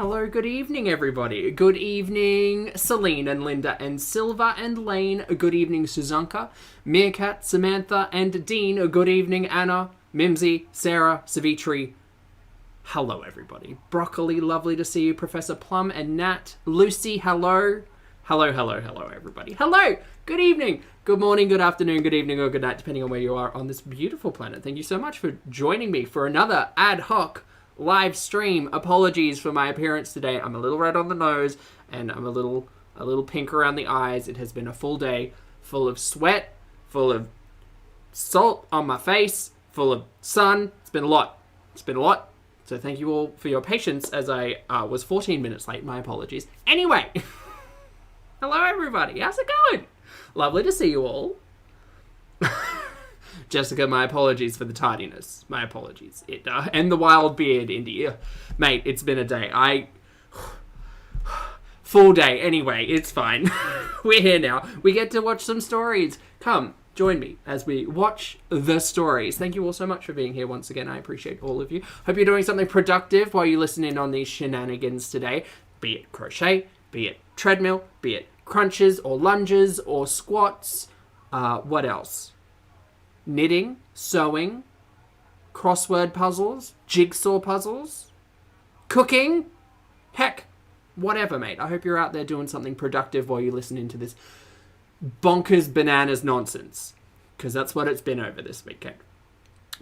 Hello, good evening, everybody. Good evening, Celine and Linda and Silva and Lane. Good evening, Suzanka, Meerkat, Samantha and Dean. Good evening, Anna, Mimsy, Sarah, Savitri. Hello, everybody. Broccoli, lovely to see you. Professor Plum and Nat. Lucy, hello. Hello, everybody. Hello, good evening, good morning, good afternoon, good evening, or good night, depending on where you are on this beautiful planet. Thank you so much for joining me for another ad hoc live stream. Apologies for my appearance today. I'm a little red on the nose and I'm a little pink around the eyes. It has been a full day full of sweat, full of salt on my face, full of sun. It's been a lot. So thank you all for your patience as I was 14 minutes late. My apologies. Anyway, hello everybody. How's it going? Lovely to see you all. Jessica, my apologies for the tardiness. My apologies. And the wild beard, India. Mate, it's been a day. Full day. Anyway, it's fine. We're here now. We get to watch some stories. Come, join me as we watch the stories. Thank you all so much for being here once again. I appreciate all of you. Hope you're doing something productive while you listen in on these shenanigans today. Be it crochet, be it treadmill, be it crunches or lunges or squats. What else? Knitting, sewing, crossword puzzles, jigsaw puzzles, cooking, heck, whatever, mate. I hope you're out there doing something productive while you listen into this bonkers bananas nonsense, because that's what it's been over this weekend.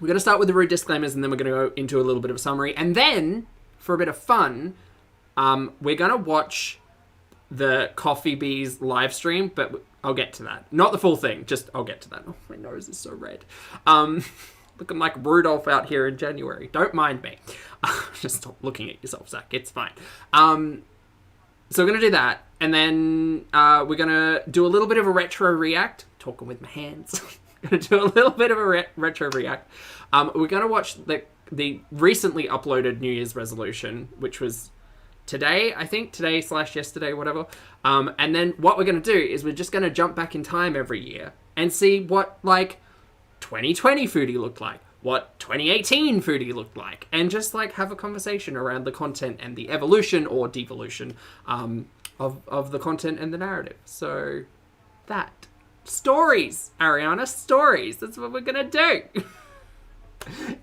We're going to start with the rude disclaimers, and then we're going to go into a little bit of a summary, and then, for a bit of fun, we're going to watch the Coffee Bees live stream, but I'll get to that. Not the full thing, just I'll get to that. Oh, my nose is so red. Looking like Rudolph out here in January. Don't mind me. Just stop looking at yourself, Zach. It's fine. So we're going to do that, and then we're going to do a little bit of a retro react. Talking with my hands. Going to do a little bit of a retro react. We're going to watch the recently uploaded New Year's resolution, which was today, I think, today/yesterday, whatever. And then what we're going to do is we're just going to jump back in time every year and see what, 2020 Foodie looked like, what 2018 Foodie looked like, and just, have a conversation around the content and the evolution or devolution of the content and the narrative. So, that. Stories, Ariana, stories. That's what we're going to do.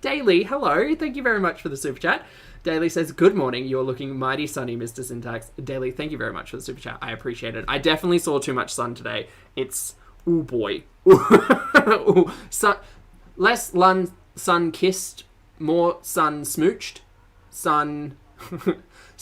Daily, hello. Thank you very much for the super chat. Daly says, good morning. You're looking mighty sunny, Mr. Syntax. Daly, thank you very much for the super chat. I appreciate it. I definitely saw too much sun today. It's, ooh boy. Ooh, less sun kissed, more sun smooched, sun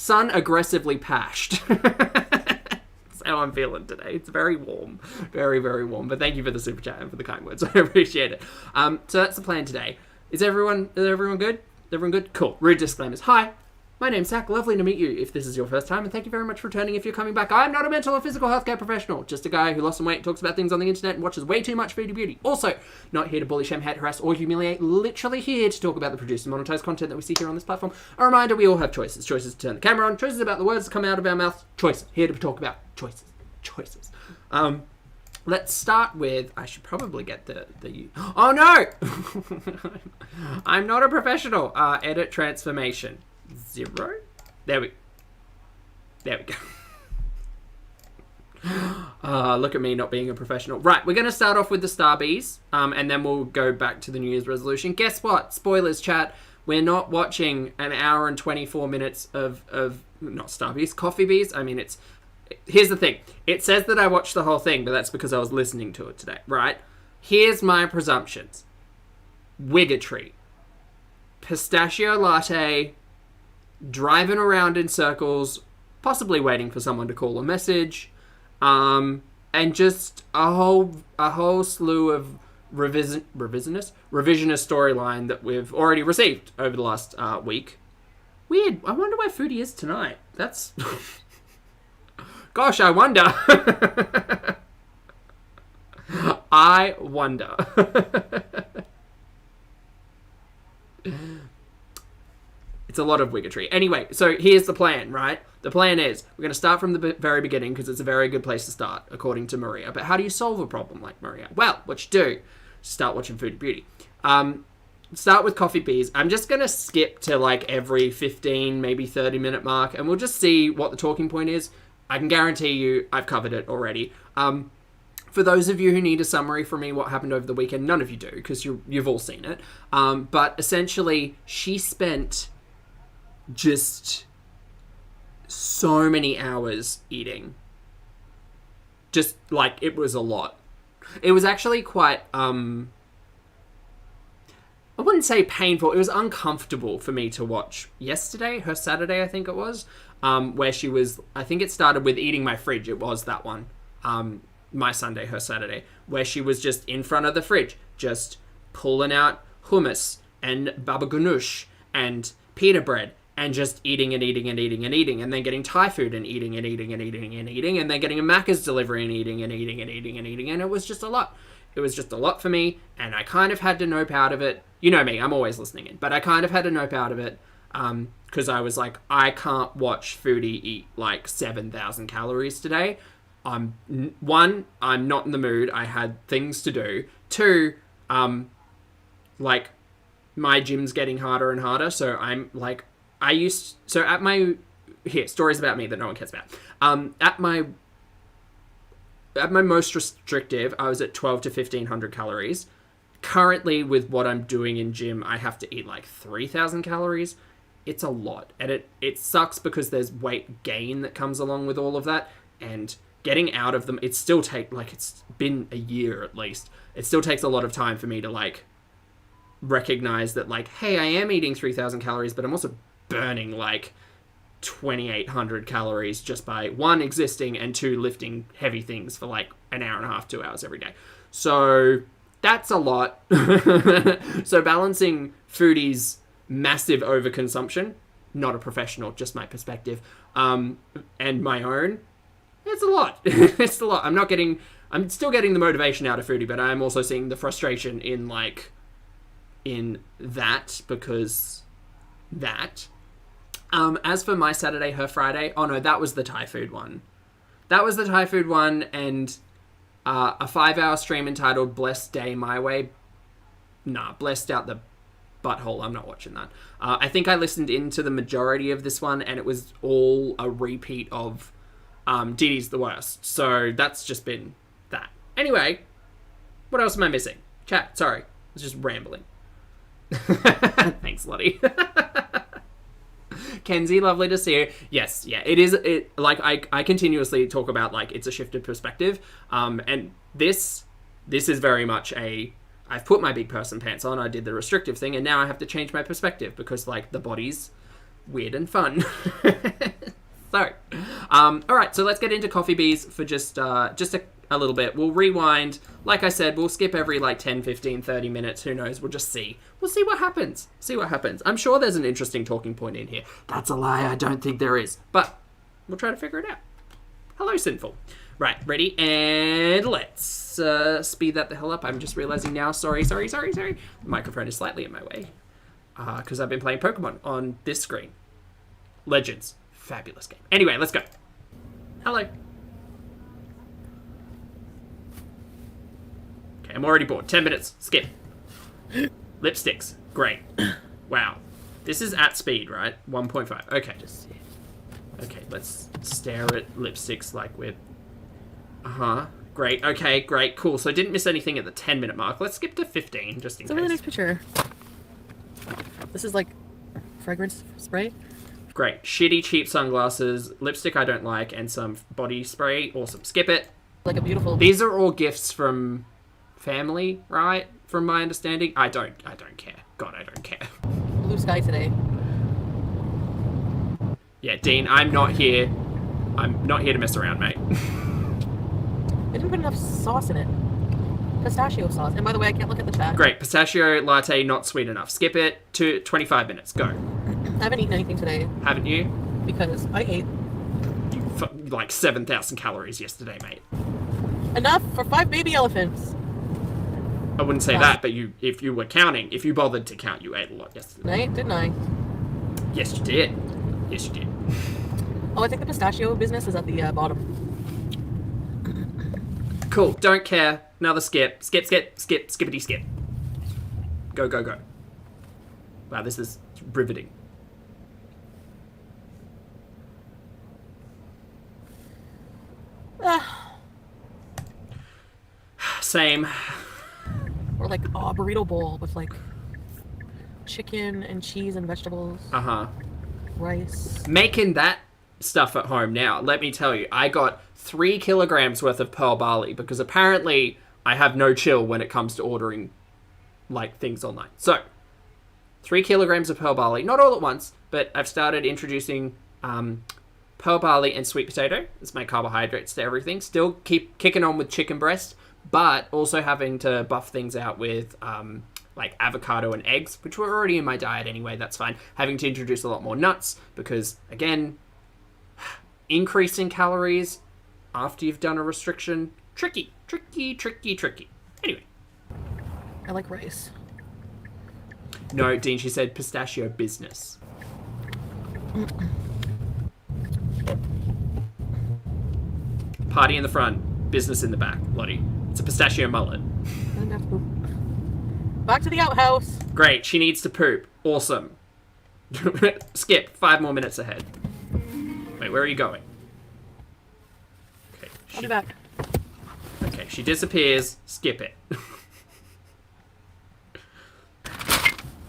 aggressively pashed. That's how I'm feeling today. It's very warm. Very, very warm. But thank you for the super chat and for the kind words. I appreciate it. So that's the plan today. Is everyone good? Everyone good? Cool. Rude disclaimers. Hi, my name's Zach. Lovely to meet you if this is your first time, and thank you very much for returning if you're coming back. I'm not a mental or physical healthcare professional, just a guy who lost some weight, talks about things on the internet, and watches way too much Foodie Beauty. Also, not here to bully, shame, hate, harass, or humiliate, literally here to talk about the produced and monetized content that we see here on this platform. A reminder, we all have choices. Choices to turn the camera on, choices about the words that come out of our mouth. Choices. Here to talk about choices. Let's start with, I should probably get the oh no! I'm not a professional. Edit transformation. 0. There we go. Look at me not being a professional. Right, we're going to start off with the Starbees, and then we'll go back to the New Year's resolution. Guess what? Spoilers, chat. We're not watching an hour and 24 minutes of not Starbees, Coffee Bees. I mean, here's the thing. It says that I watched the whole thing, but that's because I was listening to it today, right? Here's my presumptions. Wiggatry. Pistachio latte. Driving around in circles. Possibly waiting for someone to call a message. And just a whole slew of revisionist storyline that we've already received over the last week. Weird. I wonder where Foodie is tonight. That's... Gosh, I wonder. I wonder. It's a lot of wiggatry. Anyway, so here's the plan, right? The plan is, we're going to start from the very beginning because it's a very good place to start, according to Maria. But how do you solve a problem like Maria? Well, what you do, start watching Foodie Beauty. start with coffee bees. I'm just going to skip to like every 15, maybe 30 minute mark, and we'll just see what the talking point is. I can guarantee you I've covered it already. For those of you who need a summary from me, what happened over the weekend, none of you do, because you've all seen it. But essentially, she spent just so many hours eating. Just, like, it was a lot. It was actually quite, I wouldn't say painful. It was uncomfortable for me to watch yesterday, her Saturday, I think it was, where she was, I think it started with eating my fridge. It was that one. My Sunday, her Saturday, where she was just in front of the fridge, just pulling out hummus and baba ganoush and pita bread and just eating and eating and eating and eating, and then getting Thai food and eating and eating and eating and eating, and then getting a Macca's delivery and eating and eating and eating and eating, and it was just a lot. It was just a lot for me, and I kind of had to nope out of it. You know me, I'm always listening in, but I kind of had to nope out of it because I was like, I can't watch Foodie eat like 7,000 calories today. One, I'm not in the mood. I had things to do. Two, like, my gym's getting harder and harder, so I'm, like, stories about me that no one cares about. At my most restrictive, I was at 12 to 1,500 calories. Currently, with what I'm doing in gym, I have to eat, like, 3,000 calories. It's a lot, and it sucks because there's weight gain that comes along with all of that, and getting out of them, it's been a year at least. It still takes a lot of time for me to, like, recognize that, like, hey, I am eating 3,000 calories, but I'm also burning, like, 2,800 calories just by, one, existing, and two, lifting heavy things for, like, an hour and a half, 2 hours every day. So that's a lot. So balancing Foodie's massive overconsumption, not a professional, just my perspective, and my own, it's a lot. It's a lot. I'm still getting the motivation out of Foodie, but I'm also seeing the frustration in that, because that. As for my Saturday, her Friday, oh no, that was the Thai food one. And a 5-hour stream entitled Blessed Day My Way. Blessed out the butthole. I'm not watching that. I think I listened into the majority of this one, and it was all a repeat of Didi's the worst. So that's just been that. Anyway, what else am I missing? Chat, sorry. I was just rambling. Thanks, Lottie. Kenzie, lovely to see you. Yes, yeah, it is. Like, I continuously talk about, like, it's a shifted perspective. And this is very much I've put my big person pants on, I did the restrictive thing, and now I have to change my perspective because, like, the body's weird and fun. So, all right, so let's get into coffee bees for just a little bit. We'll rewind. Like I said, we'll skip every, like, 10, 15, 30 minutes. Who knows? We'll just see. We'll see what happens. I'm sure there's an interesting talking point in here. That's a lie. I don't think there is. But we'll try to figure it out. Hello, Sinful. Right, ready? And let's speed that the hell up. I'm just realizing now. Sorry. The microphone is slightly in my way. Because I've been playing Pokemon on this screen. Legends. Fabulous game. Anyway, let's go. Hello. Okay, I'm already bored. 10 minutes. Skip. Lipsticks. Great. Wow. This is at speed, right? 1.5. Okay. Okay, let's stare at lipsticks like we're... Uh-huh. Great. Okay, great. Cool. So I didn't miss anything at the 10-minute mark. Let's skip to 15, just in case. It's a really nice picture. This is like fragrance spray. Great. Shitty, cheap sunglasses, lipstick I don't like, and some body spray. Awesome. Skip it. Like a beautiful... These are all gifts from family, right? From my understanding. I don't care. God, I don't care. Blue sky today. Yeah, Dean, I'm not here to mess around, mate. I didn't put enough sauce in it. Pistachio sauce. And by the way, I can't look at the chat. Great. Pistachio latte, not sweet enough. Skip it to 25 minutes. Go. I haven't eaten anything today. Haven't you? Because I ate... like 7,000 calories yesterday, mate. Enough for 5 baby elephants. I wouldn't say that, but if you were counting, if you bothered to count, you ate a lot yesterday. Didn't I? Yes, you did. Yes, you did. Oh, I think the pistachio business is at the bottom. Cool. Don't care. Another skip. Skip. Skippity skip. Go. Wow, this is riveting. Same. Or like a burrito bowl with like chicken and cheese and vegetables. Uh-huh. Rice. Making that stuff at home now, let me tell you, I got 3 kilograms worth of pearl barley because apparently I have no chill when it comes to ordering like things online. So 3 kilograms of pearl barley, not all at once, but I've started introducing pearl barley and sweet potato as my carbohydrates to everything. Still keep kicking on with chicken breast, but also having to buff things out with like avocado and eggs, which were already in my diet anyway. That's fine. Having to introduce a lot more nuts because, again, increasing calories after you've done a restriction, tricky. Anyway. I like rice. No, Dean, she said pistachio business. Party in the front, business in the back, Lottie. It's a pistachio mullet. Back to the outhouse. Great, she needs to poop. Awesome. Skip, 5 more minutes ahead. Wait, where are you going? Okay, I'll be back. Okay, she disappears. Skip it.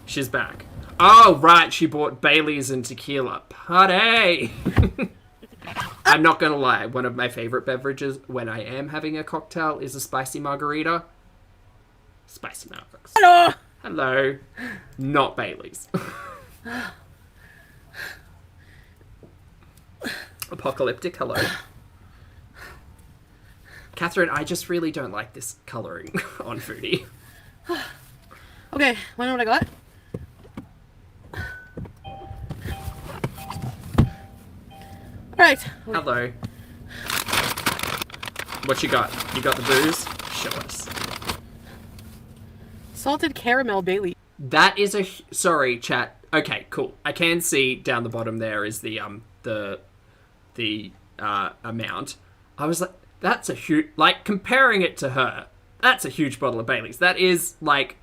She's back. Oh, right, she bought Bailey's and tequila. Party! I'm not gonna lie, one of my favorite beverages when I am having a cocktail is a spicy margarita. Spicy margaritas. Hello! Hello. Not Bailey's. Apocalyptic hello. Catherine, I just really don't like this colouring on Foodie. Okay, wanna know what I got? Alright. Hello. What you got? You got the booze? Show us. Salted caramel Bailey. That is a... Sorry, chat. Okay, cool. I can see down the bottom there is the amount. I was like, that's a huge... Like, comparing it to her, that's a huge bottle of Bailey's. That is, like,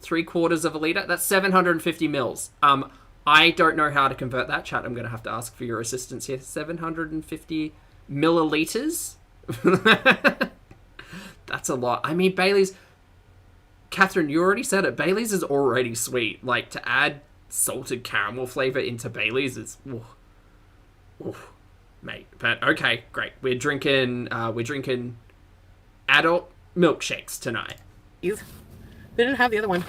3/4 of a litre. That's 750 mils. I don't know how to convert that, chat. I'm going to have to ask for your assistance here. 750 milliliters? That's a lot. I mean, Bailey's... Catherine, you already said it. Bailey's is already sweet. Like, to add salted caramel flavour into Bailey's is... Ooh, mate. But, okay, great. We're drinking adult milkshakes tonight. They didn't have the other one.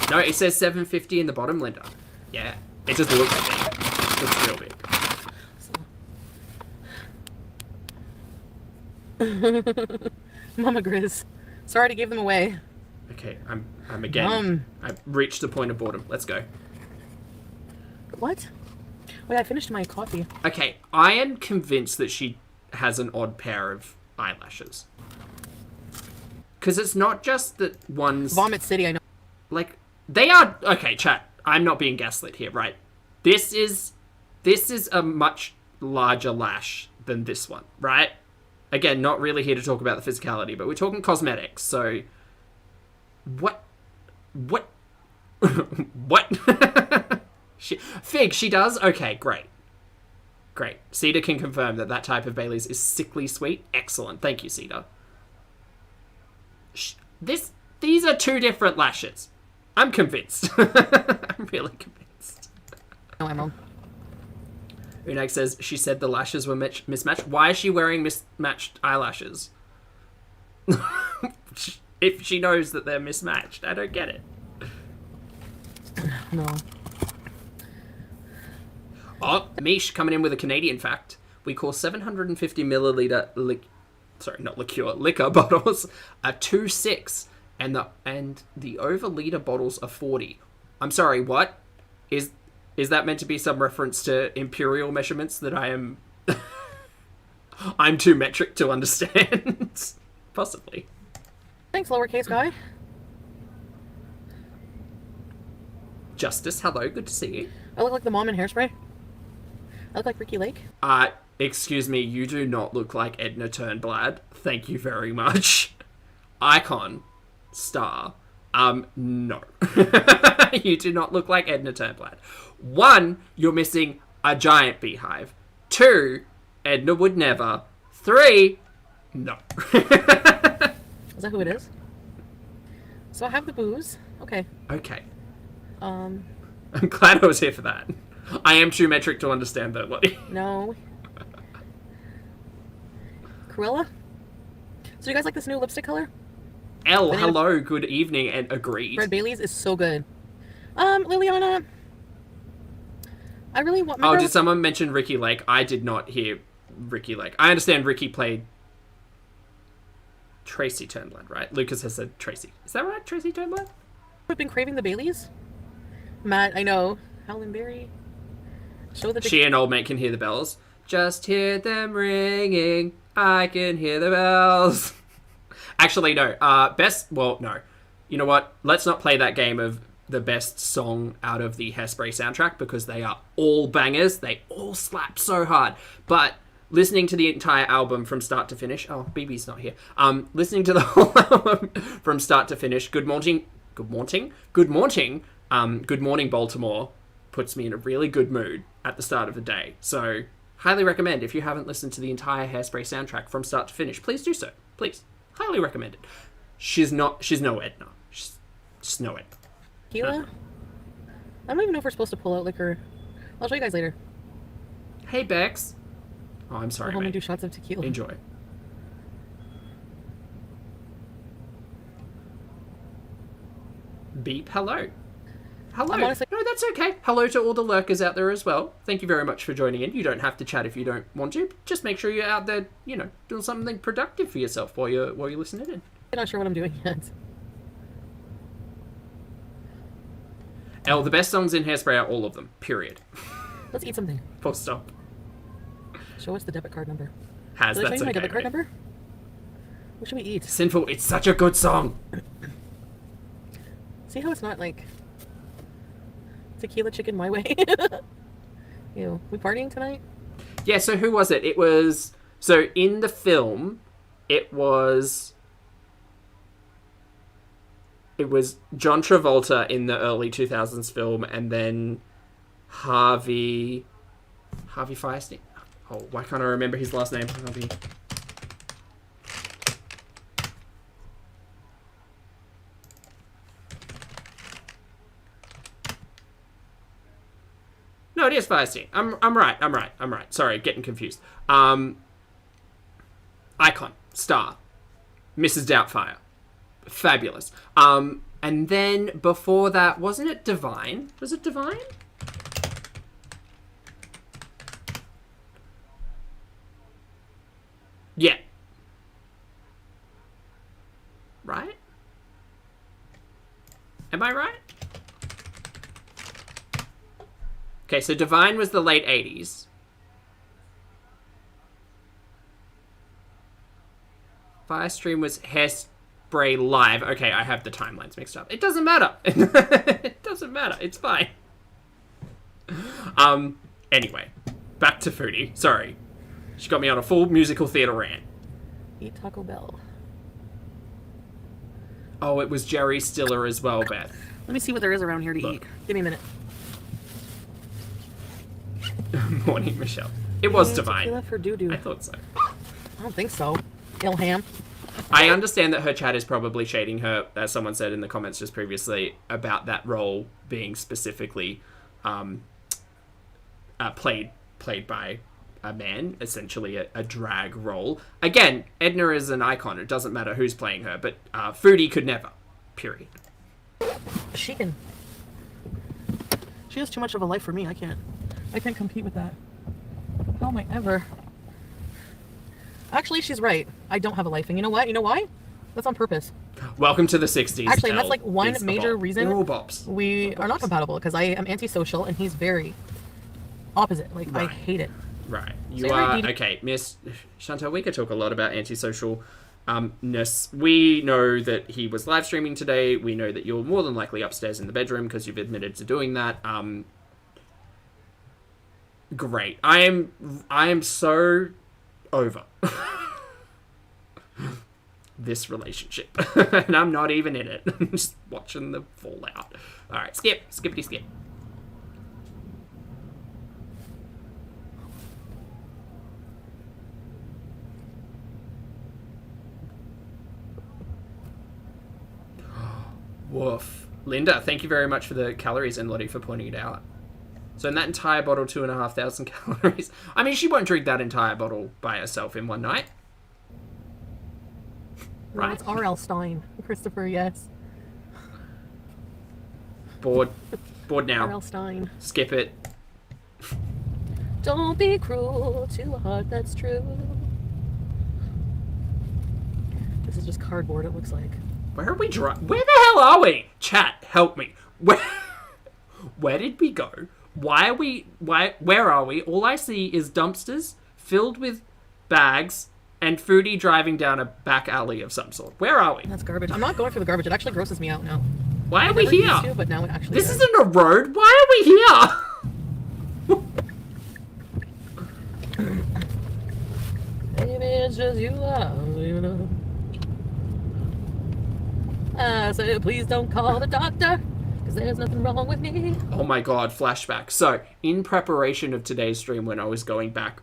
No, it says 750 in the bottom, Linda. Yeah, it just looks big. It looks real big. Mama Grizz. Sorry to give them away. Okay, I'm again. I've reached the point of boredom. Let's go. What? Wait, I finished my coffee. Okay, I am convinced that she has an odd pair of eyelashes. Because it's not just that one's... Vomit City, I know. Like, they are... Okay, chat. I'm not being gaslit here, right? This is a much larger lash than this one, right? Again, not really here to talk about the physicality, but we're talking cosmetics, so... What? What? Fig, she does? Okay, great. Great. Cedar can confirm that type of Bailey's is sickly sweet. Excellent. Thank you, Cedar. These are 2 different lashes. I'm convinced. I'm really convinced. No ammo. Unag says she said the lashes were mismatched. Why is she wearing mismatched eyelashes? If she knows that they're mismatched, I don't get it. No. Oh, Mish coming in with a Canadian fact. We call 750 milliliter liquor bottles are 2.6, and the over liter bottles are 40. I'm sorry, what? Is that meant to be some reference to imperial measurements that I am... I'm too metric to understand? Possibly. Thanks, lowercase guy. Justice, hello, good to see you. I look like the mom in Hairspray. I look like Ricky Lake. Excuse me, you do not look like Edna Turnblad. Thank you very much. Icon. Star. No. You do not look like Edna Turnblad. 1, you're missing a giant beehive. 2, Edna would never. 3, no. Is that who it is? So I have the booze. Okay. Okay. Um, I'm glad I was here for that. I am too metric to understand that, Lottie. no. Cruella? So you guys like this new lipstick color? L, hello, good evening, and agreed. Red Bailey's is so good. Liliana, I really want... Oh, did someone mention Ricky Lake? I did not hear Ricky Lake. I understand Ricky played Tracy Turnblad, right? Lucas has said Tracy. Is that right? Tracy Turnblad? We've been craving the Baileys. Matt, I know. Helen Berry. Show the... She and old mate can hear the bells. Just hear them ringing. I can hear the bells. Actually, no. No. You know what? Let's not play that game of the best song out of the Hairspray soundtrack because they are all bangers. They all slap so hard. But listening to the entire album from start to finish... Oh, BB's not here. Listening to the whole album from start to finish. Good morning, Baltimore puts me in a really good mood at the start of the day. So, highly recommend if you haven't listened to the entire Hairspray soundtrack from start to finish. Please do so. Please. Highly recommend it. She's no Edna. She's just no Edna. Tequila? I don't even know if we're supposed to pull out liquor. I'll show you guys later. Hey, Bex. Oh, I'm sorry, Go home mate. and do shots of tequila. Enjoy. Beep, hello. Hello. Honestly... No, that's okay. Hello to all the lurkers out there as well. Thank you very much for joining in. You don't have to chat if you don't want to. Just make sure you're out there, doing something productive for yourself while you're listening in. I'm not sure what I'm doing yet. Elle, the best songs in Hairspray are all of them. Period. Let's eat something. Full stop. Show us the debit card number. That's Show you okay, my debit card mate. number? What should we eat? Sinful, it's such a good song. See how it's not like tequila chicken my way? Ew. We partying tonight? Yeah, so who was it? It was... So in the film, it was John Travolta in the early 2000s film, and then Harvey Fierstein. Oh, why can't I remember his last name? Harvey. No, it is Fierstein. I'm right. Sorry, getting confused. Icon, star, Mrs. Doubtfire. Fabulous. And then before that, wasn't it Divine? Was it Divine? Yeah. Right? Am I right? Okay, so Divine was the late 80s. Firestream was Hairspray Live. Okay, I have the timelines mixed up. It doesn't matter. It doesn't matter. It's fine. Anyway, back to Foodie. Sorry. She got me on a full musical theatre rant. Eat Taco Bell. Oh, it was Jerry Stiller as well, Beth. Let me see what there is around here to eat. Give me a minute. Morning, Michelle. It was Divine. Tequila for doo-doo. I thought so. I don't think so. Ilham. I understand that her chat is probably shading her, as someone said in the comments just previously, about that role being specifically played by a man, essentially a drag role. Again, Edna is an icon. It doesn't matter who's playing her, but Foodie could never. Period. She can. She has too much of a life for me. I can't compete with that. How am I ever? Actually, she's right. I don't have a life. And you know what? You know why? That's on purpose. Welcome to the 60s. Actually, and that's like one major reason They're all bops. we are not compatible, because I am antisocial and he's very opposite. Like, Right. I hate it. Right. You So you're are... right, Dee Dee. Okay, Miss Chantal, we could talk a lot about antisocial-ness. We know that he was live streaming today. We know that you're more than likely upstairs in the bedroom because you've admitted to doing that. Great. I am so over. this relationship. And I'm not even in it. I'm just watching the fallout. All right, skip. Skippity skip. Woof. Linda, thank you very much for the calories, and Lottie for pointing it out. So in that entire bottle, 2,500 calories. I mean, she won't drink that entire bottle by herself in one night. Right? It's R.L. Stein. Christopher, yes. Bored now. R.L. Stein. Skip it. Don't be cruel to a heart that's true. This is just cardboard, it looks like. Where are we Where the hell are we? Chat, help me. Where did we go? Where are we? All I see is dumpsters filled with bags and Foodie driving down a back alley of some sort. Where are we? That's garbage. I'm not going for the garbage. It actually grosses me out now. Why are we here? Used to, but now it actually this does. isn't a road. Why are we here? Maybe it's just you love, you know. I said, please don't call the doctor, because there's nothing wrong with me. Oh my god, flashback. So, in preparation of today's stream, when I was going back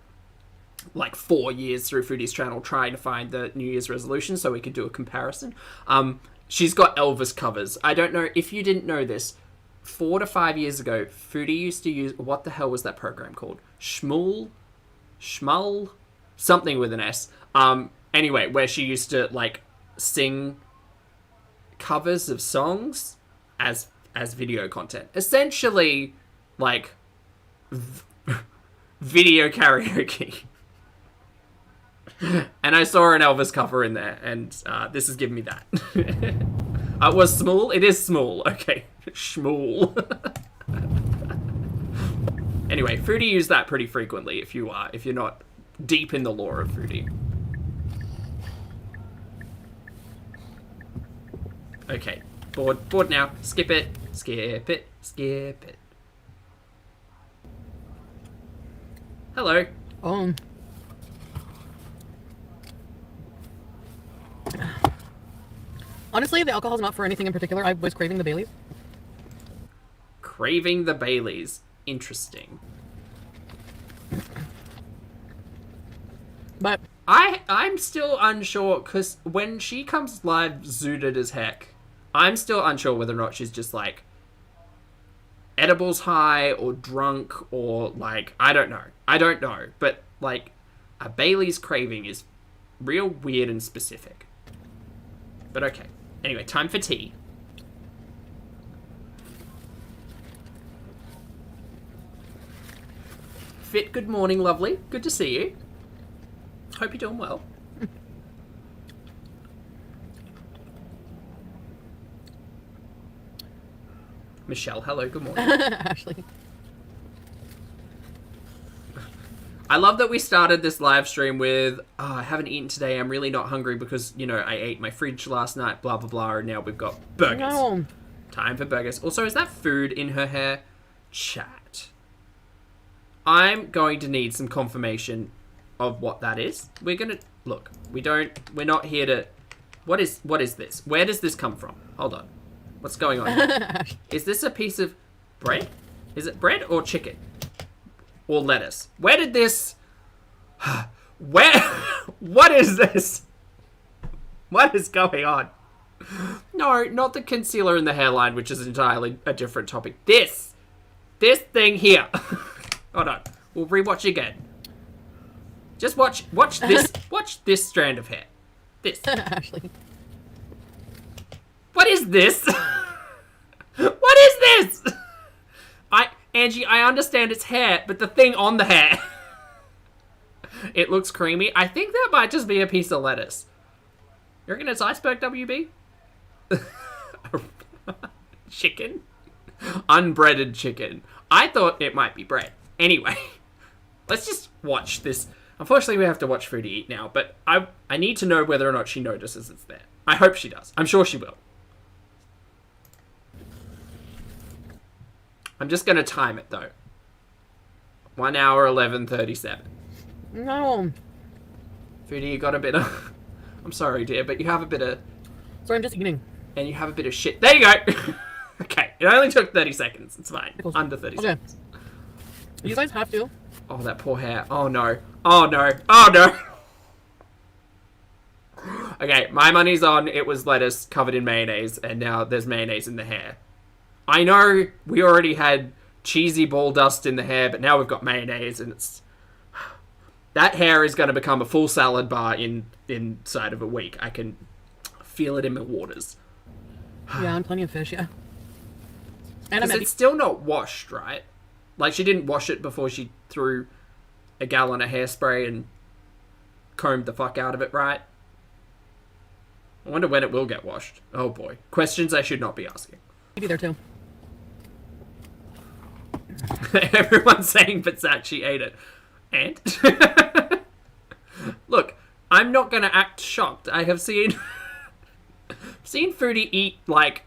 like 4 years through Foodie's channel trying to find the New Year's resolution so we could do a comparison, she's got Elvis covers. I don't know if you didn't know this. 4 to 5 years ago, Foodie used to use, what the hell was that program called? Schmull? Something with an S. Anyway, where she used to like sing covers of songs as video content. Essentially, like video karaoke. And I saw an Elvis cover in there, and this is giving me that. Was small? It is small. Okay. Schmool. Anyway, Foodie used that pretty frequently if you're not deep in the lore of Foodie. Okay. Bored now. Skip it. Hello. Honestly, the alcohol's not for anything in particular. I was craving the Baileys. Craving the Baileys. Interesting. But I'm still unsure, because when she comes live zooted as heck, I'm still unsure whether or not she's just like edibles high or drunk or like, I don't know. But like a Bailey's craving is real weird and specific. But okay. Anyway, time for tea. Fit, good morning, lovely. Good to see you. Hope you're doing well. Michelle, hello, good morning. Ashley. I love that we started this live stream with, I haven't eaten today, I'm really not hungry because, you know, I ate my fridge last night, blah, blah, blah, and now we've got burgers. No. Time for burgers. Also, is that food in her hair? Chat. I'm going to need some confirmation of what that is. We're gonna, look, we're not here to, what is this? Where does this come from? Hold on. What's going on here? Is this a piece of bread? Is it bread or chicken? Or lettuce? Where did this... What is this? What is going on? No, not the concealer in the hairline, which is entirely a different topic. This thing here. Hold on. We'll rewatch again. Just watch this. Watch this strand of hair. This. Ashley. What is this? What is this? Angie, I understand it's hair, but the thing on the hair. It looks creamy. I think that might just be a piece of lettuce. You reckon it's iceberg, WB? Chicken? Unbreaded chicken. I thought it might be bread. Anyway, let's just watch this. Unfortunately, we have to watch Foodie eat now, but I need to know whether or not she notices it's there. I hope she does. I'm sure she will. I'm just going to time it, though. 1 hour, 11:37. No. Foodie, you got a bit of... I'm sorry, dear, but you have a bit of... Sorry, I'm just eating. And you have a bit of shit. There you go! Okay, it only took 30 seconds. It's fine. Pickles. Under 30 Okay. seconds. You guys have to. Oh, that poor hair. Oh, no. Oh, no. Oh, no. Okay, my money's on it was lettuce covered in mayonnaise, and now there's mayonnaise in the hair. I know we already had cheesy ball dust in the hair, but now we've got mayonnaise, and it's... That hair is going to become a full salad bar inside of a week. I can feel it in my waters. Yeah, and plenty of fish, yeah. And Because it's still not washed, right? Like, she didn't wash it before she threw a gallon of hairspray and combed the fuck out of it, right? I wonder when it will get washed. Oh, boy. Questions I should not be asking. Maybe there, too. Everyone's saying Pistachio ate it. And? Look, I'm not going to act shocked. I have seen... seen Foodie eat, like...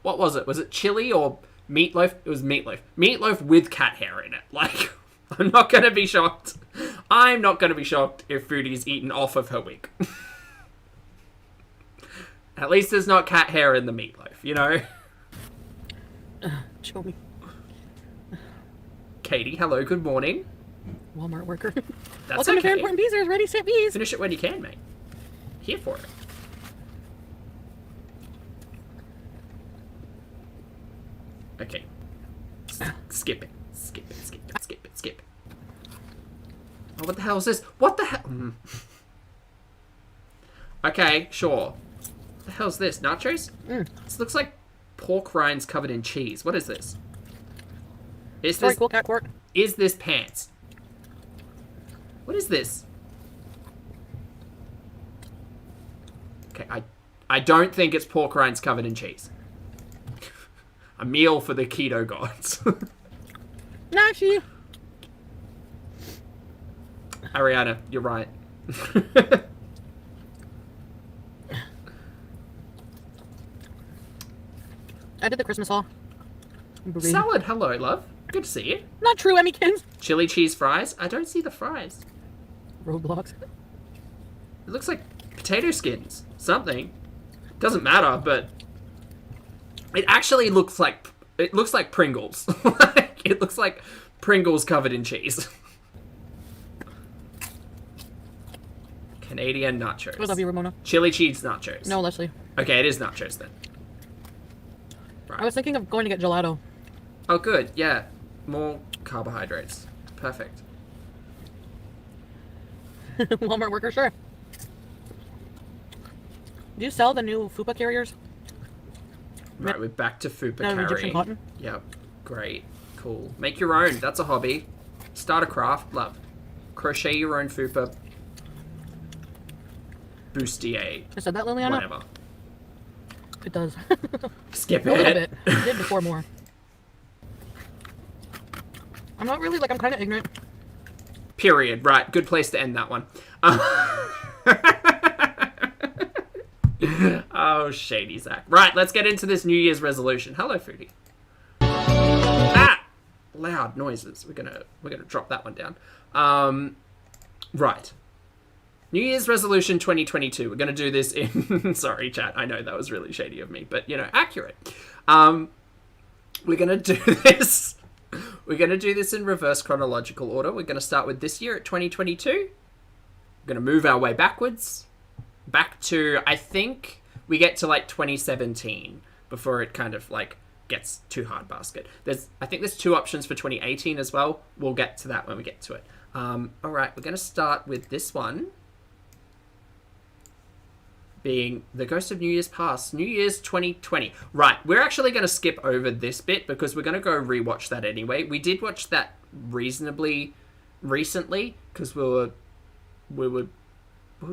What was it? Was it chili or meatloaf? It was meatloaf. Meatloaf with cat hair in it. Like, I'm not going to be shocked. I'm not going to be shocked if Foodie's eaten off of her wig. At least there's not cat hair in the meatloaf, you know? Show me. Katie, hello, good morning. Walmart worker. That's Welcome to okay. Fair Important Bees. There's ready set bees. Finish it when you can, mate. Here for it. Okay. Skip it. Skip it, skip it, skip it, skip it. Oh, what the hell is this? What the hell? Okay, sure. What the hell's this? Nachos? This looks like pork rinds covered in cheese. What is this? Sorry, cool cat court. Is this pants? What is this? Okay, I don't think it's pork rinds covered in cheese. A meal for the keto gods. Nashi. Ariana, you're right. I did the Christmas haul. Salad, hello, love. Good to see you. Not true, Emmykins. Chili cheese fries? I don't see the fries. Roadblocks. It looks like potato skins. Something. Doesn't matter, but... It actually looks like... It looks like Pringles. It looks like Pringles covered in cheese. Canadian nachos. I love you, Ramona. Chili cheese nachos. No, Leslie. Okay, it is nachos then. I was thinking of going to get gelato. Oh, good. Yeah. More carbohydrates. Perfect. Walmart worker, sure. Do you sell the new FUPA carriers? Right, we're back to fupa No, Egyptian carrying. cotton? Yep. Great. Cool. Make your own. That's a hobby. Start a craft. Love. Crochet your own fupa. Bustier. I said that, Liliana? Whatever. It does. Skip A little it. bit. It did before more. I'm not really, like, I'm kind of ignorant. Period. Right. Good place to end that one. Oh, shady Zach. Right, let's get into this New Year's resolution. Hello, Foodie. Ah! Loud noises. We're gonna drop that one down. Right. New Year's resolution 2022. We're gonna do this in... Sorry, chat. I know that was really shady of me, but, you know, accurate. We're gonna do this... We're gonna do this in reverse chronological order. We're gonna start with this year at 2022. We're gonna move our way backwards. Back to, I think, we get to, like, 2017 before it kind of, like, gets too hard basket. I think there's 2 options for 2018 as well. We'll get to that when we get to it. All right, we're going to start with this one being The Ghost of New Year's Past, New Year's 2020. Right, we're actually going to skip over this bit because we're going to go rewatch that anyway. We did watch that reasonably recently because we were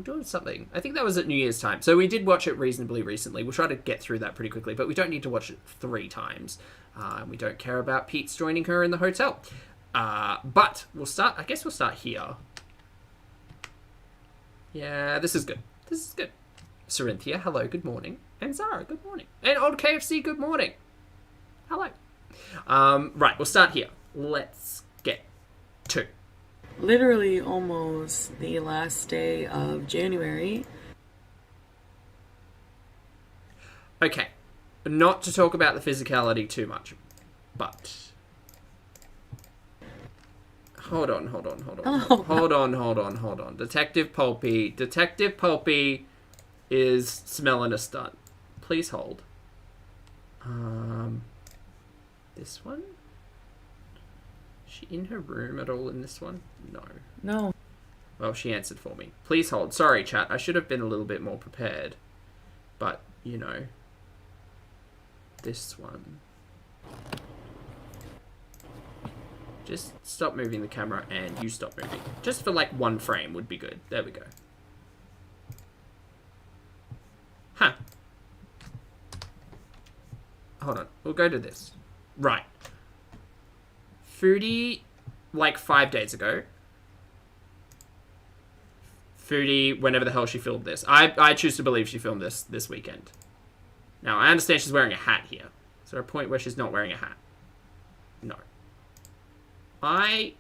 doing something. I think that was at New Year's time. So we did watch it reasonably recently. We'll try to get through that pretty quickly, but we don't need to watch it 3 times. We don't care about Pete's joining her in the hotel. But I guess we'll start here. Yeah, this is good. This is good. Cerinthia, hello, good morning. And Zara, good morning. And Old KFC, good morning. Hello. Right, we'll start here. Let's get to... Literally almost the last day of January. Okay. Not to talk about the physicality too much, but... Hold on. Oh. Hold on. Detective Pulpy is smelling a stunt. Please hold. This one? Is she in her room at all in this one? No. No. Well, she answered for me. Please hold. Sorry, chat. I should have been a little bit more prepared. But, you know. This one. Just stop moving the camera and you stop moving. Just for like one frame would be good. There we go. Huh. Hold on. We'll go to this. Right. Foodie, like 5 days ago. Foodie, whenever the hell she filmed this. I choose to believe she filmed this weekend. Now, I understand she's wearing a hat here. Is there a point where she's not wearing a hat? No. I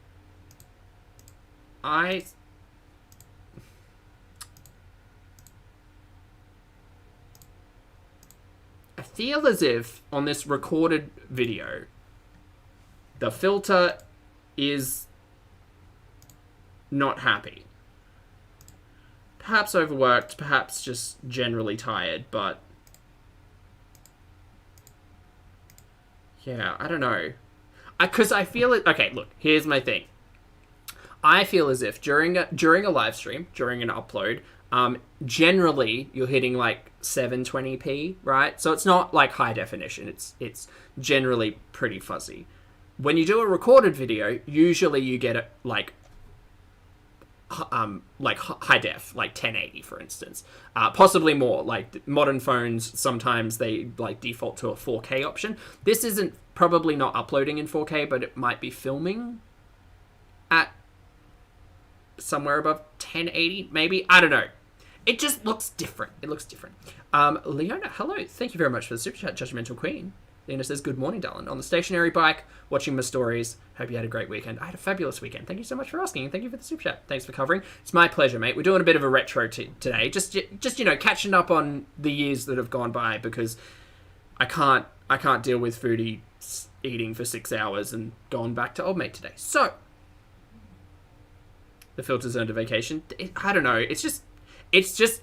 feel as if on this recorded video, the filter is not happy. Perhaps overworked, perhaps just generally tired, but yeah, I don't know. Because I feel it... Okay, look, here's my thing. I feel as if during a live stream, during an upload, generally you're hitting like 720p, right? So it's not like high definition. It's generally pretty fuzzy. When you do a recorded video, usually you get it like high def, like 1080 for instance, possibly more. Like modern phones, sometimes they like default to a 4K option. This isn't probably not uploading in 4K, but it might be filming at somewhere above 1080, maybe. I don't know. It just looks different. It looks different. Leona, hello. Thank you very much for the super chat, Judgmental Queen. Leona says, good morning, darling. On the stationary bike, watching my stories. Hope you had a great weekend. I had a fabulous weekend. Thank you so much for asking, and thank you for the super chat. Thanks for covering. It's my pleasure, mate. We're doing a bit of a retro today. Just you know, catching up on the years that have gone by, because I can't deal with Foodie eating for 6 hours and going back to old mate today. So, the filter's earned a vacation. I don't know. It's just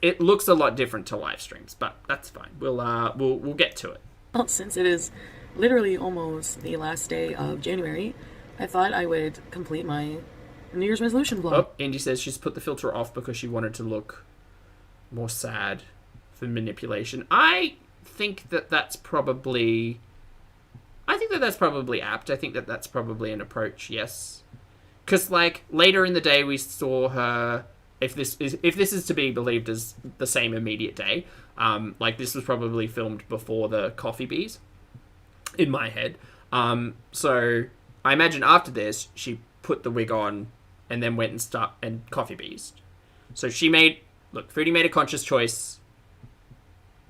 it looks a lot different to live streams, but that's fine. We'll get to it. Well, since it is literally almost the last day of January, I thought I would complete my New Year's resolution vlog. Oh, Indy says she's put the filter off because she wanted to look more sad for manipulation. I think that's probably apt. I think that's probably an approach, yes. Because, like, later in the day we saw her, if this is to be believed as the same immediate day, like, this was probably filmed before the coffee bees, in my head. So, I imagine after this, she put the wig on and then went and coffee bees. So Foodie made a conscious choice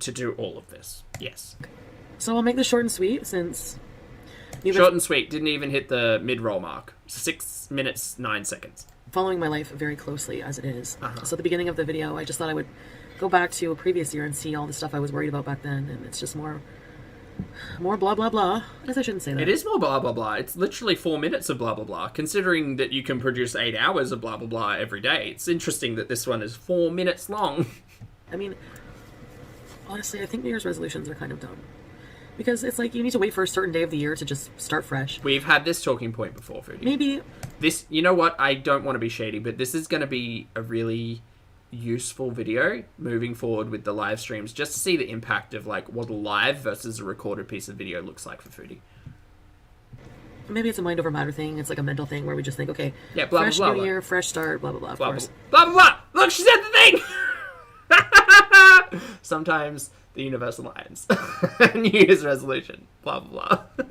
to do all of this. Yes. So I'll make this short and sweet, since... Short and sweet. Didn't even hit the mid-roll mark. 6 minutes, 9 seconds. Following my life very closely as it is. Uh-huh. So at the beginning of the video, I just thought I would go back to a previous year and see all the stuff I was worried about back then, and it's just more blah blah blah. I guess I shouldn't say that. It is more blah blah blah. It's literally 4 minutes of blah blah blah. Considering that you can produce 8 hours of blah blah blah every day, it's interesting that this one is 4 minutes long. I mean, honestly, I think New Year's resolutions are kind of dumb. Because it's like you need to wait for a certain day of the year to just start fresh. We've had this talking point before, Foodie. Maybe. This, you know what? I don't want to be shady, but this is going to be a really useful video moving forward with the live streams, just to see the impact of like what a live versus a recorded piece of video looks like for Foodie. Maybe it's a mind over matter thing. It's like a mental thing where we just think, okay, yeah, blah, fresh blah, new blah, year, fresh start, blah blah blah. Of blah, course. Blah blah blah. Look, she said the thing. Sometimes the universe aligns. New Year's resolution. Blah blah blah.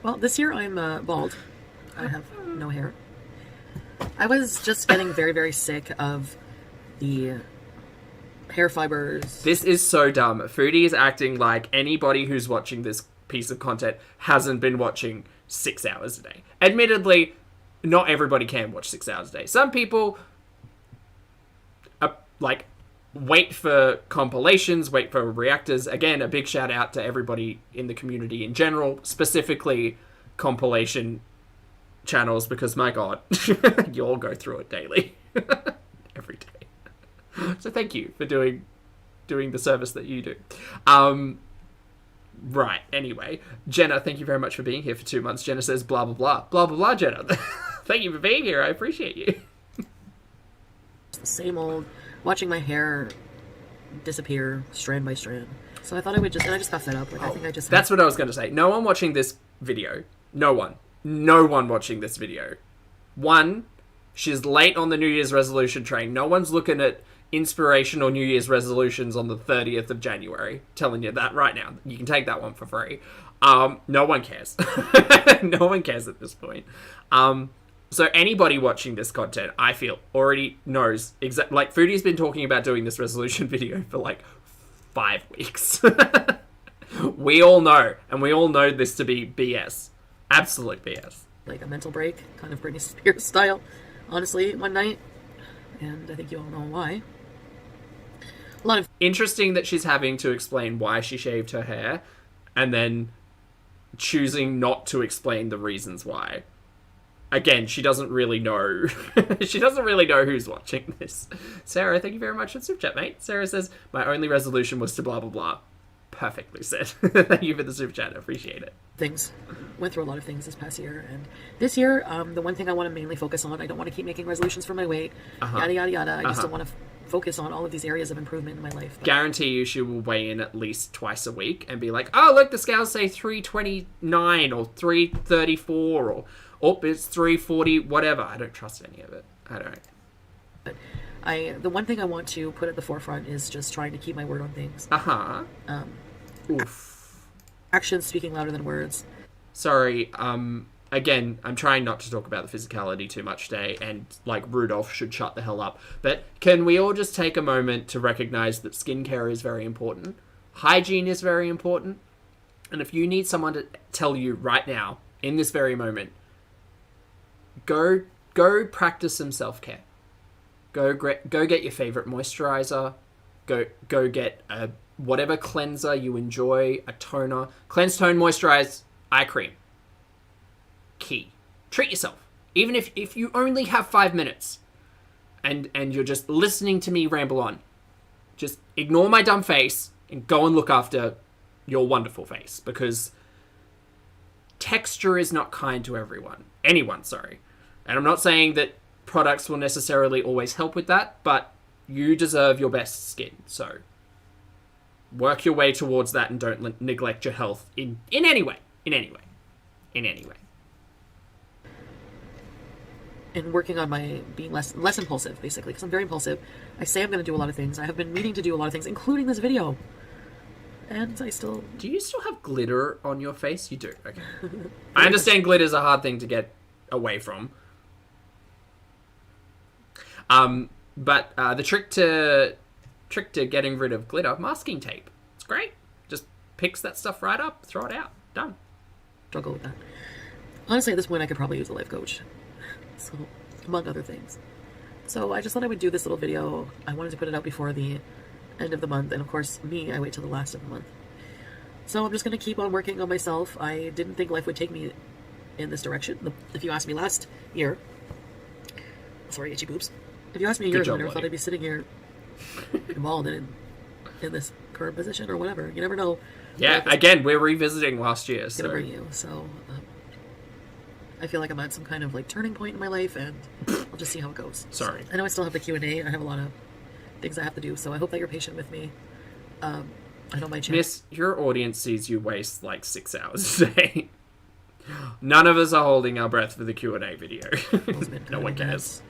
Well, this year I'm bald. I have no hair. I was just getting very, very sick of the hair fibers. This is so dumb. Foodie is acting like anybody who's watching this piece of content hasn't been watching 6 hours a day. Admittedly, not everybody can watch 6 hours a day. Some people are like wait for compilations, wait for reactors. Again, a big shout out to everybody in the community in general, specifically compilation channels, because my god, you all go through it daily. Every day. So thank you for doing the service that you do. Right, anyway. Jenna, thank you very much for being here for 2 months. Jenna says blah, blah, blah. Blah, blah, blah, Jenna. Thank you for being here. I appreciate you. It's the same old, watching my hair disappear strand by strand. So I thought I would just, and I just got fed up. Like, I think I just... That's what I was going to say. No one watching this video. No one. No one watching this video. One, she's late on the New Year's resolution train. No one's looking at inspirational New Year's resolutions on the 30th of January. Telling you that right now. You can take that one for free. No one cares. No one cares at this point. So anybody watching this content, I feel, already knows exactly. Like, Foodie's been talking about doing this resolution video for like 5 weeks. We all know, and we all know this to be BS. Absolute BS. Like a mental break, kind of Britney Spears style, honestly, one night. And I think you all know why. A lot of... Interesting that she's having to explain why she shaved her hair, and then choosing not to explain the reasons why. Again, she doesn't really know. She doesn't really know who's watching this. Sarah, thank you very much for the super chat, mate. Sarah says, my only resolution was to blah, blah, blah. Perfectly said. Thank you for the super chat. I appreciate it. Things. Went through a lot of things this past year. And this year, the one thing I want to mainly focus on, I don't want to keep making resolutions for my weight. Yada, yada, yada. I just don't want to focus on all of these areas of improvement in my life. But... Guarantee you she will weigh in at least twice a week and be like, oh, look, the scales say 329 or 334 or... Oh, it's 340, whatever. I don't trust any of it. I don't. But the one thing I want to put at the forefront is just trying to keep my word on things. Oof. Actions speaking louder than words. Sorry. Again, I'm trying not to talk about the physicality too much today, and like Rudolph should shut the hell up. But can we all just take a moment to recognize that skincare is very important, hygiene is very important, and if you need someone to tell you right now, in this very moment, go practice some self-care. Go get your favorite moisturizer. Go get a whatever cleanser you enjoy, a toner. Cleanse, tone, moisturize, eye cream. Key. Treat yourself. Even if you only have 5 minutes and you're just listening to me ramble on, just ignore my dumb face and go and look after your wonderful face, because texture is not kind to anyone, sorry. And I'm not saying that products will necessarily always help with that, but you deserve your best skin. So work your way towards that and don't neglect your health in any way. In any way. And working on my being less impulsive, basically, because I'm very impulsive. I say I'm going to do a lot of things. I have been meaning to do a lot of things, including this video. And I still... Do you still have glitter on your face? You do. Okay. I understand glitter's a hard thing to get away from. But the trick to getting rid of glitter, masking tape. It's great. Just picks that stuff right up, throw it out. Done. Struggle with that. Honestly, at this point, I could probably use a life coach. So, among other things. So I just thought I would do this little video. I wanted to put it out before the end of the month, and of course, I wait till the last of the month. So I'm just going to keep on working on myself. I didn't think life would take me in this direction. If you asked me last year... Sorry, itchy boobs. If you asked me a year ago, I never thought I'd be sitting here involved in this current position or whatever. You never know. Yeah, again, we're revisiting last year. So. Gonna bring you. So I feel like I'm at some kind of like turning point in my life, and I'll just see how it goes. Sorry. So, I know I still have the Q&A. I have a lot of things I have to do, so I hope that you're patient with me. I know my channel. Miss, your audience sees you waste like 6 hours a day. None of us are holding our breath for the Q&A video. No one cares.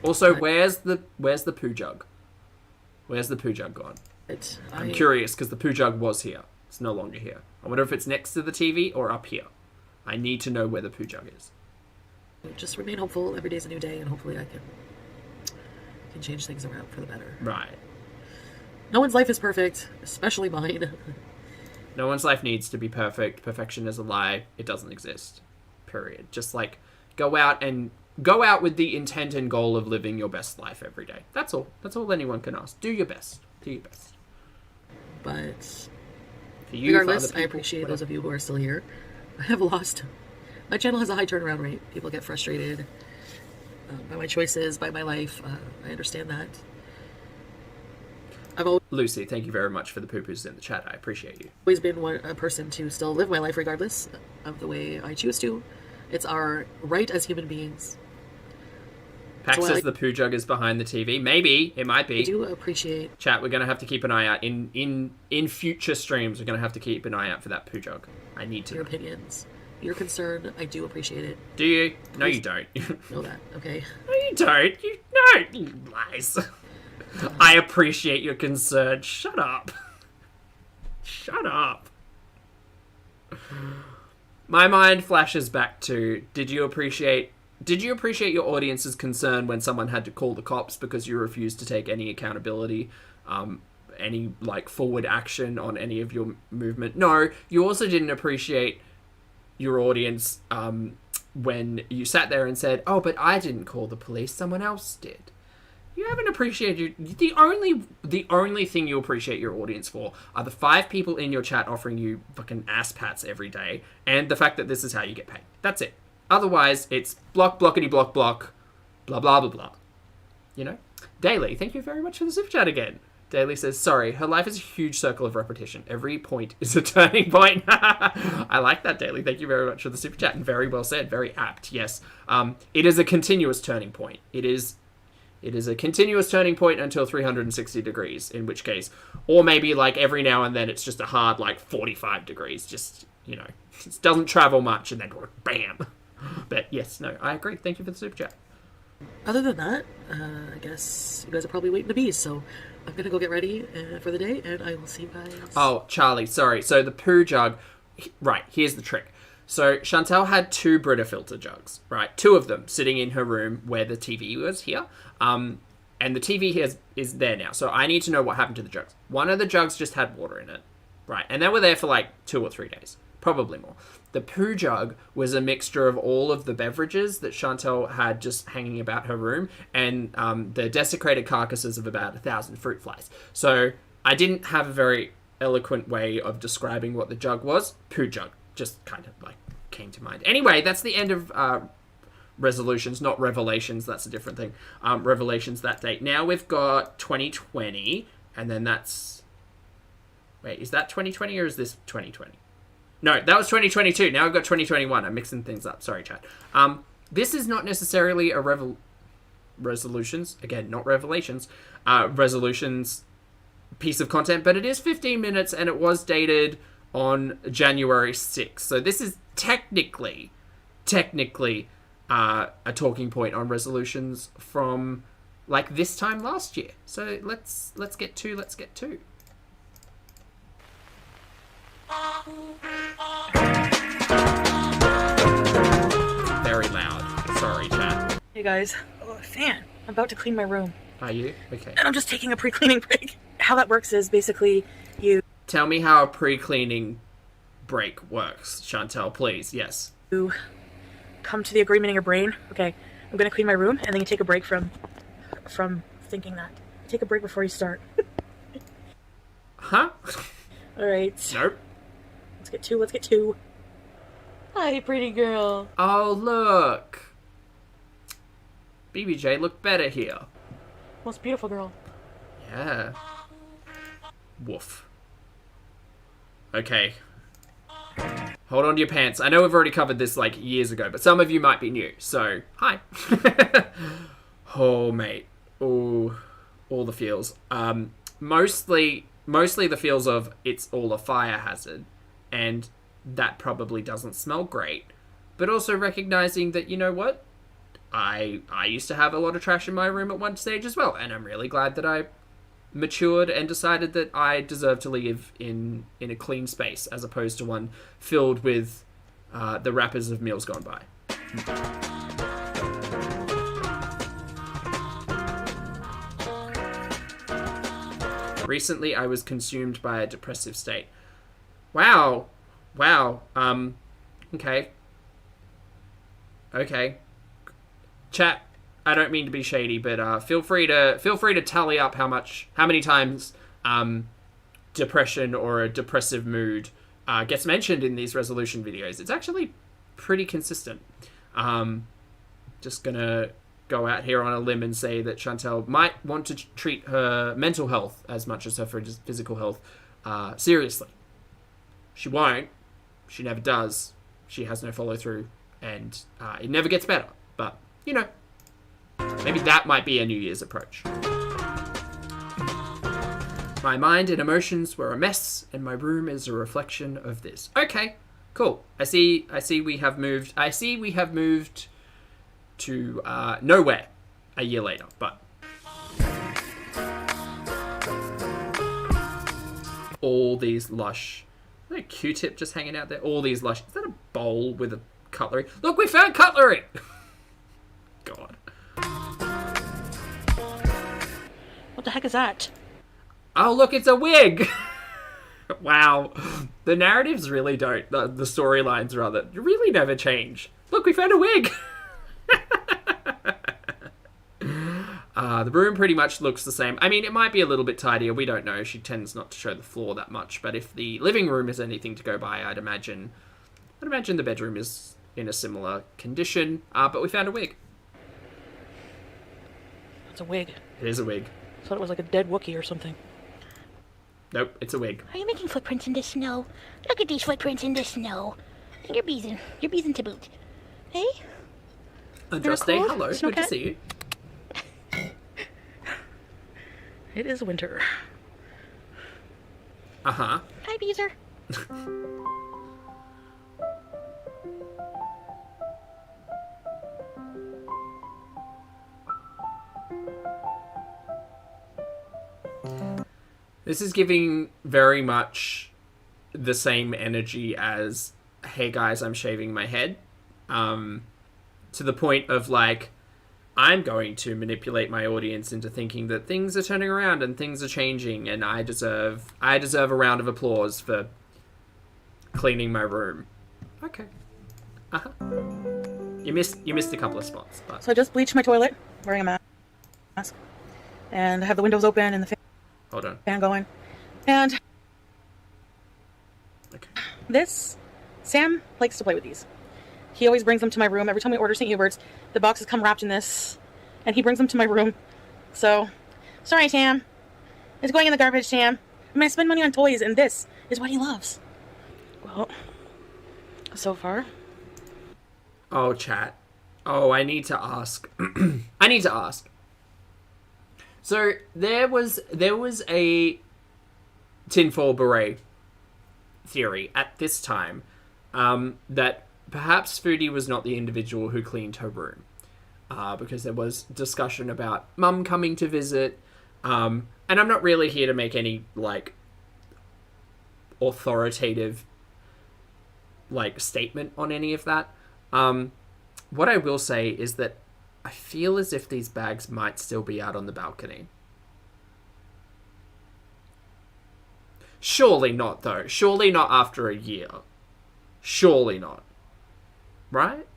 Also, where's the poo jug? Where's the poo jug gone? I'm curious, because the poo jug was here. It's no longer here. I wonder if it's next to the TV or up here. I need to know where the poo jug is. Just remain hopeful. Every day's a new day, and hopefully I can change things around for the better. Right. No one's life is perfect, especially mine. No one's life needs to be perfect. Perfection is a lie. It doesn't exist. Period. Just like, go out and go out with the intent and goal of living your best life every day. That's all. That's all anyone can ask. Do your best. Do your best. But For you, regardless, for other people, I appreciate whatever. those of you who are still here. I have lost. My channel has a high turnaround rate. People get frustrated by my choices, by my life. I understand that. I've Lucy, thank you very much for the poo-poos in the chat. I appreciate you. always been a person to still live my life regardless of the way I choose to. It's our right as human beings. Pax So says the poo jug is behind the TV. Maybe. It might I be. do appreciate Chat, we're going to have to keep an eye out. In future streams, we're going to have to keep an eye out for that poo jug. I need to your know. opinions, your concern. I do appreciate it. Do you? No, you don't. Know that, okay? No, you don't. You lies. I appreciate your concern. Shut up. Shut up. My mind flashes back to, did you appreciate your audience's concern when someone had to call the cops because you refused to take any accountability, any like forward action on any of your movement? No, you also didn't appreciate your audience when you sat there and said, "Oh, but I didn't call the police, someone else did." You haven't appreciated the only thing you appreciate your audience for are the 5 people in your chat offering you fucking ass pats every day, and the fact that this is how you get paid. That's it. Otherwise, it's block, blockity, block, block, blah, blah, blah, blah. You know? Daily, thank you very much for the super chat again. Daily says, sorry, her life is a huge circle of repetition. Every point is a turning point. I like that, Daily. Thank you very much for the super chat. And very well said. Very apt. Yes. It is a continuous turning point. It is a continuous turning point until 360 degrees, in which case, or maybe like every now and then it's just a hard like 45 degrees. Just, you know, it doesn't travel much and then bam. But yes, no, I agree. Thank you for the super chat. Other than that, I guess you guys are probably waiting to be, so I'm gonna go get ready for the day, and I will see you guys. Oh, Charlie, sorry. So the poo jug, right, here's the trick. So Chantal had 2 Brita filter jugs, right? 2 of them sitting in her room where the TV was here. And the TV here is there now. So I need to know what happened to the jugs. One of the jugs just had water in it, right? And they were there for like 2 or 3 days, probably more. The poo jug was a mixture of all of the beverages that Chantal had just hanging about her room and the desecrated carcasses of about 1,000 fruit flies. So I didn't have a very eloquent way of describing what the jug was. Poo jug. Just kind of like came to mind. Anyway, that's the end of resolutions, not revelations. That's a different thing. Revelations that date. Now we've got 2020, and then that's... Wait, is that 2020 or is this 2020? No, that was 2022. Now we've got 2021. I'm mixing things up. Sorry, chat. This is not necessarily a resolutions. Again, not revelations. Resolutions piece of content, but it is 15 minutes, and it was dated on January 6th. So this is technically a talking point on resolutions from like this time last year. So let's get to. Very loud. Sorry, chat. Hey guys, fan. I'm about to clean my room. Are you? Okay. And I'm just taking a pre-cleaning break. How that works is basically you Tell me how a pre-cleaning break works, Chantal, please. Yes. come to the agreement in your brain. Okay, I'm gonna clean my room, and then you take a break from thinking that. Take a break before you start. Huh? All right. Nope. Let's get two. Hi, pretty girl. Oh, look. BBJ look better here. Most beautiful girl. Yeah. Woof. Okay. Hold on to your pants. I know we've already covered this like years ago, but some of you might be new. So, hi. Oh, mate. Oh, all the feels. Mostly the feels of it's all a fire hazard, and that probably doesn't smell great. But also recognizing that, you know what? I used to have a lot of trash in my room at one stage as well, and I'm really glad that I matured and decided that I deserve to live in a clean space as opposed to one filled with the wrappers of meals gone by. Recently, I was consumed by a depressive state. Wow. Okay. chat, I don't mean to be shady, but feel free to tally up how many times depression or a depressive mood gets mentioned in these resolution videos. It's actually pretty consistent. Just gonna go out here on a limb and say that Chantel might want to treat her mental health as much as her physical health seriously. She won't. She never does. She has no follow through, and it never gets better. But you know, maybe that might be a New Year's approach. My mind and emotions were a mess, and my room is a reflection of this. Okay, cool. I see we have moved. I see we have moved to nowhere a year later, but all these lush. Is that a Q-tip just hanging out there? All these lush. Is that a bowl with a cutlery? Look, we found cutlery. God. What the heck is that? Oh, look, it's a wig! Wow. The narratives really don't, the storylines rather, really never change. Look, we found a wig! The room pretty much looks the same. I mean, it might be a little bit tidier, we don't know. She tends not to show the floor that much, but if the living room is anything to go by, I'd imagine the bedroom is in a similar condition, but we found a wig. It's a wig. It is a wig. I thought it was like a dead Wookiee or something. Nope, it's a wig. Are you making footprints in the snow? Look at these footprints in the snow. And you're beezing. You're beezing to boot. Hey? Andraste, cold? hello. Snow Good to cat? see you. It is winter. Uh-huh. Hi, Beezer. This is giving very much the same energy as, hey guys, I'm shaving my head. To the point of like, I'm going to manipulate my audience into thinking that things are turning around and things are changing, and I deserve a round of applause for cleaning my room. Okay. Uh-huh. You missed a couple of spots, but So I just bleached my toilet, wearing a mask, and I have the windows open and the hold on. fan going. And Okay. this, Sam likes to play with these. He always brings them to my room. Every time we order St. Hubert's, the boxes come wrapped in this, and he brings them to my room. So, sorry, Sam. It's going in the garbage, Sam. I mean, I spend money on toys, and this is what he loves. Well, so far. Oh, chat. Oh, I need to ask. I need to ask. So there was a tinfoil beret theory at this time that perhaps Foodie was not the individual who cleaned her room, because there was discussion about Mum coming to visit, and I'm not really here to make any like authoritative like statement on any of that. What I will say is that I feel as if these bags might still be out on the balcony. Surely not, though. Surely not after a year. Surely not. Right?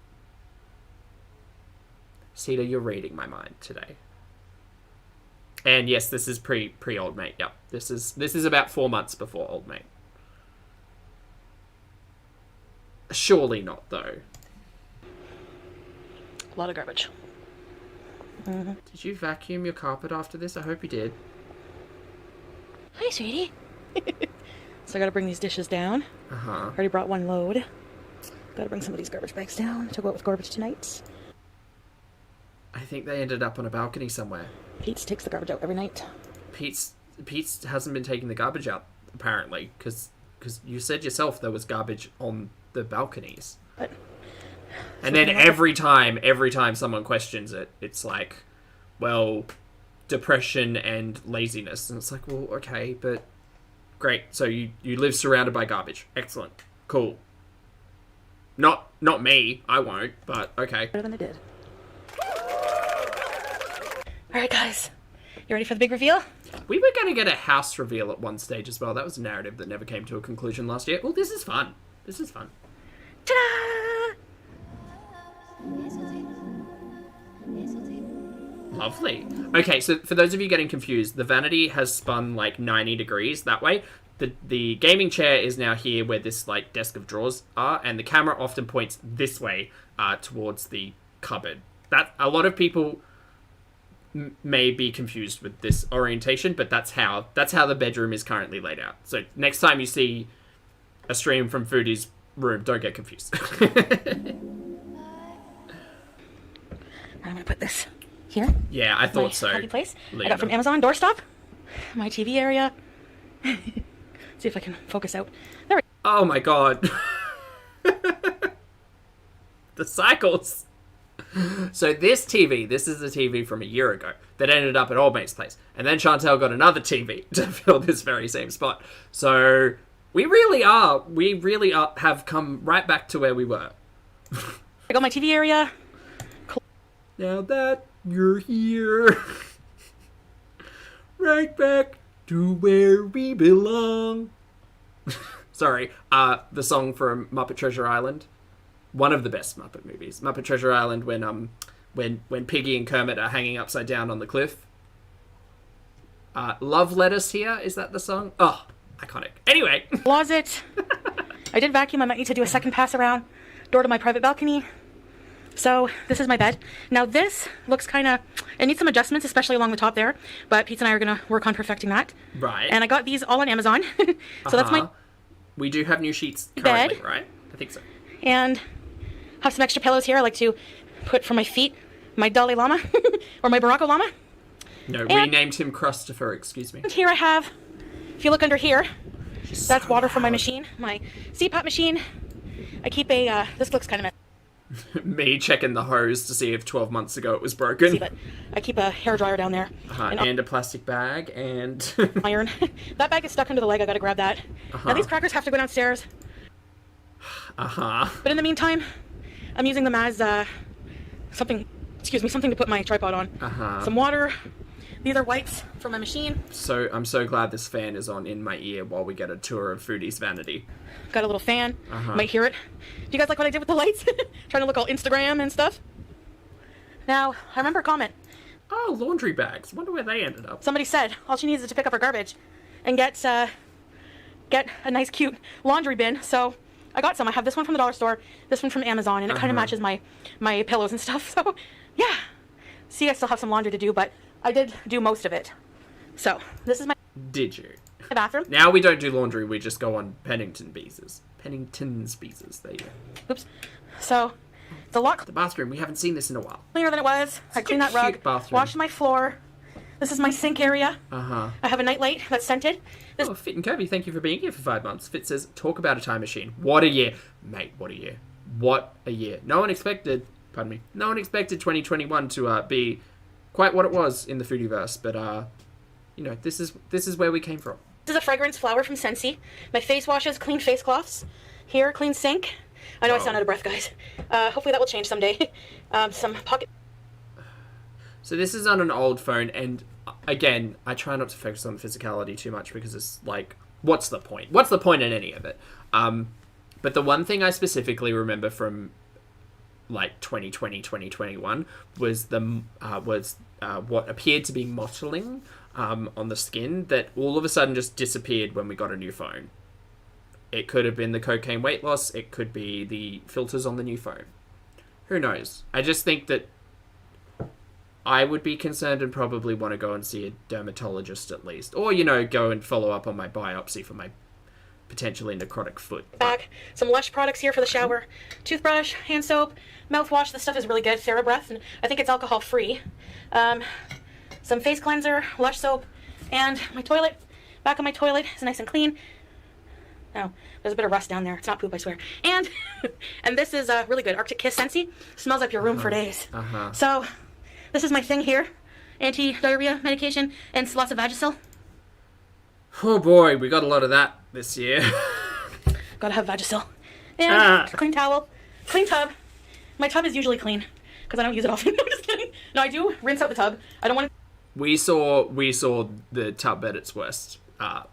Cedar, you're reading my mind today. And yes, this is pre Old Mate. Yep. This is about 4 months before Old Mate. Surely not, though. A lot of garbage. Did you vacuum your carpet after this? I hope you did. Hi, sweetie. So I gotta bring these dishes down. Uh-huh. Already brought one load. Gotta bring some of these garbage bags down to go out with garbage tonight. I think they ended up on a balcony somewhere. Pete takes the garbage out every night. Pete hasn't been taking the garbage out, apparently, because you said yourself there was garbage on the balconies. But And then every time someone questions it, it's like, well, depression and laziness. And it's like, well, okay, but great. So you live surrounded by garbage. Excellent. Cool. Not me. I won't, but okay. better than I did. Alright, guys. You ready for the big reveal? We were going to get a house reveal at one stage as well. That was a narrative that never came to a conclusion last year. Well, this is fun. This is fun. Ta-da! Lovely. Okay, so for those of you getting confused, the vanity has spun like 90 degrees that way. The gaming chair is now here where this like desk of drawers are, and the camera often points this way towards the cupboard. That a lot of people may be confused with this orientation, but that's how the bedroom is currently laid out. So next time you see a stream from Foodie's room, don't get confused. I'm gonna put this here. Yeah, I thought so. Happy place. Lena. I got from Amazon doorstop. My TV area. See if I can focus out. There we go. Oh my god. The cycles. So this is the TV from a year ago that ended up at Old Mate's place. And then Chantel got another TV to fill this very same spot. So we really have come right back to where we were. I got my TV area. Now that you're here, right back to where we belong. Sorry, the song from Muppet Treasure Island. One of the best Muppet movies. Muppet Treasure Island when Piggy and Kermit are hanging upside down on the cliff. Love Lettuce Here, is that the song? Oh, iconic. Anyway. Closet. I did vacuum. I might need to do a second pass around. Door to my private balcony. So this is my bed. Now this looks kind of, it needs some adjustments, especially along the top there. But Pete and I are going to work on perfecting that. Right. And I got these all on Amazon. So that's my We do have new sheets currently, bed. Right? I think so. And have some extra pillows here. I like to put for my feet my Dalai Lama or my Barack Lama. No, renamed him Christopher, excuse me. And here I have, if you look under here, that's water from my machine, my CPAP machine. I keep a, this looks kind of Me checking the hose to see if 12 months ago it was broken. but I keep a hairdryer down there. And a plastic bag and... iron. That bag is stuck under the leg. I gotta grab that. Now these crackers have to go downstairs. But in the meantime, I'm using them as something to put my tripod on. Some water. These are wipes from my machine. So I'm so glad this fan is on in my ear while we get a tour of Foodie's vanity. Got a little fan. Might hear it. Do you guys like what I did with the lights? Trying to look all Instagram and stuff. Now, I remember a comment. Oh, laundry bags. Wonder where they ended up. Somebody said all she needs is to pick up her garbage and get a nice cute laundry bin. So I got some. I have this one from the dollar store, this one from Amazon, and it kind of matches my pillows and stuff. So yeah. See, I still have some laundry to do, but I did do most of it. So this is my Did you? bathroom. Now we don't do laundry, we just go on Pennington's pieces. There you go. Oops. So it's a lot The bathroom, we haven't seen this in a while. cleaner than it was. I cleaned that rug, bathroom. washed my floor. This is my sink area. Uh-huh. I have a nightlight that's scented. This Oh, Fit and Kirby, thank you for being here for 5 months. Fit says, talk about a time machine. What a year. Mate, what a year. What a year. No one expected 2021 to be quite what it was in the Foodieverse, but, you know, this is where we came from. is a fragrance flower from Scentsy. My face washes, clean face cloths. Here, clean sink. I know I sound out of breath, guys. Hopefully that will change someday. Some pocket... So this is on an old phone, and again, I try not to focus on physicality too much because it's like, what's the point? What's the point in any of it? But the one thing I specifically remember from like 2020, 2021 was what appeared to be mottling on the skin that all of a sudden just disappeared when we got a new phone. It could have been the cocaine weight loss. It could be the filters on the new phone. Who knows? I just think that I would be concerned and probably want to go and see a dermatologist at least. Or, you know, go and follow up on my biopsy for my potentially necrotic foot. Bag. Some Lush products here for the shower. Toothbrush, hand soap, mouthwash. This stuff is really good. TheraBreath, and I think it's alcohol free. Some face cleanser, Lush soap, and my toilet. Back of my toilet is nice and clean. Oh, there's a bit of rust down there. It's not poop, I swear. And and this is really good. Arctic Kiss Scentsy. Smells up your room for days. So this is my thing here. Anti-diarrhea medication and lots of Vagisil. Oh boy, we got a lot of that this year. Gotta have Vagisil. And clean towel. Clean tub. My tub is usually clean because I don't use it often. I'm just kidding. No, I do rinse out the tub. I don't want to... We saw the tub at its worst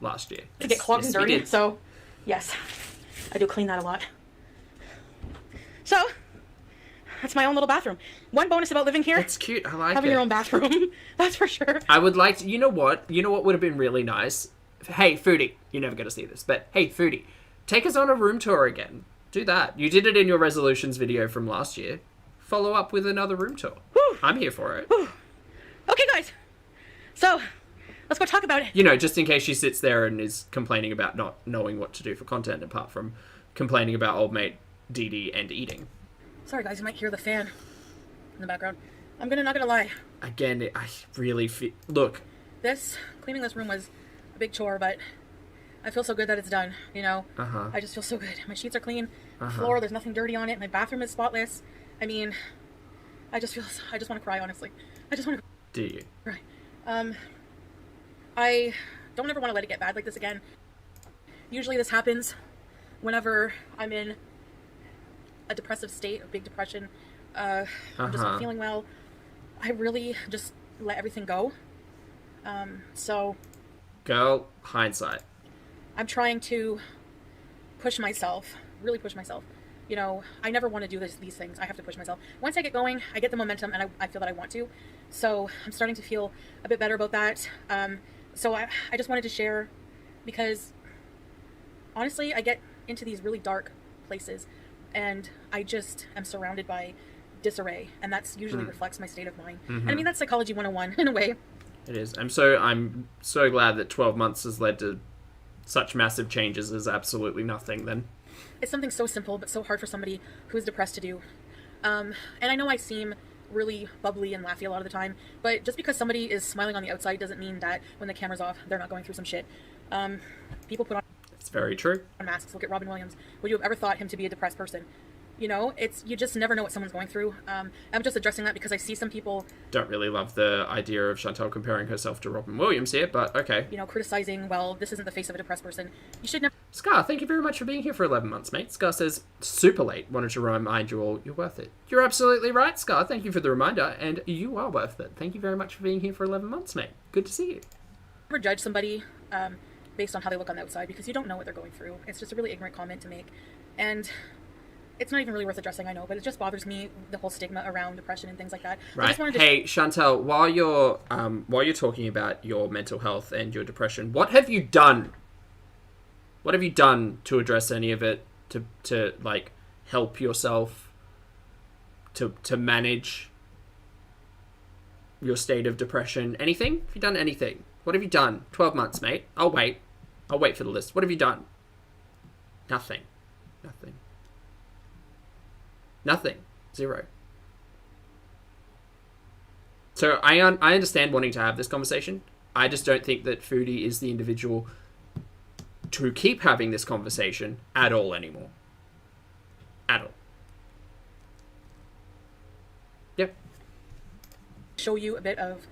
last year. To get clogged and dirty. So, yes. I do clean that a lot. So, That's my own little bathroom. One bonus about living here, It's cute. I like having it. your own bathroom. That's for sure. I would like to, you know what would have been really nice? Hey, Foodie, you're never going to see this, but hey, Foodie, take us on a room tour again. Do that. You did it in your resolutions video from last year. Follow up with another room tour. Whew. I'm here for it. Whew. Okay, guys. So, let's go talk about it. You know, just in case she sits there and is complaining about not knowing what to do for content apart from complaining about old mate Dee Dee and eating. Sorry, guys, you might hear the fan in the background. I'm not gonna lie. Again, I really feel... Look. Cleaning this room was a big chore, but I feel so good that it's done, you know? Uh-huh. I just feel so good. My sheets are clean. The floor, there's nothing dirty on it. My bathroom is spotless. I mean, I just want to cry, honestly. I just want to... Do you? Right. I don't ever want to let it get bad like this again. Usually this happens whenever I'm in a depressive state, a big depression. I'm just not feeling well. I really just let everything go. So... Girl, hindsight. I'm trying to push myself, really push myself. You know, I never want to do these things. I have to push myself. Once I get going, I get the momentum and I feel that I want to. So I'm starting to feel a bit better about that. So I just wanted to share because honestly, I get into these really dark places and I just am surrounded by disarray, and that's usually reflects my state of mind. And I mean, that's psychology 101 in a way. It is. I'm so glad that 12 months has led to such massive changes as absolutely nothing then. It's something so simple but so hard for somebody who's depressed to do. And I know I seem really bubbly and laughy a lot of the time, but just because somebody is smiling on the outside doesn't mean that when the camera's off, they're not going through some shit. People put on It's very true. masks. Look at Robin Williams. Would you have ever thought him to be a depressed person? You know, you just never know what someone's going through. I'm just addressing that because I see some people... Don't really love the idea of Chantal comparing herself to Robin Williams here, but okay. You know, criticizing, well, this isn't the face of a depressed person. You should never... Scar, thank you very much for being here for 11 months, mate. Scar says, super late. Wanted to remind you all you're worth it. You're absolutely right, Scar. Thank you for the reminder, and you are worth it. Thank you very much for being here for 11 months, mate. Good to see you. Never judge somebody based on how they look on the outside because you don't know what they're going through. It's just a really ignorant comment to make. And... it's not even really worth addressing, I know, but it just bothers me, the whole stigma around depression and things like that. Right. Hey, Chantal, while you're talking about your mental health and your depression, what have you done? What have you done to address any of it, to like help yourself to manage your state of depression? Anything? Have you done anything? What have you done? 12 months, mate. I'll wait for the list. What have you done? Nothing. Nothing. Zero. So I understand wanting to have this conversation. I just don't think that Foodie is the individual to keep having this conversation at all anymore. At all. Yep. Show you a bit of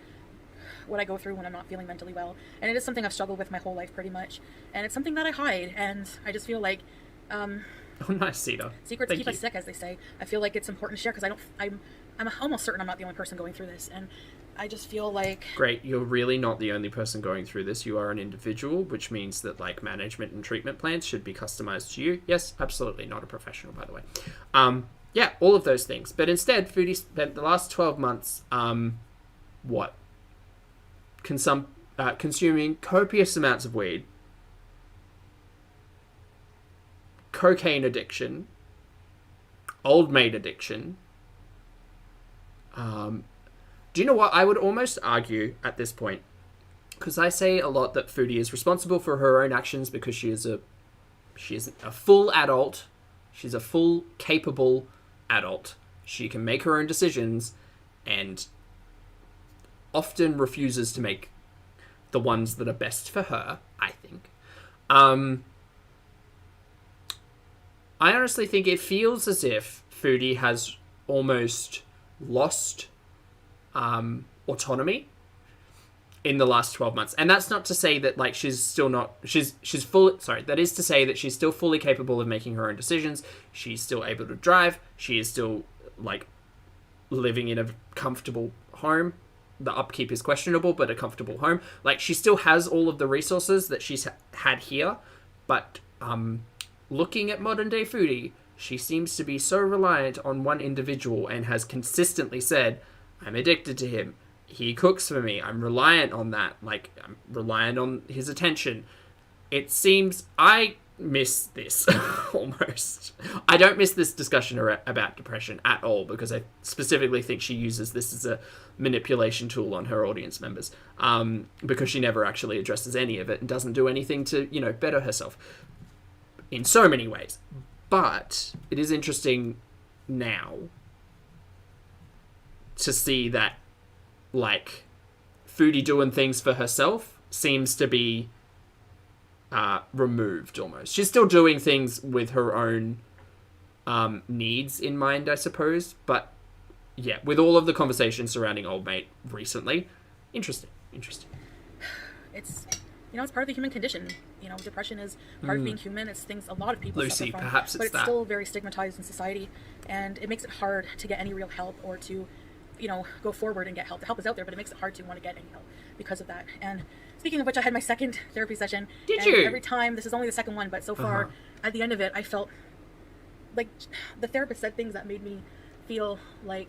what I go through when I'm not feeling mentally well. And it is something I've struggled with my whole life pretty much. And it's something that I hide. And I just feel like... oh, nice, Cedar. Secrets keep us sick, as they say. I feel like it's important to share because I'm almost certain I'm not the only person going through this, and I just feel like... Great, you're really not the only person going through this. You are an individual, which means that like management and treatment plans should be customized to you. Yes, absolutely, not a professional, by the way. Yeah, all of those things. But instead, Foodie spent the last 12 months, consuming copious amounts of weed, cocaine addiction, old maid addiction. Do you know what? I would almost argue at this point, because I say a lot that Foodie is responsible for her own actions because she is a full adult. She's a full, capable adult. She can make her own decisions and often refuses to make the ones that are best for her, I think. I honestly think it feels as if Foodie has almost lost autonomy in the last 12 months. And that's not to say that like she's still not that is to say that she's still fully capable of making her own decisions. She's still able to drive. She is still like living in a comfortable home. The upkeep is questionable, but a comfortable home. Like she still has all of the resources that she's had here, but looking at modern day Foodie, she seems to be so reliant on one individual and has consistently said, I'm addicted to him. He cooks for me. I'm reliant on that. Like, I'm reliant on his attention. It seems I miss this almost. I don't miss this discussion about depression at all, because I specifically think she uses this as a manipulation tool on her audience members, because she never actually addresses any of it and doesn't do anything to, you know, better herself in so many ways. But it is interesting now to see that, like, Foodie doing things for herself seems to be removed almost. She's still doing things with her own needs in mind, I suppose. But yeah, with all of the conversations surrounding Old Mate recently, interesting. It's, you know, it's part of the human condition. You know, depression is part of being human. It's things a lot of people Lucy, suffer from, perhaps but it's it's still very stigmatized in society, and it makes it hard to get any real help or to, you know, go forward and get help. The help is out there, but it makes it hard to want to get any help because of that. And speaking of which, I had my second therapy session. Did you? Every time, this is only the second one, but so far, at the end of it, I felt like the therapist said things that made me feel like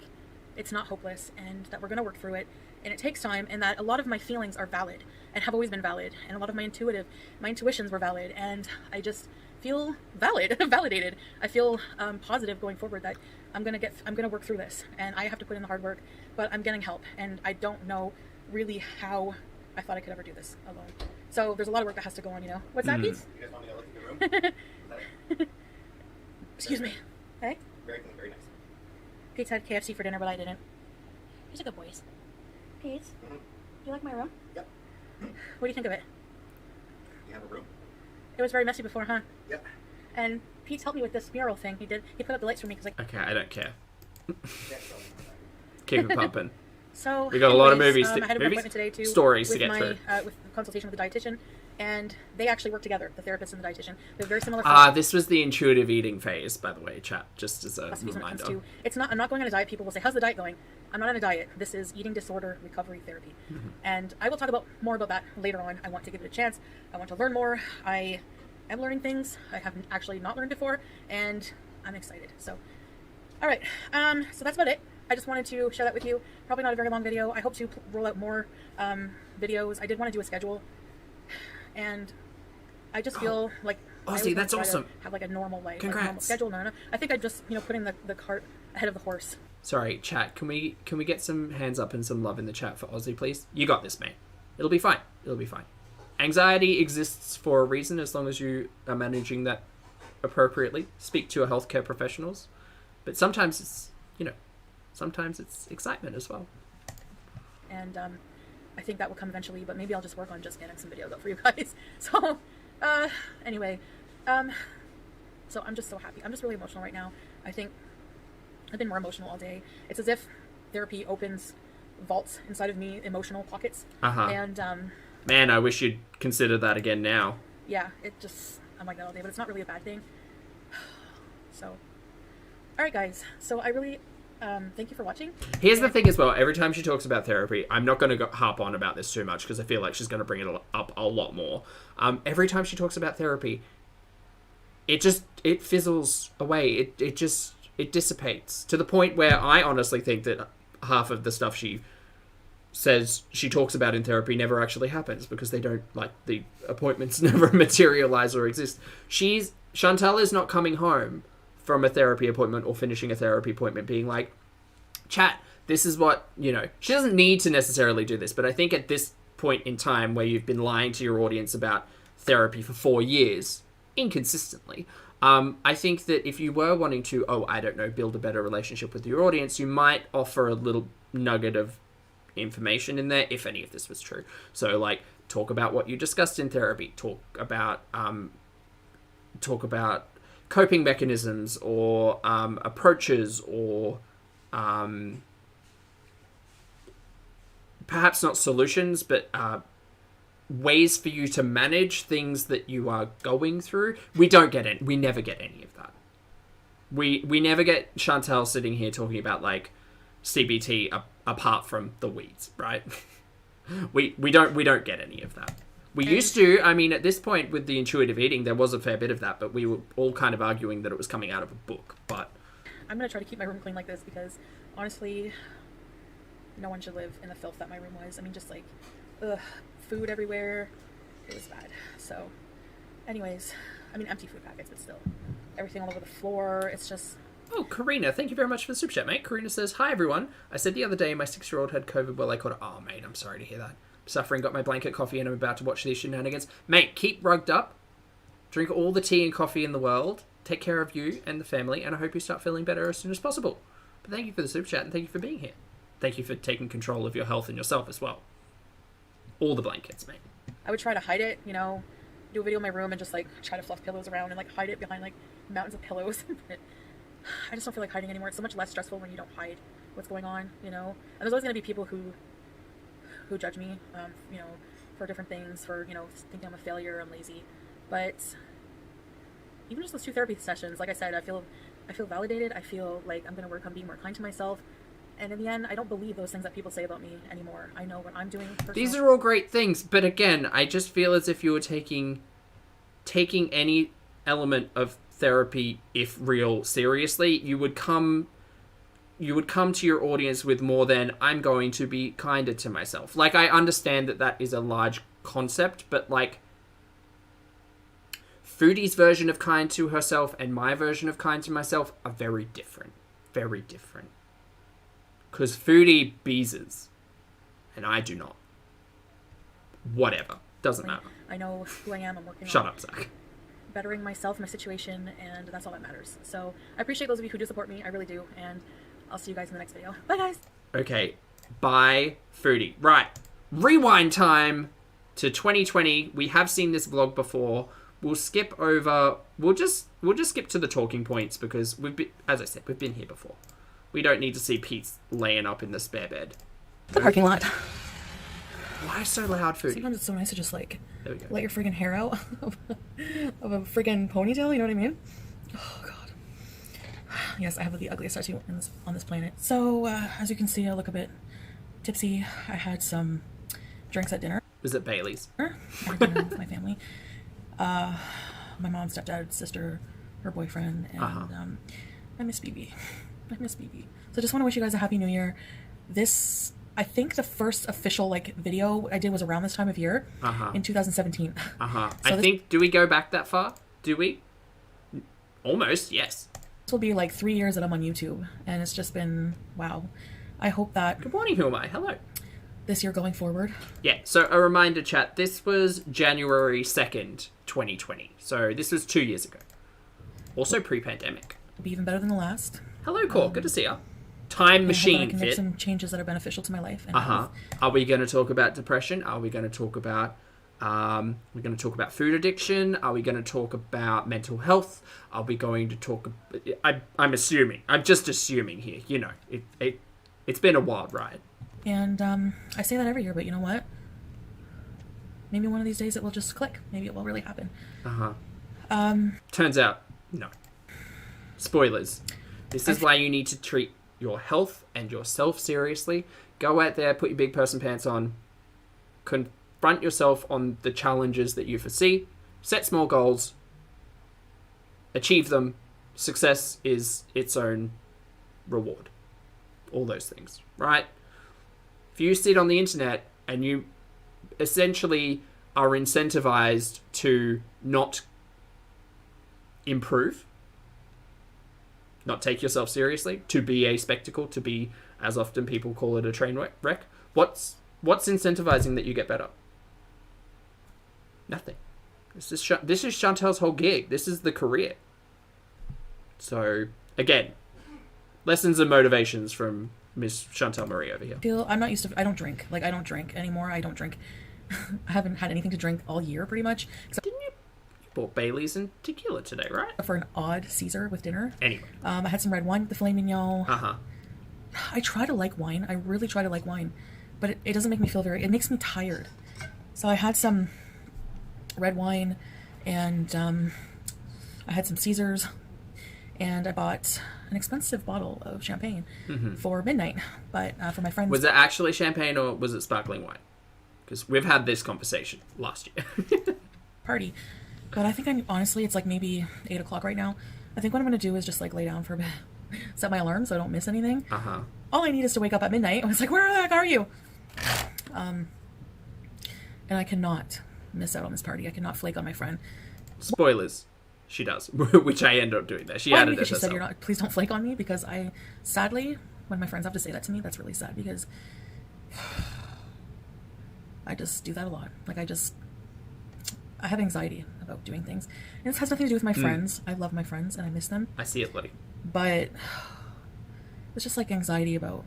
it's not hopeless and that we're going to work through it. And it takes time, and that a lot of my feelings are valid and have always been valid, and a lot of my intuitions were valid, and I just feel validated. I feel positive going forward that I'm gonna work through this, and I have to put in the hard work, but I'm getting help, and I don't know really how I thought I could ever do this alone. So there's a lot of work that has to go on, you know. What's that, Pete? You guys want me to look at the room? Excuse me. Hey? Very clean, very nice. Pete's had KFC for dinner, but I didn't. He's a good boy. Pete, do you like my room? Yep. What do you think of it? You have a room. It was very messy before, huh? Yep. And Pete's helped me with this mural thing. He put up the lights for me because Okay, I don't care. Yeah, so- Keep it popping. So We got a lot of anyways, movies I had an appointment today too. stories to with get my, through. with the consultation with the dietitian, and they actually work together. The therapist and the dietitian. They're very similar. This was the intuitive eating phase, by the way, chat. Just as a recipes when it comes reminder. to. It's not. I'm not going on a diet. People will say, "How's the diet going?" I'm not on a diet. This is eating disorder recovery therapy, and I will talk more about that later on. I want to give it a chance. I want to learn more. I am learning things I have actually not learned before, and I'm excited. So, all right. So that's about it. I just wanted to share that with you. Probably not a very long video. I hope to roll out more videos. I did want to do a schedule, and I just feel like I always Ozzy, want that's to try to awesome. have like a normal life, Congrats. like a normal schedule. No. I think I just putting the cart ahead of the horse. Sorry, chat. Can we get some hands up and some love in the chat for Ozzy, please? You got this, man. It'll be fine. It'll be fine. Anxiety exists for a reason, as long as you are managing that appropriately. Speak to your healthcare professionals, but sometimes it's sometimes it's excitement as well. And I think that will come eventually, but maybe I'll just work on just getting some videos up for you guys. So anyway, so I'm just so happy. I'm just really emotional right now. I think I've been more emotional all day. It's as if therapy opens vaults inside of me, emotional pockets. And man, I wish you'd consider that again now. yeah, I'm like that all day, but it's not really a bad thing. So, all right, guys. So I really thank you for watching. Here's the thing as well. Every time she talks about therapy, I'm not going to harp on about this too much because I feel like she's going to bring it up a lot more. Every time she talks about therapy, it fizzles away. It dissipates to the point where I honestly think that half of the stuff she says she talks about in therapy never actually happens because they don't, like, the appointments never materialize or exist. Chantal is not coming home from a therapy appointment or finishing a therapy appointment being like, chat, this is what, she doesn't need to necessarily do this, but I think at this point in time where you've been lying to your audience about therapy for 4 years, inconsistently, I think that if you were wanting to, build a better relationship with your audience, you might offer a little nugget of information in there, if any of this was true. So, like, talk about what you discussed in therapy, talk about coping mechanisms or approaches or perhaps not solutions, but ways for you to manage things that you are going through. We never get any of that. We never get Chantal sitting here talking about, like, CBT apart from the weeds, right? we don't get any of that. We used to, I mean, at this point with the intuitive eating, there was a fair bit of that, but we were all kind of arguing that it was coming out of a book. But I'm going to try to keep my room clean like this because, honestly, no one should live in the filth that my room was. I mean, just like, food everywhere. It was bad. So, anyways, I mean, empty food packets, but still. Everything all over the floor. It's just... Oh, Karina, thank you very much for the super chat, mate. Karina says, "Hi, everyone. I said the other day my 6-year-old had COVID while I caught it." Oh, mate, I'm sorry to hear that. Suffering, got my blanket coffee, and I'm about to watch these shenanigans. Mate, keep rugged up. Drink all the tea and coffee in the world. Take care of you and the family, and I hope you start feeling better as soon as possible. But thank you for the super chat, and thank you for being here. Thank you for taking control of your health and yourself as well. All the blankets, mate. I would try to hide it, you know, do a video in my room and just, like, try to fluff pillows around and, like, hide it behind, like, mountains of pillows. I just don't feel like hiding anymore. It's so much less stressful when you don't hide what's going on, you know. And there's always going to be people who judge me, you know, for different things, for, you know, thinking I'm a failure, I'm lazy. But even just those 2 therapy sessions, like I said, I feel validated. I feel like I'm going to work on being more kind to myself. And in the end, I don't believe those things that people say about me anymore. I know what I'm doing personally. These are all great things, but again, I just feel as if you were taking any element of therapy, if real, seriously, you would come to your audience with more than, "I'm going to be kinder to myself." Like, I understand that is a large concept, but like, Foodie's version of kind to herself and my version of kind to myself are very different. Very different. Because Foodie beezes, and I do not. Whatever. Doesn't matter. I know who I am. I'm working Shut on up, Zach. bettering myself, my situation, and that's all that matters. So I appreciate those of you who do support me. I really do. And I'll see you guys in the next video. Bye, guys. Okay. Bye, Foodie. Right. Rewind time to 2020. We have seen this vlog before. We'll skip over... We'll just skip to the talking points because as I said, we've been here before. We don't need to see Pete laying up in the spare bed. The parking lot. Why so loud, Foodie? Sometimes it's so nice to just, like, There we go. let your friggin' hair out of a friggin' ponytail, you know what I mean? Oh, God. Yes, I have the ugliest tattoo on this planet. So, as you can see, I look a bit tipsy. I had some drinks at dinner. Was it Bailey's? I had dinner with my family. My mom, stepdad, sister, her boyfriend, and I miss BB. I miss BB. So I just want to wish you guys a happy new year. This, I think the first official, like, video I did was around this time of year in 2017. So do we go back that far? Do we? Almost, yes. This will be like 3 years that I'm on YouTube, and it's just been, wow. I hope that Good morning, who am I? Hello. this year going forward. Yeah, so a reminder, chat. This was January 2nd, 2020. So this was 2 years ago. Also pre-pandemic. Will be even better than the last. Hello, Cor. Good to see ya. Time machine I can make fit. some changes that are beneficial to my life. And Are we going to talk about depression? Are we going to talk about we're going to talk about food addiction? Are we going to talk about mental health? Are we going to talk? I'm assuming. I'm just assuming here. You know, it's been a wild ride. And I say that every year, but you know what? Maybe one of these days it will just click. Maybe it will really happen. Turns out, no. Spoilers. This is why you need to treat your health and yourself seriously. Go out there, put your big person pants on, confront yourself on the challenges that you foresee, set small goals, achieve them. Success is its own reward. All those things, right? If you sit on the internet and you essentially are incentivized to not improve, not take yourself seriously, to be a spectacle, to be, as often people call it, a train wreck, what's incentivizing that you get better? Nothing. This is Chantel's whole gig. This is the career. So, again, lessons and motivations from Miss Chantel Marie over here. I'm not used to... I don't drink. Like, I don't drink anymore. I don't drink. I haven't had anything to drink all year, pretty much. Didn't you bought Bailey's and tequila today, right? For an odd Caesar with dinner. Anyway. I had some red wine with the filet mignon. Uh-huh. I try to like wine. I really try to like wine. But it doesn't make me feel very... It makes me tired. So I had some red wine, and I had some Caesars, and I bought an expensive bottle of champagne for midnight. But for my friends... Was it actually champagne or was it sparkling wine? Because we've had this conversation last year. party. But I think honestly, it's like maybe 8 o'clock right now. I think what I'm going to do is just like lay down for a bit, set my alarm so I don't miss anything. Uh-huh. All I need is to wake up at midnight. I was like, where the heck are you? And I cannot miss out on this party. I cannot flake on my friend. Spoilers. She does, which I end up doing there. She added it because she herself. said, please don't flake on me, because sadly, when my friends have to say that to me, that's really sad, because I just do that a lot. Like, I have anxiety about doing things. And this has nothing to do with my friends. I love my friends and I miss them. I see it, Letty. But it's just like anxiety about,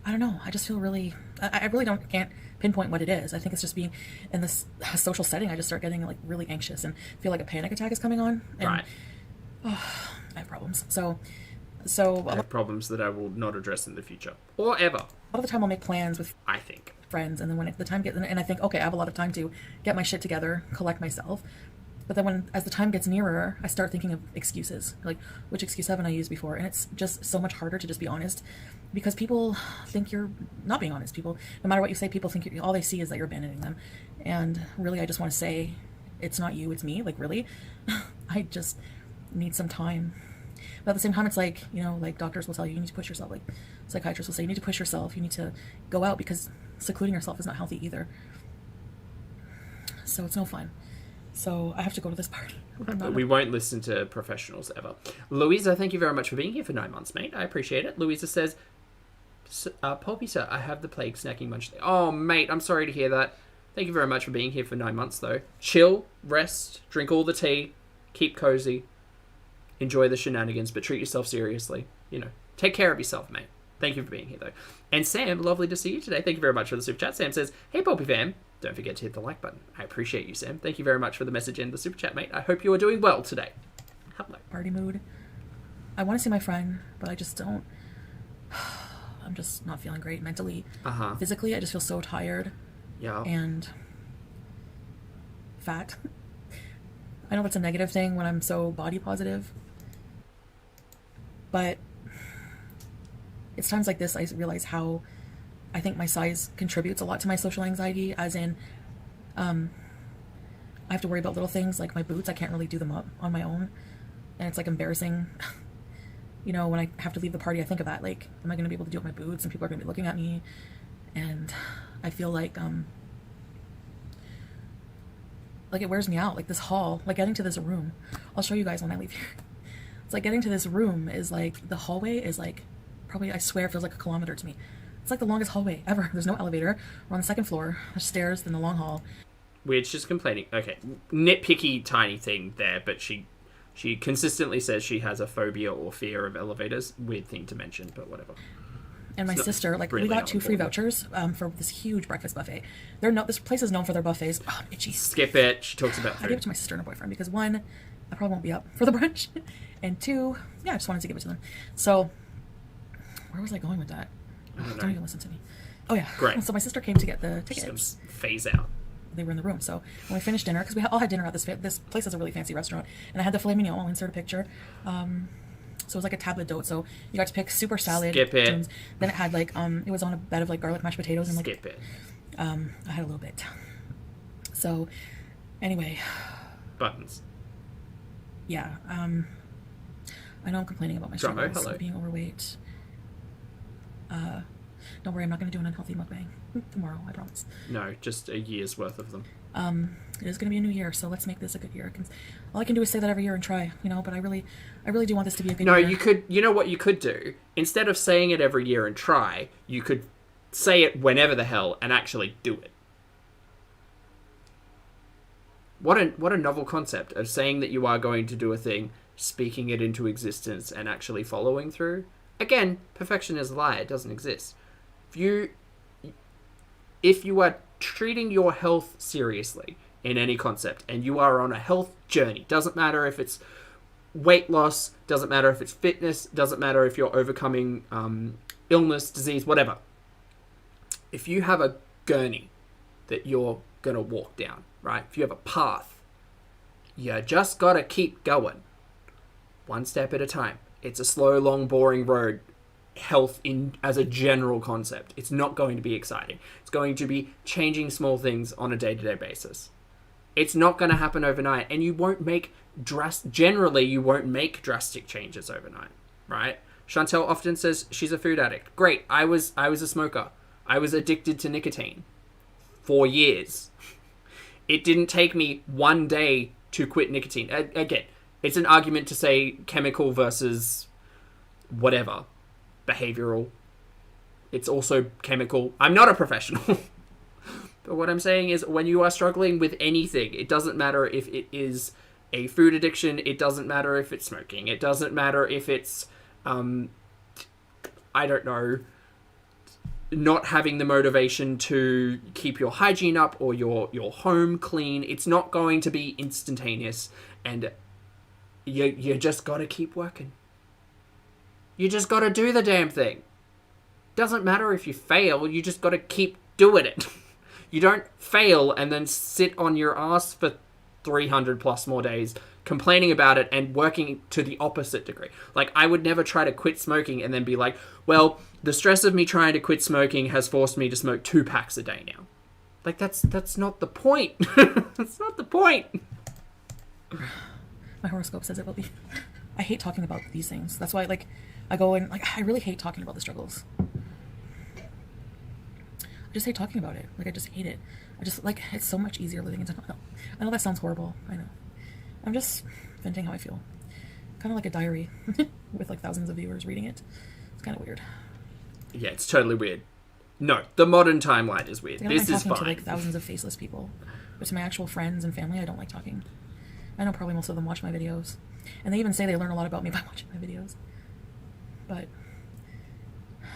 I don't know. I just feel really, I really can't pinpoint what it is. I think it's just being in this social setting. I just start getting like really anxious and feel like a panic attack is coming on. And, Right. I have problems. So I have problems that I will not address in the future. Or ever, a lot of the time I'll make plans with I think. friends, and then when the time gets, and I think, okay, I have a lot of time to get my shit together, collect myself. But then as the time gets nearer, I start thinking of excuses, like, which excuse haven't I used before? And it's just so much harder to just be honest, because people think you're not being honest. People, no matter what you say, people think all they see is that you're abandoning them. And really, I just want to say, it's not you, it's me. Like, really, I just need some time. But at the same time, it's like, like doctors will tell you need to push yourself. Like psychiatrists will say you need to push yourself. You need to go out, because secluding yourself is not healthy either. So it's no fun. So I have to go to this party. We won't listen to professionals ever. Louisa, thank you very much for being here for 9 months, mate. I appreciate it. Louisa says, Pulpy, sir, I have the plague, snacking munch. Oh, mate, I'm sorry to hear that. Thank you very much for being here for 9 months, though. Chill, rest, drink all the tea, keep cozy, enjoy the shenanigans, but treat yourself seriously. Take care of yourself, mate. Thank you for being here, though. And Sam, lovely to see you today. Thank you very much for the super chat. Sam says, hey, Pulpy fam, don't forget to hit the like button. I appreciate you, Sam. Thank you very much for the message and the super chat, mate. I hope you are doing well today. Hello. Party mood. I want to see my friend, but I just don't. I'm just not feeling great mentally. Physically, I just feel so tired. Yeah. And fat. I know that's a negative thing when I'm so body positive, but it's times like this I realize how I think my size contributes a lot to my social anxiety, as in I have to worry about little things like my boots. I can't really do them up on my own, and it's like embarrassing. When I have to leave the party, I think of that, like, am I going to be able to do it with my boots, and people are going to be looking at me, and I feel like it wears me out, like this hall, like getting to this room. I'll show you guys when I leave here. It's like getting to this room is like, the hallway is like, probably, I swear, feels like a kilometer to me. It's like the longest hallway ever. There's no elevator. We're on the second floor. There's stairs, then the long hall. We're just complaining. Okay, nitpicky tiny thing there, but she consistently says she has a phobia or fear of elevators. Weird thing to mention, but whatever. And my sister, like, we got 2 free vouchers for this huge breakfast buffet. This place is known for their buffets. Oh, I'm itchy. Skip it. She talks about food. I gave it to my sister and her boyfriend because, 1, I probably won't be up for the brunch, and 2, yeah, I just wanted to give it to them. So, where was I going with that? Don't even listen to me. Oh, yeah. Great. So my sister came to get the tickets. Just phase out. They were in the room. So when we finished dinner, because we all had dinner at this place is a really fancy restaurant, and I had the filet mignon. I'll insert a picture. So it was like a table d'hôte. So you got to pick super salad. Skip it. Tunes. Then it had like it was on a bed of like garlic mashed potatoes and like Skip it. I had a little bit. So anyway, Buttons. yeah. I know I'm complaining about my Drummo, struggles hello. of being overweight. Don't worry, I'm not going to do an unhealthy mukbang tomorrow, I promise. No, just a year's worth of them. It is going to be a new year, so let's make this a good year. All I can do is say that every year and try, but I really do want this to be a good year. No, you know what you could do? Instead of saying it every year and try, you could say it whenever the hell and actually do it. What a novel concept of saying that you are going to do a thing, speaking it into existence, and actually following through. Again, perfection is a lie. It doesn't exist. If you are treating your health seriously in any concept, and you are on a health journey, doesn't matter if it's weight loss, doesn't matter if it's fitness, doesn't matter if you're overcoming illness, disease, whatever. If you have a gurney that you're going to walk down, right? If you have a path, you just got to keep going. One step at a time. It's a slow, long, boring road. health in as a general concept. It's not going to be exciting. It's going to be changing small things on a day-to-day basis. It's not going to happen overnight, and you won't make generally you won't make drastic changes overnight, right? Chantel often says she's a food addict. Great. I was a smoker. I was addicted to nicotine for years. It didn't take me one day to quit nicotine. Again, it's an argument to say chemical versus whatever. Behavioral. It's also chemical. I'm not a professional. But what I'm saying is, when you are struggling with anything, it doesn't matter if it is a food addiction. It doesn't matter if it's smoking. It doesn't matter if it's, I don't know, not having the motivation to keep your hygiene up or your home clean. It's not going to be instantaneous, and you just got to keep working. You just got to do the damn thing. Doesn't matter if you fail, you just got to keep doing it. You don't fail and then sit on your ass for 300 plus more days complaining about it and working to the opposite degree. Like, I would never try to quit smoking and then be like, well, the stress of me trying to quit smoking has forced me to smoke 2 packs a day now. Like, that's not the point. That's not the point. My horoscope says it will be. I hate talking about these things. That's why, like, I go and, like, I really hate talking about the struggles. I just hate talking about it. Like, I just hate it. I just, like, it's so much easier living in denial. I know that sounds horrible. I know. I'm just venting how I feel. Kind of like a diary with, like, thousands of viewers reading it. It's kind of weird. Yeah, it's totally weird. No, the modern timeline is weird. Like, this is talking fine. to, like, thousands of faceless people. But to my actual friends and family, I don't like talking. I know probably most of them watch my videos. And they even say they learn a lot about me by watching my videos. But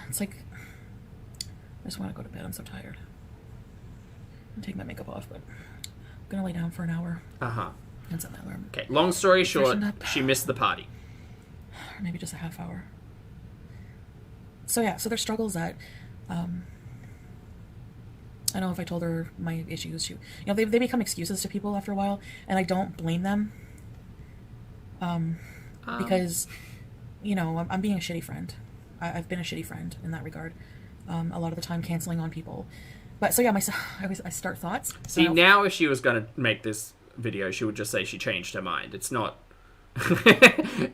it's like, I just want to go to bed. I'm so tired. I'm taking my makeup off, but I'm going to lay down for an hour. Uh-huh. And set my alarm. Okay, long story short, Freshen up. she missed the party. Or maybe just a half hour. So yeah, so there's struggles that, I know if I told her my issues, they become excuses to people after a while, and I don't blame them. Because, I'm being a shitty friend. I've been a shitty friend in that regard. A lot of the time canceling on people. But so yeah, I start thoughts. See, now if she was going to make this video, she would just say she changed her mind. It's not...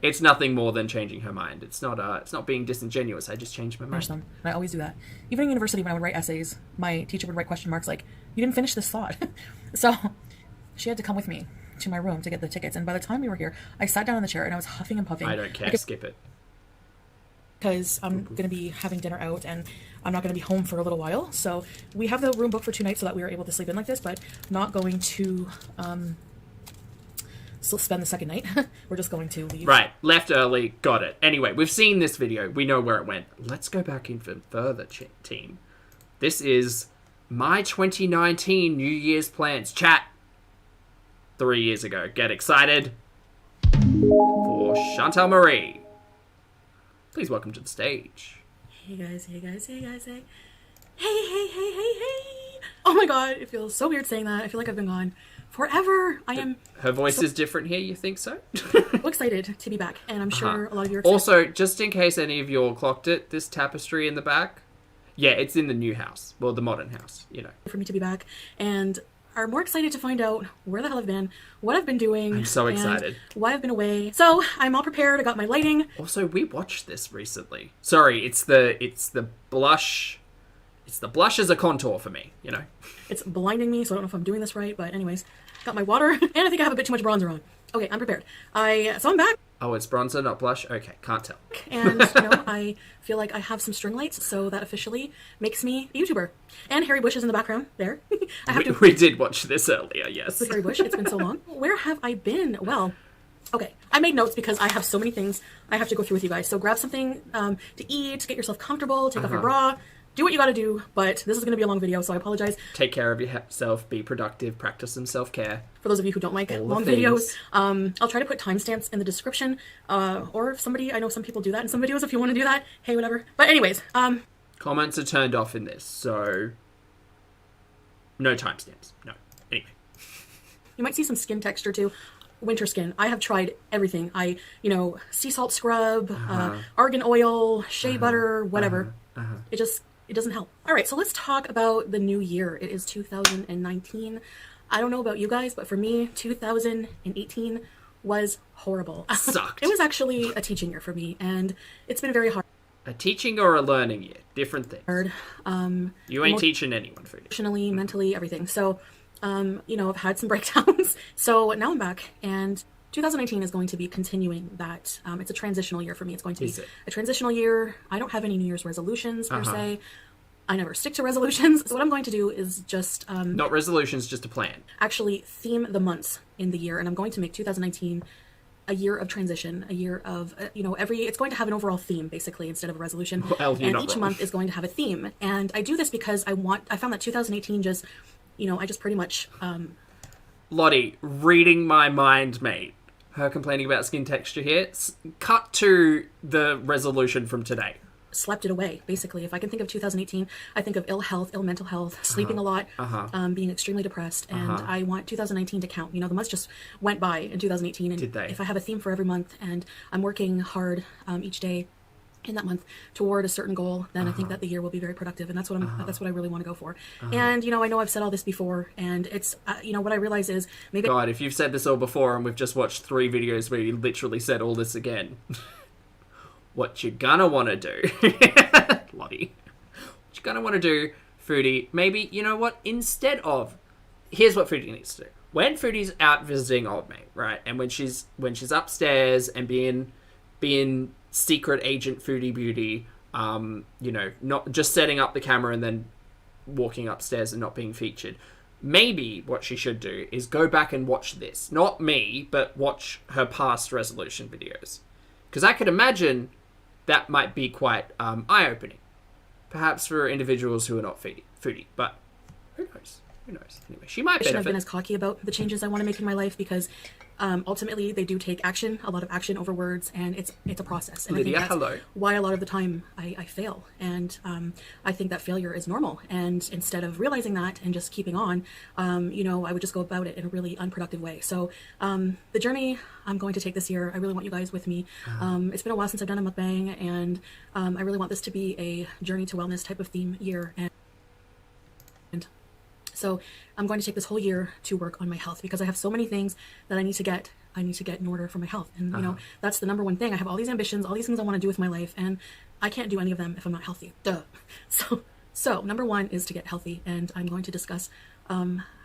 it's nothing more than changing her mind. It's not being disingenuous. I just changed my mind. Finish them. And I always do that. Even in university, when I would write essays, my teacher would write question marks like, you didn't finish this thought. So she had to come with me to my room to get the tickets. And by the time we were here, I sat down in the chair and I was huffing and puffing. I don't care. Skip it. Because I'm going to be having dinner out and I'm not going to be home for a little while. So we have the room booked for 2 nights so that we are able to sleep in like this, but not going to spend the second night. We're just going to leave. Right. Left early. Got it. Anyway, we've seen this video. We know where it went. Let's go back in for further, team. This is my 2019 New Year's plans. Chat. 3 years ago. Get excited for Chantal Marie. Please welcome to the stage. Hey guys, hey guys, hey guys, hey. Hey. Oh my god, it feels so weird saying that. I feel like I've been gone forever. Her voice is different here, you think so? So excited to be back, and I'm sure a lot of you are excited. Also, just in case any of you all clocked it, this tapestry in the back, yeah, it's in the new house. Well, the modern house, For me to be back, and are more excited to find out where the hell I've been, what I've been doing. I'm so excited. And why I've been away. So, I'm all prepared. I got my lighting. Also, we watched this recently. Sorry, it's the blush. It's the blush as a contour for me, It's blinding me, so I don't know if I'm doing this right, but anyways. Got my water, and I think I have a bit too much bronzer on. Okay, I'm prepared. So I'm back. Oh, it's bronzer, not blush? Okay, can't tell. And, I feel like I have some string lights, so that officially makes me a YouTuber. And Harry Bush is in the background, there. We did watch this earlier, yes. With Harry Bush, it's been so long. Where have I been? Well, okay, I made notes because I have so many things I have to go through with you guys. So grab something to eat, get yourself comfortable, take off your bra, do what you gotta do, but this is gonna be a long video, so I apologize. Take care of yourself, be productive, practice some self-care. For those of you who don't like long videos, I'll try to put timestamps in the description, or if somebody, I know some people do that in some videos, if you want to do that, hey, whatever. But anyways, comments are turned off in this, so no timestamps, no. Anyway. You might see some skin texture too. winter skin. I have tried everything. Sea salt scrub, argan oil, shea butter, whatever. It doesn't help. All right, so let's talk about the new year. It is 2019. I don't know about you guys, but for me, 2018 was horrible. Sucked. It was actually a teaching year for me, and it's been very hard. A teaching or a learning year? Different things. You ain't teaching anyone, Foodie. Emotionally, mentally, everything. So, I've had some breakdowns. So now I'm back, and 2019 is going to be continuing that. It's a transitional year for me. It's going to be a transitional year. I don't have any New Year's resolutions per se. I never stick to resolutions. So what I'm going to do is just... not resolutions, just a plan. Actually theme the months in the year, and I'm going to make 2019 a year of transition, a year of, it's going to have an overall theme, basically, instead of a resolution. Well, and each month is going to have a theme. And I do this because I found that 2018 just, I just pretty much... Lottie, reading my mind, mate. Her complaining about skin texture here. Cut to the resolution from today. Slept it away, basically. If I can think of 2018, I think of ill mental health, sleeping a lot, being extremely depressed, and I want 2019 to count. The months just went by in 2018, and Did they? If I have a theme for every month, and I'm working hard each day in that month toward a certain goal, then I think that the year will be very productive, and that's what that's what I really want to go for. And I know I've said all this before, and it's what I realize is maybe... God, if you've said this all before, and we've just watched 3 videos where you literally said all this again. What you're gonna want to do, Lottie, what you're gonna want to do, Foodie, maybe, instead of, here's what Foodie needs to do. When Foodie's out visiting old mate, right, and when she's upstairs and being secret agent Foodie Beauty, not just setting up the camera and then walking upstairs and not being featured, maybe what she should do is go back and watch this. Not me, but watch her past resolution videos. Because I could imagine that might be quite eye-opening. Perhaps for individuals who are not foodie. But who knows? Anyway, she might benefit. I've been as cocky about the changes I want to make in my life because ultimately they do take action, a lot of action over words, and it's a process. And Lydia, I think that's hello. why a lot of the time I fail, and I think that failure is normal. And instead of realizing that and just keeping on, I would just go about it in a really unproductive way. So the journey I'm going to take this year, I really want you guys with me. It's been a while since I've done a mukbang, and I really want this to be a journey to wellness type of theme year. And so I'm going to take this whole year to work on my health because I have so many things that I need to get in order for my health. And, that's the number one thing. I have all these ambitions, all these things I want to do with my life, and I can't do any of them if I'm not healthy. Duh. So number one is to get healthy, and I'm going to discuss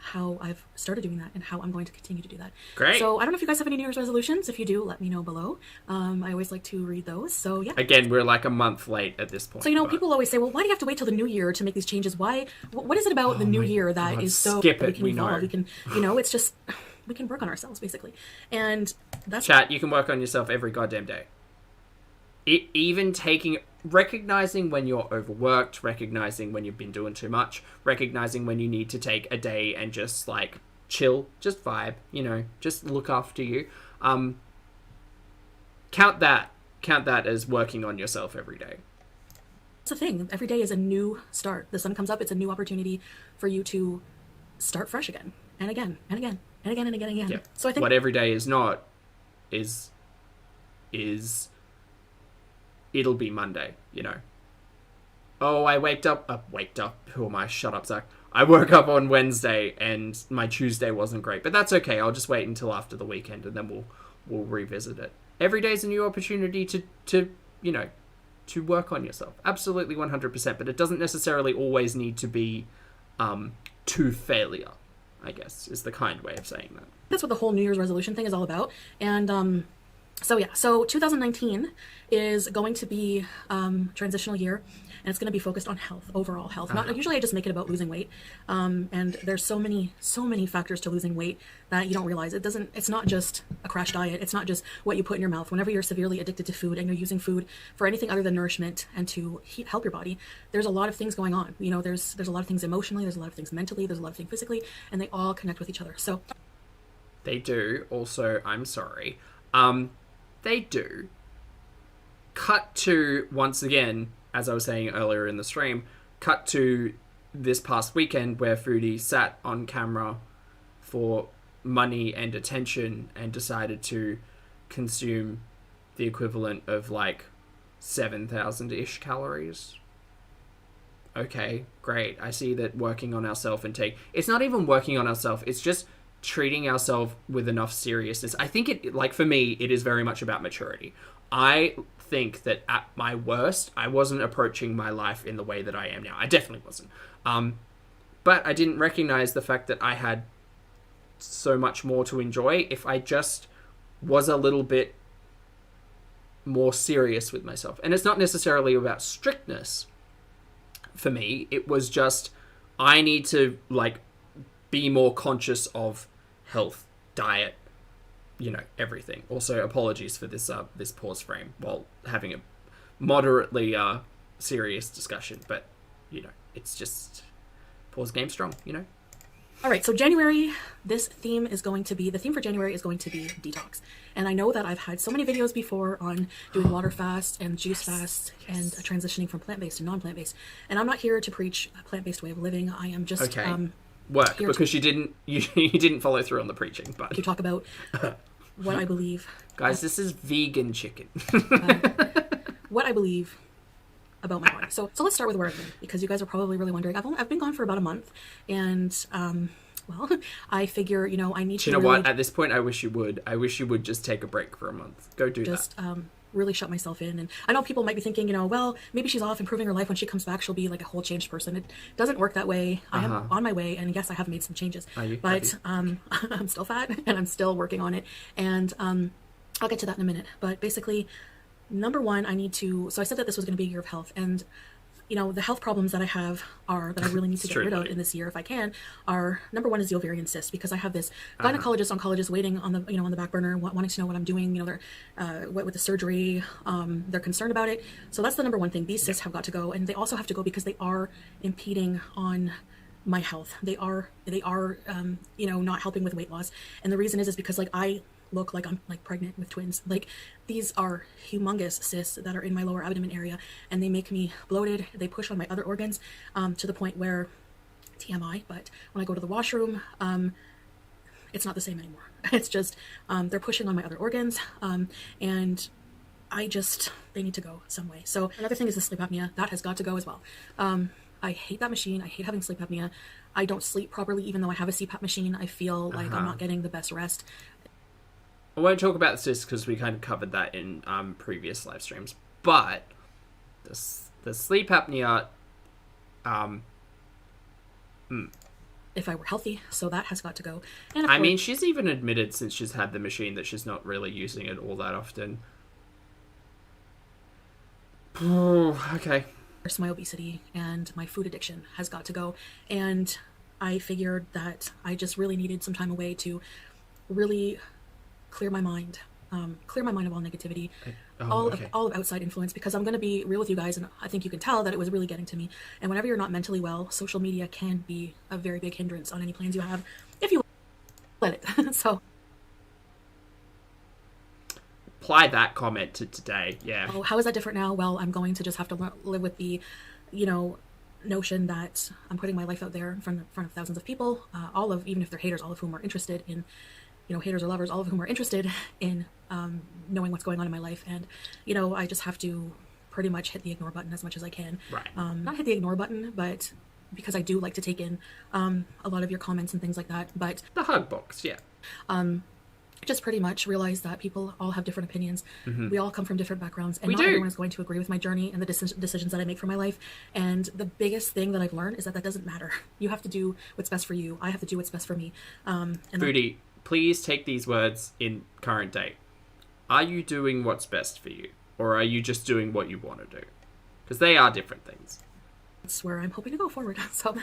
how I've started doing that and how I'm going to continue to do that. Great. So I don't know if you guys have any New Year's resolutions. If you do, let me know below. I always like to read those. So yeah. Again, we're like a month late at this point. So people always say, well, why do you have to wait till the new year to make these changes? Why? What is it about the new year that is so skip it, we can we evolve? know. We can, it's just we can work on ourselves basically, and that's Chat, you can work on yourself every goddamn day. Even recognizing when you're overworked, recognizing when you've been doing too much, recognizing when you need to take a day and just chill, just vibe, just look after you. Count that as working on yourself every day. the thing. Every day is a new start. The sun comes up, it's a new opportunity for you to start fresh again and again and again and again and again and again. Yeah. So I think what every day is not is it'll be Monday, you know. Oh, I waked up. Who am I? Shut up, Zach. I woke up on Wednesday and my Tuesday wasn't great, but that's okay. I'll just wait until after the weekend and then we'll revisit it. Every day is a new opportunity to work on yourself. Absolutely 100%, but it doesn't necessarily always need to be to failure, I guess, is the kind way of saying that. that's what the whole New Year's resolution thing is all about. And so 2019 is going to be transitional year, and it's going to be focused on health, overall health. Not usually I just make it about losing weight, and there's so many factors to losing weight that you don't realize. It's not just a crash diet. It's not just what you put in your mouth. Whenever you're severely addicted to food and you're using food for anything other than nourishment and to help your body, there's a lot of things going on. You know, there's a lot of things emotionally, there's a lot of things mentally, there's a lot of things physically, and they all connect with each other. So They do. Also, I'm sorry. They do. Cut to, once again, as I was saying earlier in the stream, cut to this past weekend where Foodie sat on camera for money and attention and decided to consume the equivalent of like 7,000-ish calories. Okay, great. I see that working on our self-intake, it's not even working on ourselves, it's just treating ourselves with enough seriousness. I think it, like for me, it is very much about maturity. I think that at my worst, I wasn't approaching my life in the way that I am now. I definitely wasn't. But I didn't recognize the fact that I had so much more to enjoy if I just was a little bit more serious with myself. And it's not necessarily about strictness for me. It was just, I need to like be more conscious of health, diet, you know, everything. Also, apologies for this this pause frame while having a moderately serious discussion, but you know, it's just pause game strong, you know. All right, so January, the theme for January is going to be detox. And I know that I've had so many videos before on doing water fast and juice fast and transitioning from plant-based to non-plant-based. And I'm not here to preach a plant-based way of living. I am just work, because you didn't follow through on the preaching, but to talk about what I believe. Guys, this is vegan chicken. What I believe about my body. So let's start with where I've been, because you guys are probably really wondering. I've been gone for about a month, and well, I figure, you know, I need to. You know what? At this point, I wish you would. I wish you would just take a break for a month. Go do that. Really shut myself in. And I know people might be thinking, you know, well, maybe she's off improving her life. When she comes back, she'll be like a whole changed person. It doesn't work that way. I am on my way, and yes, I have made some changes. But I'm still fat, and I'm still working on it. And I'll get to that in a minute. But basically, number one, so I said that this was going to be a year of health, and you know, the health problems that I have that I really need to get rid of in this year if I can are, number one is the ovarian cyst, because I have this gynecologist, oncologist waiting on the, you know, on the back burner, wanting to know what I'm doing, you know, they're with the surgery, they're concerned about it. So that's the number one thing. These cysts have got to go, and they also have to go because they are impeding on my health. They are you know, not helping with weight loss. And the reason is because like I look like I'm like pregnant with twins. Like, these are humongous cysts that are in my lower abdomen area, and they make me bloated. They push on my other organs to the point where, TMI, but when I go to the washroom, it's not the same anymore. It's just they're pushing on my other organs, and they need to go some way. So another thing is the sleep apnea. That has got to go as well. I hate that machine. I hate having sleep apnea. I don't sleep properly even though I have a CPAP machine. I feel like I'm not getting the best rest. I won't talk about this because we kind of covered that in previous live streams, but the sleep apnea, if I were healthy, so that has got to go. And I mean, she's even admitted since she's had the machine that she's not really using it all that often. Oh, okay. My obesity and my food addiction has got to go, and I figured that I just really needed some time away to really clear my mind of all negativity, all of outside influence, because I'm going to be real with you guys, and I think you can tell that it was really getting to me. And whenever you're not mentally well, social media can be a very big hindrance on any plans you have, if you let it. So apply that comment to today. Yeah. Oh, how is that different now? Well, I'm going to just have to live with the, you know, notion that I'm putting my life out there in front of thousands of people, even if they're haters, all of whom are interested in, you know, haters or lovers, all of whom are interested in knowing what's going on in my life. And, you know, I just have to pretty much hit the ignore button as much as I can. Right. Not hit the ignore button, but because I do like to take in a lot of your comments and things like that. But the hug box, yeah. Just pretty much realize that people all have different opinions. We all come from different backgrounds, and not everyone is going to agree with my journey and the decisions that I make for my life. And the biggest thing that I've learned is that doesn't matter. You have to do what's best for you. I have to do what's best for me. Foodie, please take these words in current day. Are you doing what's best for you, or are you just doing what you want to do? Because they are different things. That's where I'm hoping to go forward. So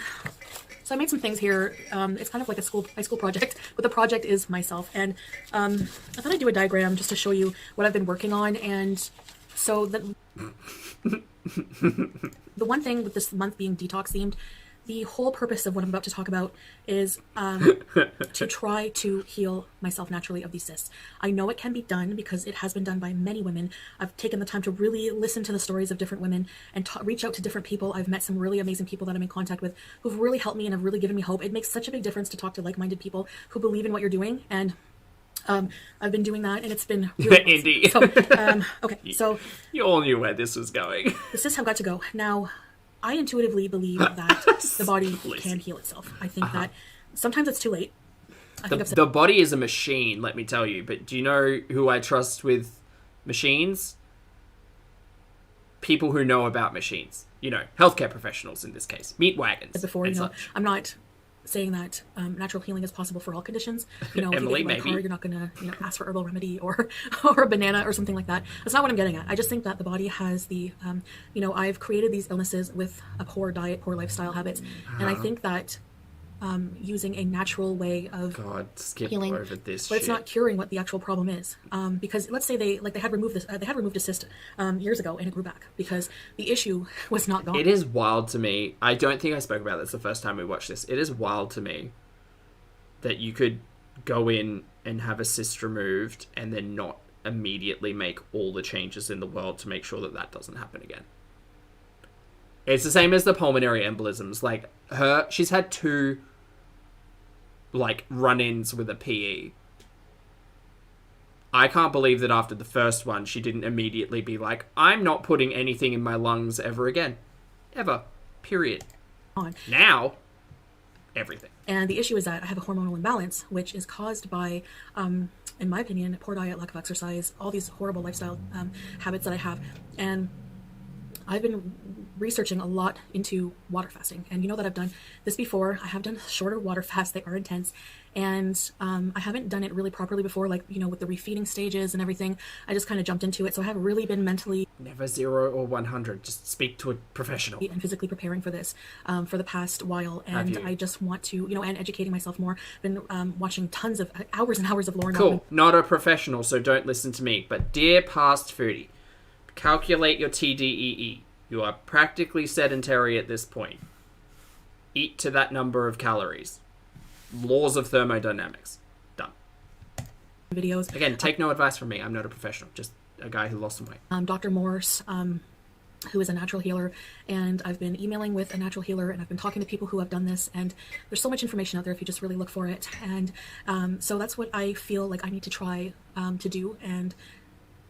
I made some things here. It's kind of like my school project, but the project is myself. And I thought I'd do a diagram just to show you what I've been working on. And so the one thing with this month being detox themed, the whole purpose of what I'm about to talk about is to try to heal myself naturally of these cysts. I know it can be done because it has been done by many women. I've taken the time to really listen to the stories of different women and reach out to different people. I've met some really amazing people that I'm in contact with who've really helped me and have really given me hope. It makes such a big difference to talk to like-minded people who believe in what you're doing, and I've been doing that, and it's been really Indy. so, okay, so You all knew where this was going. the cysts have got to go. Now, I intuitively believe that the body can heal itself. I think that sometimes it's too late. I think I've said The body is a machine, let me tell you. But do you know who I trust with machines? People who know about machines. You know, healthcare professionals in this case. Meat wagons. before, and you know, such. I'm not saying that natural healing is possible for all conditions. You know, Emily, if you get hit by a maybe. car, you're not going to, you know, ask for herbal remedy or or a banana or something like that. That's not what I'm getting at. I just think that the body has the, you know, I've created these illnesses with a poor diet, poor lifestyle habits, and I think that using a natural way of God, skip healing, over this but shit. it's not curing what the actual problem is. Because let's say they had removed a cyst years ago and it grew back because the issue was not gone. It is wild to me. I don't think I spoke about this the first time we watched this. It is wild to me that you could go in and have a cyst removed and then not immediately make all the changes in the world to make sure that that doesn't happen again. It's the same as the pulmonary embolisms. Like, she's had 2, like, run-ins with a PE. I can't believe that after the first one, she didn't immediately be like, I'm not putting anything in my lungs ever again. Ever. Period. on. Now, everything. And the issue is that I have a hormonal imbalance, which is caused by, in my opinion, poor diet, lack of exercise, all these horrible lifestyle habits that I have. And I've been researching a lot into water fasting. And you know that I've done this before. I have done shorter water fasts. They are intense. And I haven't done it really properly before, like, you know, with the refeeding stages and everything. I just kind of jumped into it. So I haven't really been mentally Never 0 or 100. Just speak to a professional. and physically preparing for this for the past while. And you? I just want to, you know, and educating myself more. Been watching tons of hours and hours of Lauren. Cool. Not a professional, so don't listen to me. But dear past foodie, calculate your TDEE. You are practically sedentary at this point. Eat to that number of calories. Laws of thermodynamics. Done. videos. Again, take no advice from me. I'm not a professional. Just a guy who lost some weight. Dr. Morse, who is a natural healer, and I've been emailing with a natural healer, and I've been talking to people who have done this, and there's so much information out there if you just really look for it. And so that's what I feel like I need to try to do. And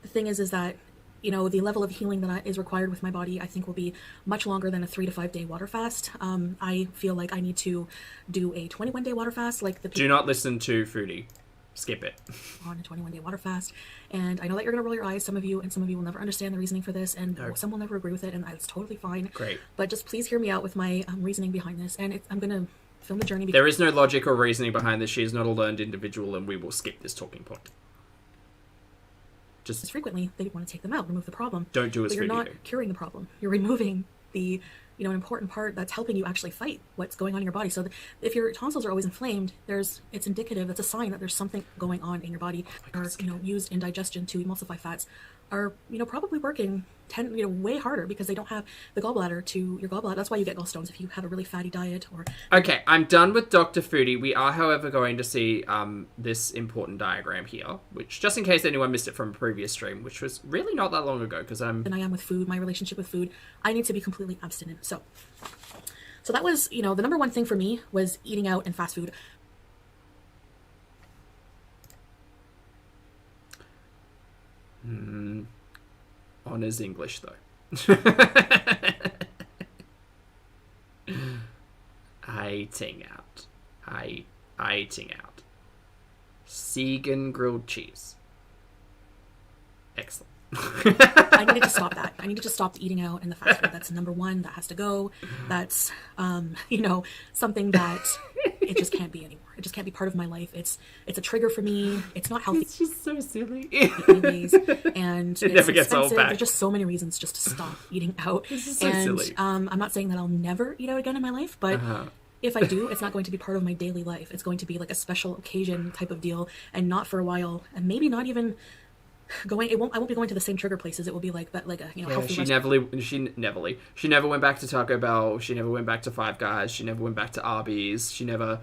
the thing is that, you know, the level of healing that is required with my body, I think, will be much longer than a 3 to 5 day water fast. I feel like I need to do a 21-day water fast, like the Do not listen to foodie. Skip it. on a 21-day water fast. And I know that you're going to roll your eyes, some of you, and some of you will never understand the reasoning for this, and some will never agree with it, and that's totally fine. Great. But just please hear me out with my reasoning behind this, and I'm going to film the journey because There is no logic or reasoning behind this. She is not a learned individual, and we will skip this talking point. Just frequently they want to take them out, remove the problem. don't do as But you're foodie not do. curing the problem. You're removing the, you know, an important part that's helping you actually fight what's going on in your body. So if your tonsils are always inflamed, it's indicative, it's a sign that there's something going on in your body, or, you know, used in digestion to emulsify fats are, you know, probably working way harder because they don't have the gallbladder to your gallbladder. That's why you get gallstones if you have a really fatty diet or Okay, I'm done with Dr. Foodie. We are, however, going to see this important diagram here, which, just in case anyone missed it from a previous stream, which was really not that long ago, because I'm... than I am with food, my relationship with food. I need to be completely abstinent. So that was, you know, the number one thing for me was eating out and fast food. Honours English, though. Eating out. Eating out. Segan grilled cheese. Excellent. I needed to stop that. I needed to stop the eating out and the fast food. That's number one. That has to go. That's, you know, something that it just can't be anymore. It just can't be part of my life. It's a trigger for me. It's not healthy. It's just so silly. anyways, and It never gets old expensive. back. There's just so many reasons just to stop eating out. This is so and silly. I'm not saying that I'll never eat out again in my life, but if I do, it's not going to be part of my daily life. It's going to be like a special occasion type of deal, and not for a while, and maybe not even I won't be going to the same trigger places. It will be like that, like a, you know, Yeah, healthy she restaurant. never went back to Taco Bell. She never went back to Five Guys. She never went back to Arby's. She never.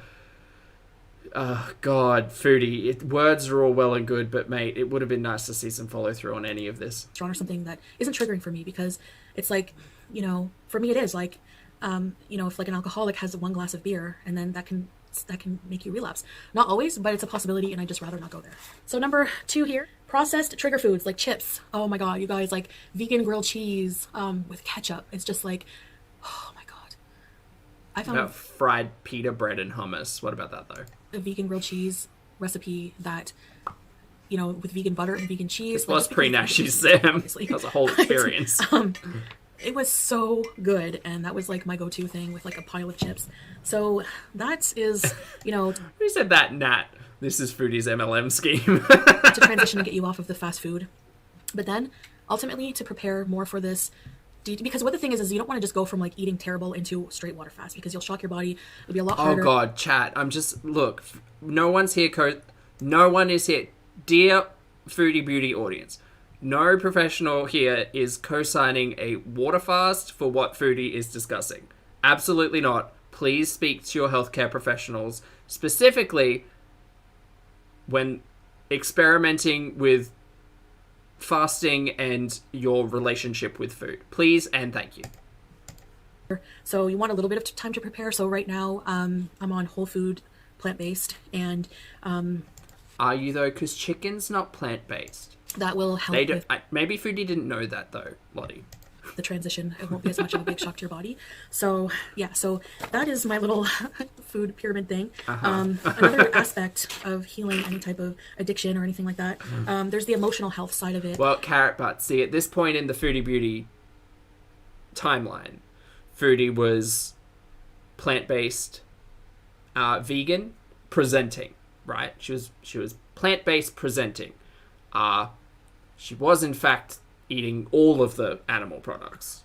God, Foodie. Words are all well and good, but mate, it would have been nice to see some follow through on any of this. Or something that isn't triggering for me, because it's like, you know, for me it is like, you know, if like an alcoholic has one glass of beer and then that can make you relapse. Not always, but it's a possibility, and I'd just rather not go there. So number 2 here, processed trigger foods like chips. Oh my god, you guys, like vegan grilled cheese with ketchup. It's just like, oh my god. I found About fried pita bread and hummus. What about that though? a vegan grilled cheese recipe that, you know, with vegan butter and vegan cheese. It was pre-Nashy Sam. Obviously. That was a whole experience. It was so good, and that was like my go-to thing with like a pile of chips. So that is, you know, Who said that, Nat? This is Foodie's MLM scheme. to transition and get you off of the fast food. But then ultimately to prepare more for this, because what the thing is you don't want to just go from like eating terrible into straight water fast, because you'll shock your body. It'll be a lot harder. Oh god, chat. Look, no one's here. No one is here. Dear Foodie Beauty audience, no professional here is co-signing a water fast for what Foodie is discussing. Absolutely not. Please speak to your healthcare professionals, specifically when experimenting with fasting and your relationship with food. Please and thank you. So you want a little bit of time to prepare. So right now, I'm on whole food, plant-based, and Are you though? Because chicken's not plant-based. that will help They don't. with Maybe Foodie didn't know that though, Lottie. the transition. It won't be as much of a big shock to your body. So yeah, so that is my little food pyramid thing. Another aspect of healing any type of addiction or anything like that, there's the emotional health side of it. Well, carrot butt. See, at this point in the Foodie Beauty timeline, Foodie was plant-based, vegan, presenting. Right? She was plant-based, presenting. She was in fact eating all of the animal products.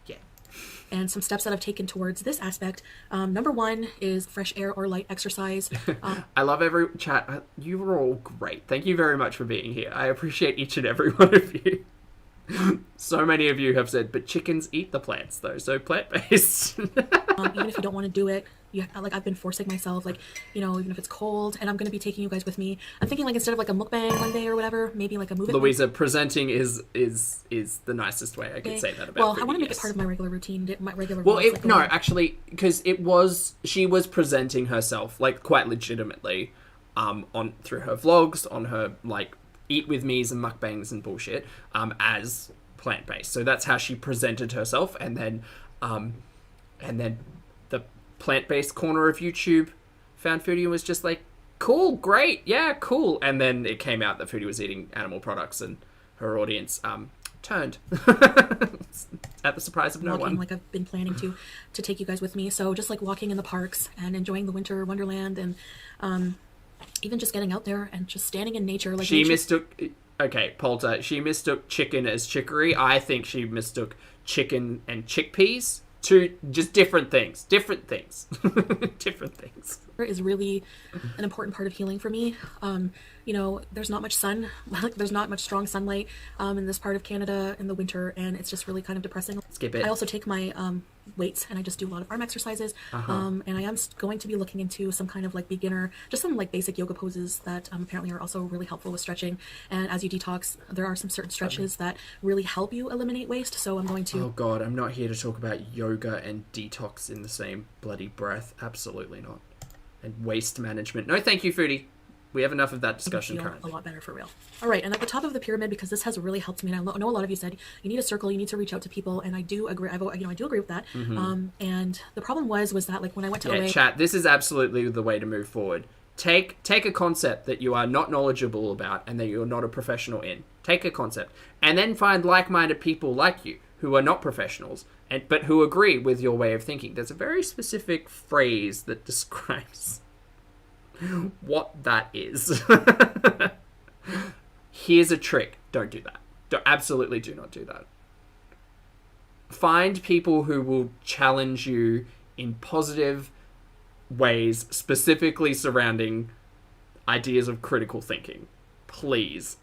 Yeah. And some steps that I've taken towards this aspect. Number 1 is fresh air or light exercise. I love every chat. You were all great. Thank you very much for being here. I appreciate each and every one of you. So many of you have said, but chickens eat the plants though, so plant-based. Even if you don't want to do it, like I've been forcing myself, like, you know, even if it's cold, and I'm going to be taking you guys with me. I'm thinking like instead of like a mukbang one day or whatever, maybe like a movie. Louisa, presenting is the nicest way I could say that about. Well, Foodie, I want to make yes. it part of my regular routine, my regular. Well, vlogs, like, no, actually, because she was presenting herself like quite legitimately, through her vlogs, on her like eat with me's and mukbangs and bullshit, as plant-based. So that's how she presented herself, and then the plant-based corner of YouTube found Foodie and was just like, cool, great, yeah, cool. And then it came out that Foodie was eating animal products, and her audience turned at the surprise of no walking, one. like I've been planning to take you guys with me. So just like walking in the parks and enjoying the winter wonderland, and even just getting out there and just standing in nature. Like She nature. mistook... Okay, Polter, she mistook chicken as chicory. I think she mistook chicken and chickpeas. Two just different things. Different things. Different things. Is really an important part of healing for me. You know, there's not much sun, like there's not much strong sunlight in this part of Canada in the winter, and it's just really kind of depressing. Skip it. I also take my weights, and I just do a lot of arm exercises, and I am going to be looking into some kind of like beginner, just some like basic yoga poses that apparently are also really helpful with stretching. And as you detox, there are some certain stretches that really help you eliminate waste, so I'm going to... Oh god, I'm not here to talk about yoga and detox in the same bloody breath. Absolutely not. And waste management. No, thank you, Foodie. We have enough of that discussion feel currently. a lot better for real. All right, and at the top of the pyramid, because this has really helped me, and I know a lot of you said you need a circle, you need to reach out to people, and I do agree. I do agree with that. And the problem was that like when I went to Yeah, OA, chat. This is absolutely the way to move forward. Take a concept that you are not knowledgeable about and that you're not a professional in. Take a concept, and then find like-minded people like you who are not professionals, but who agree with your way of thinking. There's a very specific phrase that describes what that is. Here's a trick. Don't do that. Absolutely do not do that. Find people who will challenge you in positive ways, specifically surrounding ideas of critical thinking. please,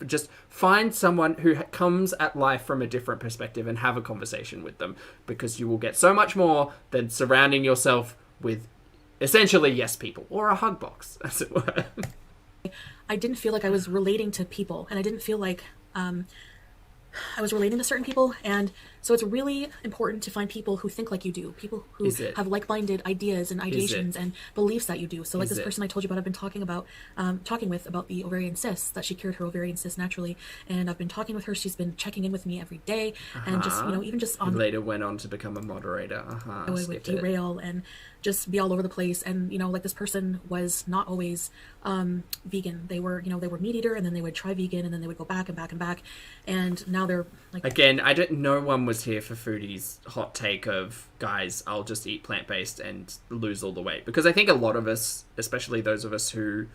just find someone who comes at life from a different perspective and have a conversation with them, because you will get so much more than surrounding yourself with essentially yes people, or a hug box, as it were. I didn't feel like I was relating to people, and I didn't feel like I was relating to certain people, and so it's really important to find people who think like you do, people who have like-minded ideas and ideations and beliefs that you do. So like this person I told you about, I've been talking with about the ovarian cysts, that she cured her ovarian cysts naturally, and I've been talking with her. She's been checking in with me every day, and just, you know, even just on... Later went on to become a moderator. I would derail and just be all over the place, and, you know, like this person was not always vegan. They were, you know, they were meat eater, and then they would try vegan, and then they would go back and back and back, and now they're like... Again, no one was here for Foodie's hot take of, guys, I'll just eat plant-based and lose all the weight. Because I think a lot of us, especially those of us who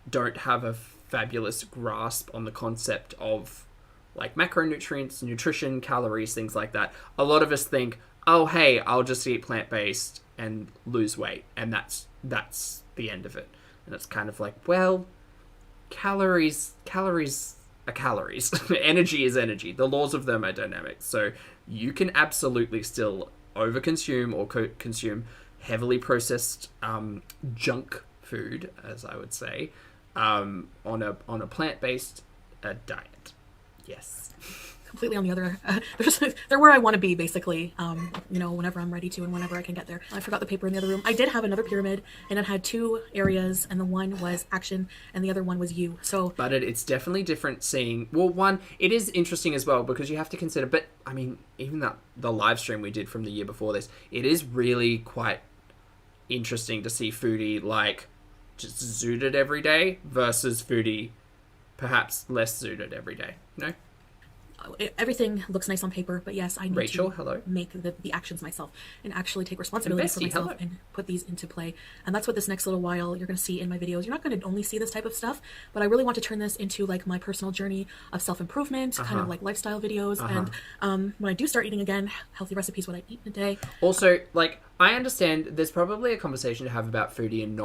don't have a fabulous grasp on the concept of like macronutrients, nutrition, calories, things like that, a lot of us think, oh, hey, I'll just eat plant-based and lose weight, and that's the end of it. And it's kind of like, well, calories are calories. Energy is energy. The laws of them are dynamic. So you can absolutely still overconsume or consume heavily processed junk food, as I would say, on a plant-based diet. Yes. Completely on the other, they're where I want to be, basically, you know, whenever I'm ready to and whenever I can get there. I forgot the paper in the other room. I did have another pyramid, and it had 2 areas, and the one was action and the other one was you. So, but it's definitely different seeing, well, one, it is interesting as well, because you have to consider, but I mean, even the live stream we did from the year before this, it is really quite interesting to see Foodie like just zooted every day versus Foodie perhaps less zooted every day, you know? Everything looks nice on paper, but yes, I need to make the actions myself and actually take responsibility for myself and put these into play. And that's what this next little while you're going to see in my videos. You're not going to only see this type of stuff, but I really want to turn this into like my personal journey of self-improvement, kind of like lifestyle videos. And when I do start eating again, healthy recipes, what I eat in a day. Also, like, I understand there's probably a conversation to have about Foodie and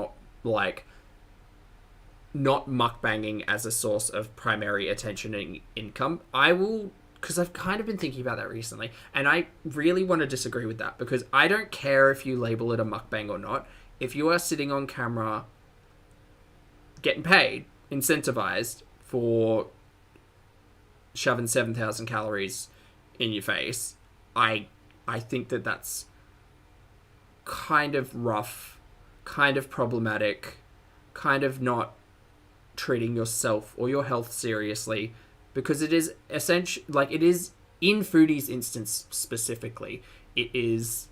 not mukbanging as a source of primary attention and income. I will, because I've kind of been thinking about that recently, and I really want to disagree with that, because I don't care if you label it a mukbang or not. If you are sitting on camera getting paid, incentivized for shoving 7,000 calories in your face, I think that that's kind of rough, kind of problematic, kind of not treating yourself or your health seriously, because it is essential, like it is in Foodie's instance specifically, it is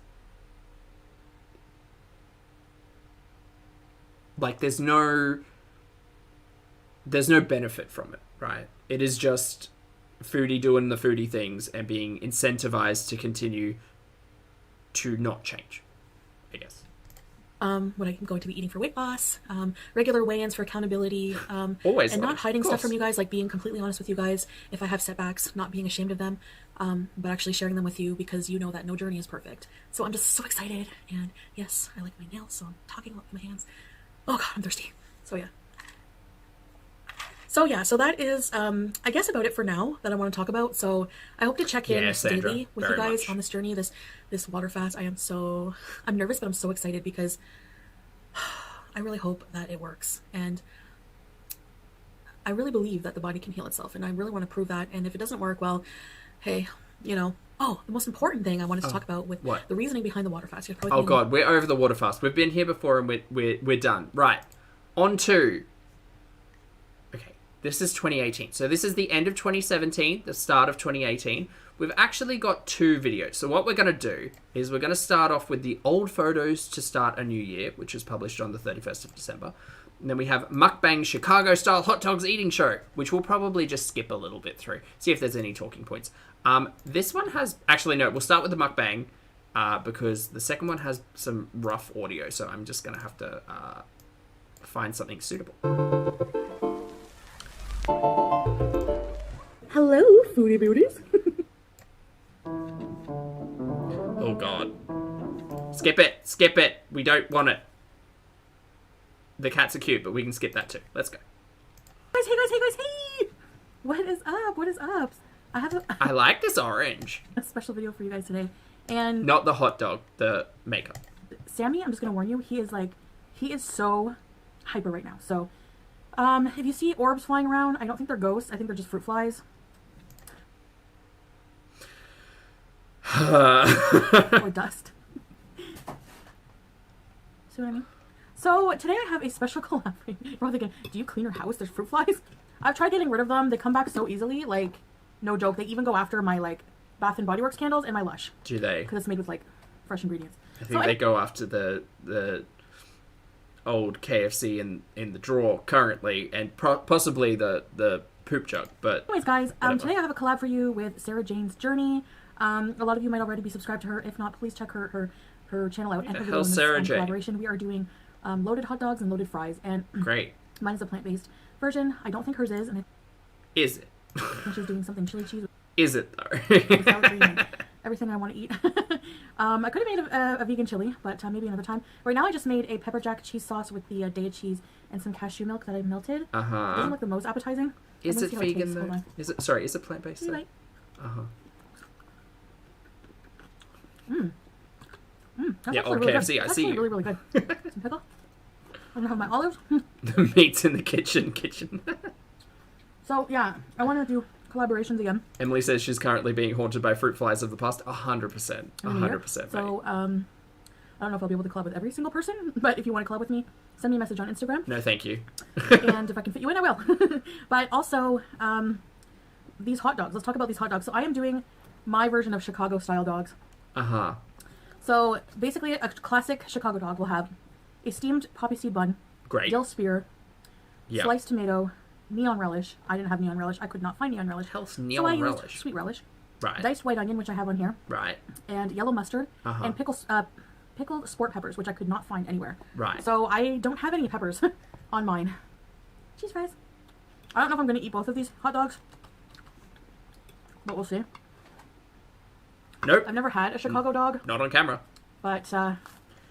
like there's no benefit from it, right? It is just Foodie doing the Foodie things and being incentivized to continue to not change, I guess. What I'm going to be eating for weight loss, regular weigh-ins for accountability, Always, and not hiding stuff from you guys, like being completely honest with you guys if I have setbacks, not being ashamed of them, but actually sharing them with you, because you know that no journey is perfect. So I'm just so excited, and yes, I like my nails, so I'm talking about my hands. Oh god, I'm thirsty. So that is, I guess, about it for now that I want to talk about. So I hope to check in daily with you guys on this journey, this water fast. I'm nervous, but I'm so excited because I really hope that it works. And I really believe that the body can heal itself, and I really want to prove that. And if it doesn't work, well, hey, you know, the most important thing I wanted to talk about with the reasoning behind the water fast. Oh god, we're over the water fast. We've been here before and we're done. Right. On to... This is 2018. So this is the end of 2017, the start of 2018. We've actually got 2 videos. So what we're going to do is we're going to start off with the old photos to start a new year, which was published on the 31st of December. And then we have Mukbang Chicago-style hot dogs eating show, which we'll probably just skip a little bit through. See if there's any talking points. This one has... Actually, no. We'll start with the Mukbang because the second one has some rough audio. So I'm just going to have to find something suitable. Hello, Foodie Beauties. Oh god. Skip it. We don't want it. The cats are cute, but we can skip that too. Let's go. Hey! What is up? What is up? I have I like this orange. a special video for you guys today. And Not the hot dog, the makeup. Sammy, I'm just going to warn you, he is so hyper right now. So, if you see orbs flying around, I don't think they're ghosts. I think they're just fruit flies. Or dust. See what I mean? So, today I have a special collab. You're probably thinking, do you clean your house? There's fruit flies? I've tried getting rid of them. They come back so easily. Like, no joke. They even go after my, like, Bath & Body Works candles and my Lush. Do they? Because it's made with, like, fresh ingredients. I think they go after the old KFC in the drawer currently, and possibly the poop jug. But anyways, guys, whatever. today I have a collab for you with Sarah Jane's Journey. A lot of you might already be subscribed to her. If not, please check her channel out and her video in this Sarah Jane? collaboration. We are doing loaded hot dogs and loaded fries, and Great. mine is a plant-based version. I don't think hers is, and I Is it? think she's doing something chili cheese Is it though? with sour cream and everything I want to eat. I could have made a vegan chili, but maybe another time. Right now, I just made a pepper jack cheese sauce with the Daiya cheese and some cashew milk that I melted. It doesn't look the most appetizing. Is I'm it gonna see how vegan tastes. Hold though? on. Is it? Sorry, is it plant-based You're though? right. That's Yeah, actually on really KFC, good. I That's see actually you. really, really good. Some pickle. I'm gonna have my olives. The meat's in the kitchen. So yeah, I want to do collaborations again. Emily says she's currently being haunted by fruit flies of the past. 100%. in the year. 100%. So I don't know if I'll be able to collab with every single person, but if you want to collab with me, send me a message on Instagram. No, thank you. And if I can fit you in, I will. But also, these hot dogs. Let's talk about these hot dogs. So I am doing my version of Chicago style dogs. So basically, a classic Chicago dog will have a steamed poppy seed bun, Great. dill spear, Yeah. sliced tomato, neon relish. I didn't have neon relish. I could not find neon relish. Hell's So I neon used relish. sweet relish, Right. diced white onion, which I have on here, Right. and yellow mustard, and pickled sport peppers, which I could not find anywhere. Right. So I don't have any peppers on mine. Cheese fries. I don't know if I'm going to eat both of these hot dogs, but we'll see. Nope. I've never had a Chicago dog, Not on camera. but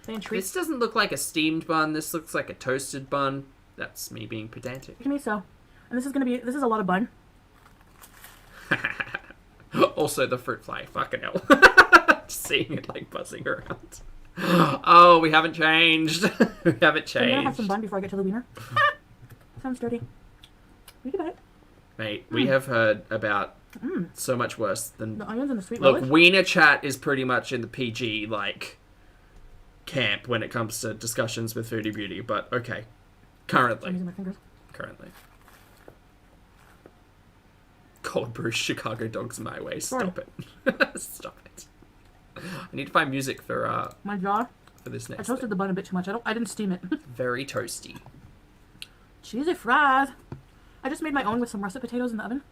they intrigue This doesn't look like a steamed bun. This looks like a toasted bun. That's me being pedantic. me. So, and this is a lot of bun. Also, the fruit fly. Fucking hell. Just seeing it like buzzing around. Oh, we haven't changed. We haven't So I'm gonna have some changed. bun before I get to the wiener. Sounds dirty. Read about it. Mate, we have heard about so much worse than... The onions and the sweet Look, relish. Wiener Chat is pretty much in the PG, like, camp when it comes to discussions with Foodie Beauty, but okay. I'm Currently. using my fingers. Cold brew Chicago dogs my way. Stop Sorry. it. Stop it. I need to find music for My jaw. this I next toasted thing. the bun a bit too much. I didn't steam it. Very toasty. Cheesy fries. I just made my own with some russet potatoes in the oven.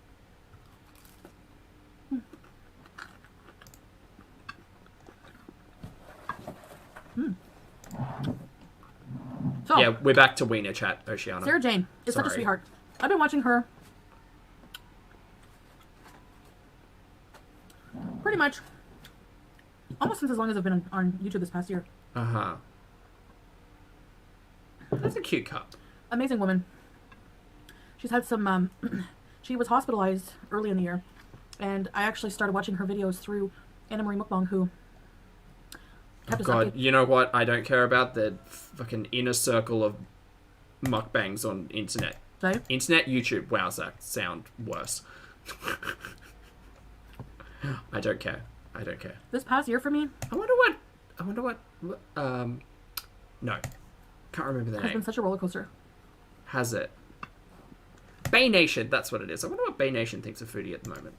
So, Yeah, we're back to Wiener Chat, Oceana. Sarah Jane is such a Sorry. sweetheart. I've been watching her pretty much almost since as long as I've been on YouTube this past year. That's a cute cup. Amazing woman. She's had some, she was hospitalized early in the year, and I actually started watching her videos through Anna Marie Mukbang, who kept us God, updated. you know what I don't care about? The fucking inner circle of mukbangs on internet. Sorry? Internet, YouTube. Wow, that sound worse. I don't care. This past year for me I wonder what no. Can't remember the has been name. such a roller coaster. Has it? Bay Nation, that's what it is. I wonder what Bay Nation thinks of Foodie at the moment.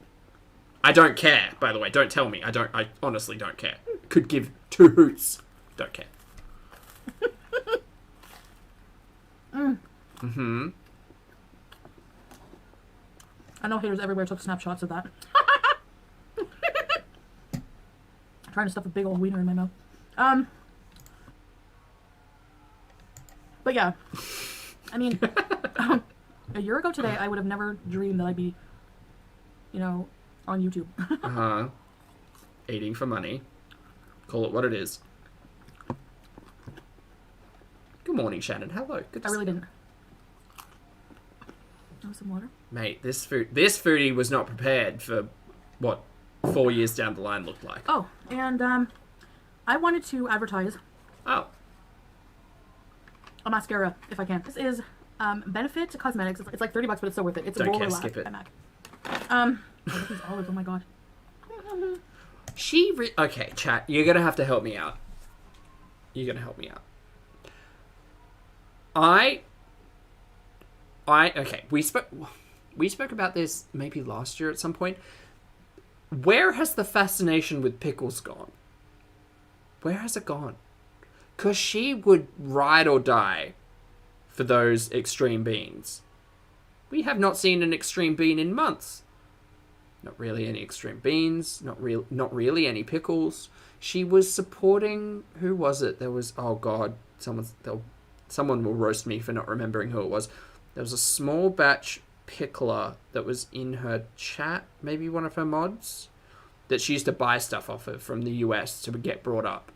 I don't care, by the way. Don't tell me. I honestly don't care. Could give two hoots. Don't care. I know haters everywhere took snapshots of that. Trying to stuff a big old wiener in my mouth. But yeah, I mean, a year ago today, I would have never dreamed that I'd be, on YouTube. Eating for money. Call it what it is. Good morning, Shannon. Hello. Good to I really see you. didn't. Oh, some water. Mate, this foodie was not prepared for what 4 years down the line looked like. Oh, and I wanted to advertise Oh. a mascara if I can. This is Benefit Cosmetics. It's like $30, but it's so worth it. It's Don't a roller care, lap skip it. by MAC. Oh, these olives. Oh my god. Okay, chat. You're gonna have to help me out. You're gonna help me out. Okay. We spoke about this maybe last year at some point. Where has the fascination with pickles gone? Where has it gone? Because she would ride or die for those extreme beans. We have not seen an extreme bean in months. Not really any extreme beans. Not really any pickles. She was supporting... Who was it? There was... Oh, God. Someone will roast me for not remembering who it was. There was a small batch pickler that was in her chat. Maybe one of her mods. That she used to buy stuff off of from the US to get brought up.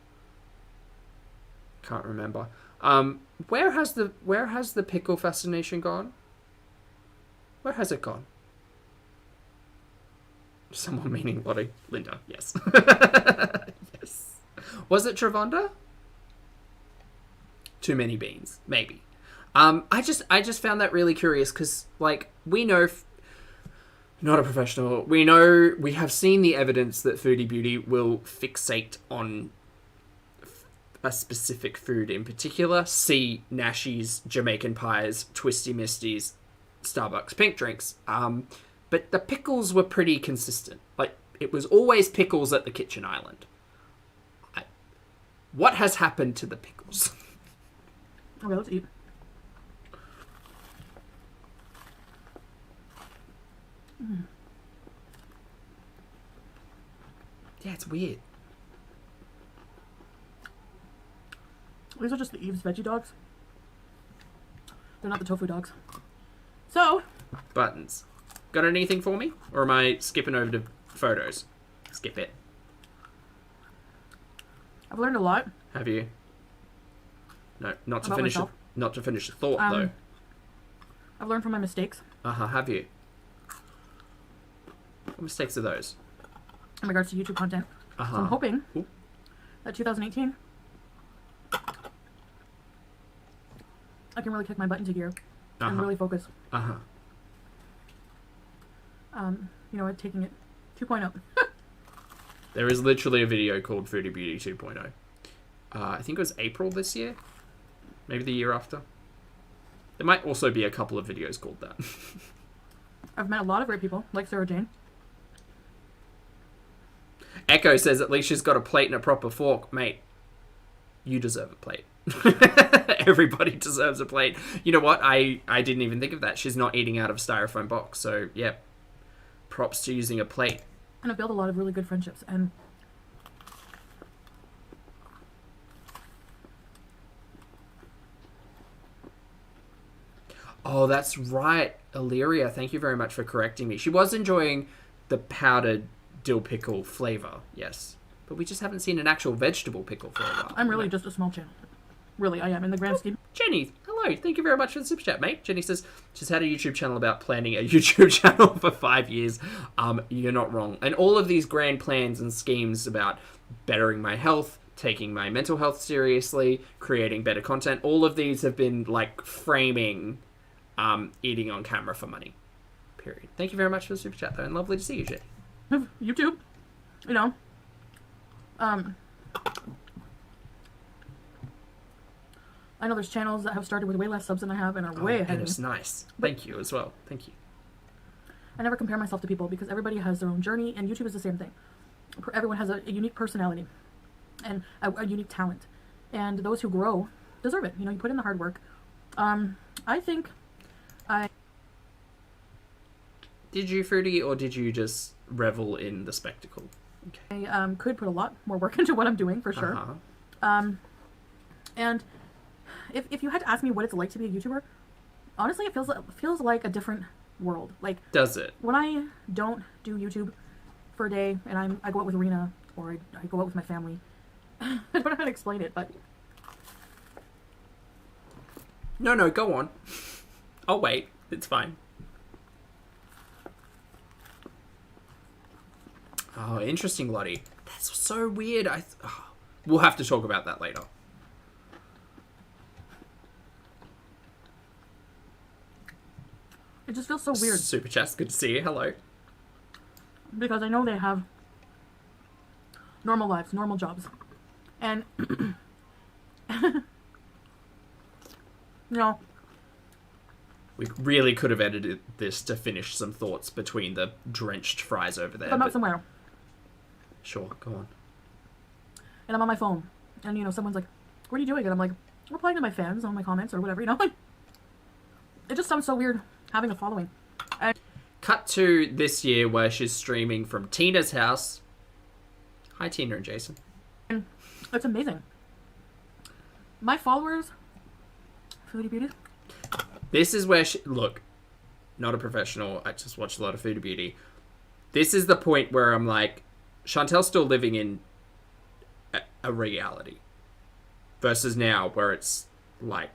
Can't remember. Where has the pickle fascination gone? Where has it gone? Someone meaning Lottie. Linda, yes. Yes. Was it Travonda? Too many beans, maybe. I just found that really curious because, like, we know, not a professional, we have seen the evidence that Foodie Beauty will fixate on a specific food in particular. See Nashies, Jamaican pies, Twisty Misties, Starbucks pink drinks. But the pickles were pretty consistent. Like, it was always pickles at the kitchen island. What has happened to the pickles? Okay, let's eat. Yeah, it's weird. These are just the Eve's veggie dogs. They're not the tofu dogs. So... Buttons. Got anything for me? Or am I skipping over to photos? Skip it. I've learned a lot. Have you? No, not to About finish. myself? Not to finish the thought though. I've learned from my mistakes. Have you? What mistakes are those? In regards to YouTube content. So I'm hoping Ooh. that 2018 I can really kick my butt into gear and really focus. You know, taking it 2.0. There is literally a video called Foodie Beauty 2.0. I think it was April this year. Maybe the year after. There might also be a couple of videos called that. I've met a lot of great people, like Sarah Jane. Echo says at least she's got a plate and a proper fork. Mate, you deserve a plate. Everybody deserves a plate. You know what? I didn't even think of that. She's not eating out of a styrofoam box. So, yeah. Props to using a plate. And I've built a lot of really good friendships. And oh, that's right. Illyria, thank you very much for correcting me. She was enjoying the powdered dill pickle flavor, yes. But we just haven't seen an actual vegetable pickle for a while. I'm really just a small channel. Really, I am in the grand scheme. Jenny, hello. Thank you very much for the super chat, mate. Jenny says she's had a YouTube channel about planning a YouTube channel for 5 years. You're not wrong. And all of these grand plans and schemes about bettering my health, taking my mental health seriously, creating better content, all of these have been like framing eating on camera for money. Period. Thank you very much for the super chat, though, and lovely to see you, Jenny. YouTube, you know, I know there's channels that have started with way less subs than I have and are way ahead of me. It's nice. Thank you as well. Thank you. I never compare myself to people because everybody has their own journey, and YouTube is the same thing. Everyone has a unique personality and a unique talent, and those who grow deserve it. You know, you put in the hard work. I think Did you, Fruity, or did you just revel in the spectacle? Okay. I could put a lot more work into what I'm doing, for sure. And if you had to ask me what it's like to be a YouTuber, honestly, it feels like a different world. Like, does it? When I don't do YouTube for a day and I go out with Rena or I go out with my family, I don't know how to explain it, but no, go on. I'll wait. It's fine. Oh, interesting, Lottie. That's so weird. We'll have to talk about that later. It just feels so weird. Super Chats, good to see you. Hello. Because I know they have normal lives, normal jobs. And, you know, we really could have edited this to finish some thoughts between the drenched fries over there. if I'm out somewhere Sure, go on. and I'm on my phone, and, you know, someone's like, what are you doing? And I'm like, replying to my fans on my comments or whatever, you know? Like, it just sounds so weird having a following. Cut to this year where she's streaming from Tina's house. Hi, Tina and Jason. And it's amazing. My followers, Foodie Beauty. This is where she... Look, not a professional. I just watch a lot of Foodie Beauty. This is the point where I'm like, Chantel's still living in a reality. Versus now, where it's like,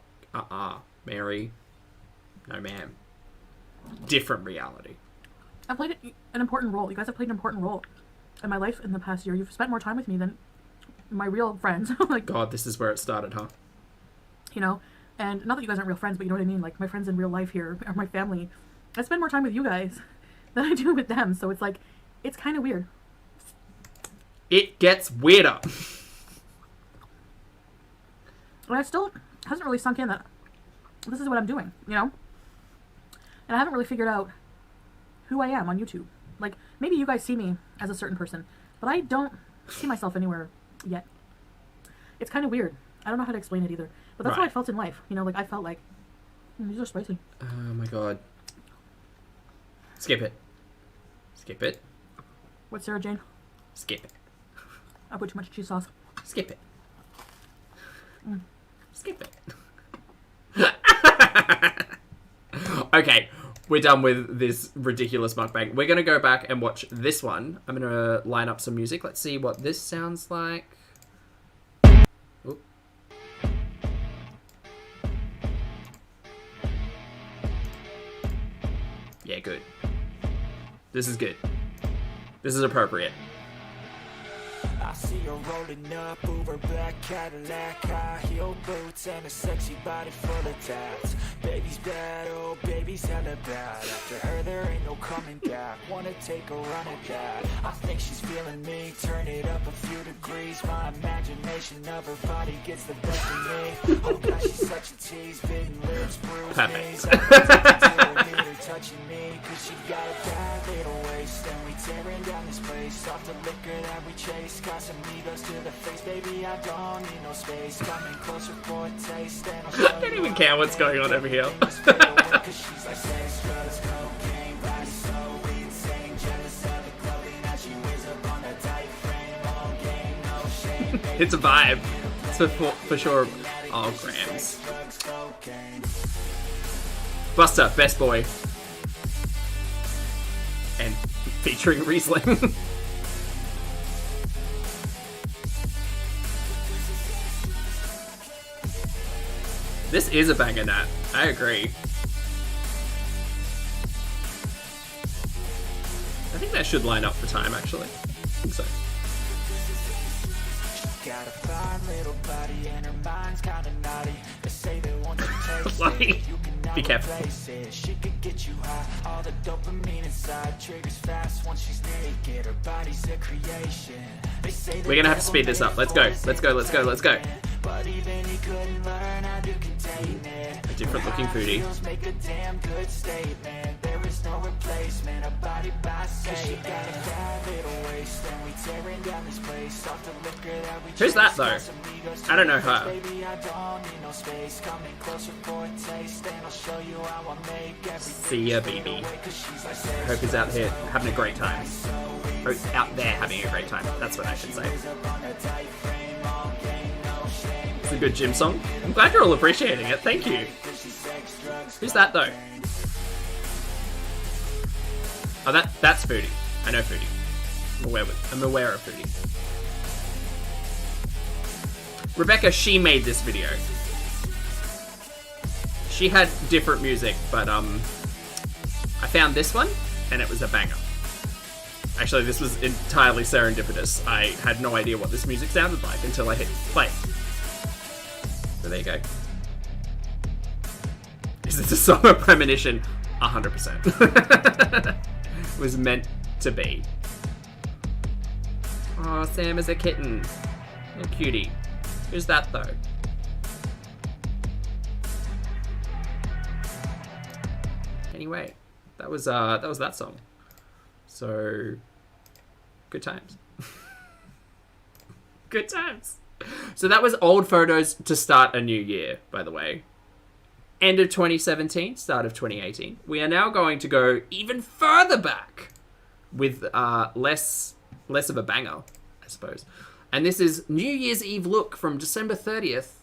Mary, no ma'am. Different reality. I've played an important role. You guys have played an important role in my life in the past year. You've spent more time with me than my real friends. Like, God, this is where it started, huh? you know, and not that you guys aren't real friends, but you know what I mean? Like, my friends in real life here are my family. I spend more time with you guys than I do with them, so it's like, it's kind of weird. It gets weirder. And I still hasn't really sunk in that this is what I'm doing, you know? And I haven't really figured out who I am on YouTube. Like, maybe you guys see me as a certain person, but I don't see myself anywhere yet. It's kind of weird. I don't know how to explain it either. But that's how I felt in life. You know, like, I felt like, these are spicy. Oh my God. Skip it. Skip it. What's Sarah Jane? Skip it. I put too much cheese sauce. Skip it. Skip it. Okay, we're done with this ridiculous mukbang. We're going to go back and watch this one. I'm going to line up some music. Let's see what this sounds like. Oop. Yeah, good. This is good. This is appropriate. I see her rolling up, Uber black Cadillac, high heel boots and a sexy body full of tats. Baby's bad, oh baby's hella bad. After her there ain't no coming back. Wanna take a run at that? I think she's feeling me. Turn it up a few degrees. My imagination of her body gets the best of me. Oh gosh, she's such a tease. Bitten lips, bruised knees. Her touching me, cause she got a bad little waist. And we tearing down this place off the liquor that we chase. Casamigos to the face, baby, I don't need no space. Coming closer for a taste, and I don't even care what's going on over here. It's a vibe. So for sure. Oh, Grams. Buster, best boy. And featuring Riesling. This is a banger, Nat. I agree. I think that should line up for time, actually. I think so. Got a fine little body and her mind's kinda naughty. They say they want to taste Like, it. You can be never careful. place it. She could get you high. All the dopamine inside triggers fast once she's naked. Her body's a creation. They say We're gonna have to speed this up. Let's go. Let's go. Let's go. Let's go. But even he couldn't learn how to contain it. A different looking Foodie. Make a damn good statement. There is no replacement. A body by Satan. Got a bad little waist, and we tearing down this place off the liquor that we Who's that, though? I don't know her. Baby, I don't need no space. Coming closer for a taste, and I'll show you how I make everything. See ya, baby. Hope he's out here having a great time. Or out there having a great time. That's what I should say. It's a good gym song. I'm glad you're all appreciating it. Thank you. Who's that, though? Oh, that's Foodie. I know Foodie. I'm aware of Foodie. Rebecca, she made this video. She had different music, but I found this one, and it was a banger. Actually, this was entirely serendipitous. I had no idea what this music sounded like until I hit play. So there you go. Is this a song of premonition? 100%. It was meant to be. Oh, Sam is a kitten. A cutie. Who's that, though? Anyway, that was that song. So, good times. Good times. So that was old photos to start a new year, by the way. End of 2017, start of 2018. We are now going to go even further back with less of a banger, I suppose. And this is New Year's Eve look from December 30th,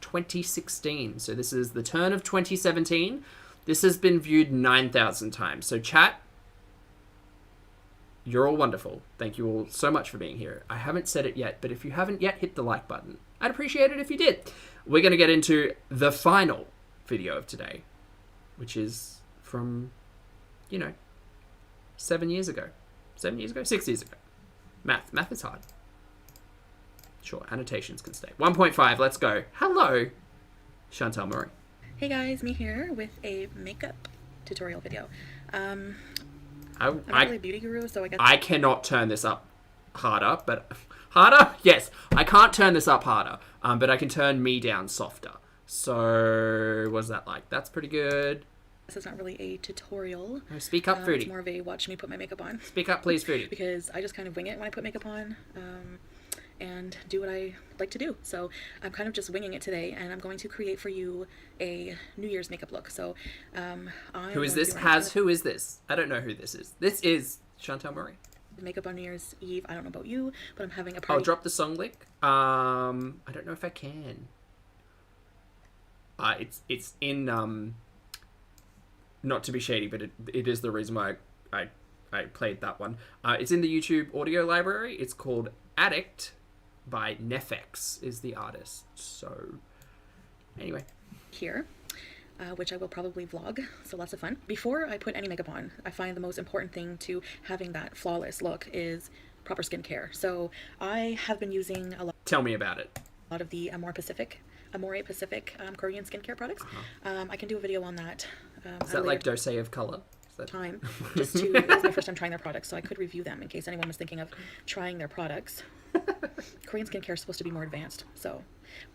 2016. So this is the turn of 2017. This has been viewed 9,000 times. So chat, you're all wonderful. Thank you all so much for being here. I haven't said it yet, but if you haven't yet hit the like button, I'd appreciate it if you did. We're going to get into the final video of today, which is from, 7 years ago. 7 years ago? 6 years ago. Math is hard. Sure, annotations can stay. 1.5, let's go. Hello, Chantal Murray. Hey guys, me here with a makeup tutorial video. I'm not really a beauty guru, so I guess I cannot turn this up harder, but harder? Yes, I can't turn this up harder, but I can turn me down softer. So, what's that like? That's pretty good. this is not really a tutorial. Oh, speak up, Foodie. It's more of a watch me put my makeup on. Speak up, please, Foodie. Because I just kind of wing it when I put makeup on. And do what I like to do. So I'm kind of just winging it today, and I'm going to create for you a New Year's makeup look. So who is this? Who is this? I don't know who this is. This is Chantal Murray. Makeup on New Year's Eve. I don't know about you, but I'm having a party. I'll drop the song link. I don't know if I can. It's in not to be shady, but it is the reason why I played that one. It's in the YouTube audio library. It's called Addict by Nefex is the artist. So anyway, here, which I will probably vlog, so lots of fun. Before I put any makeup on, I find the most important thing to having that flawless look is proper skincare. So I have been using a lot. Tell me about it. A lot of the Amore Pacific Korean skincare products. I can do a video on that. Is that like Dose of Color? Time just to it was my first time trying their products, so I could review them in case anyone was thinking of trying their products. Korean skincare is supposed to be more advanced, so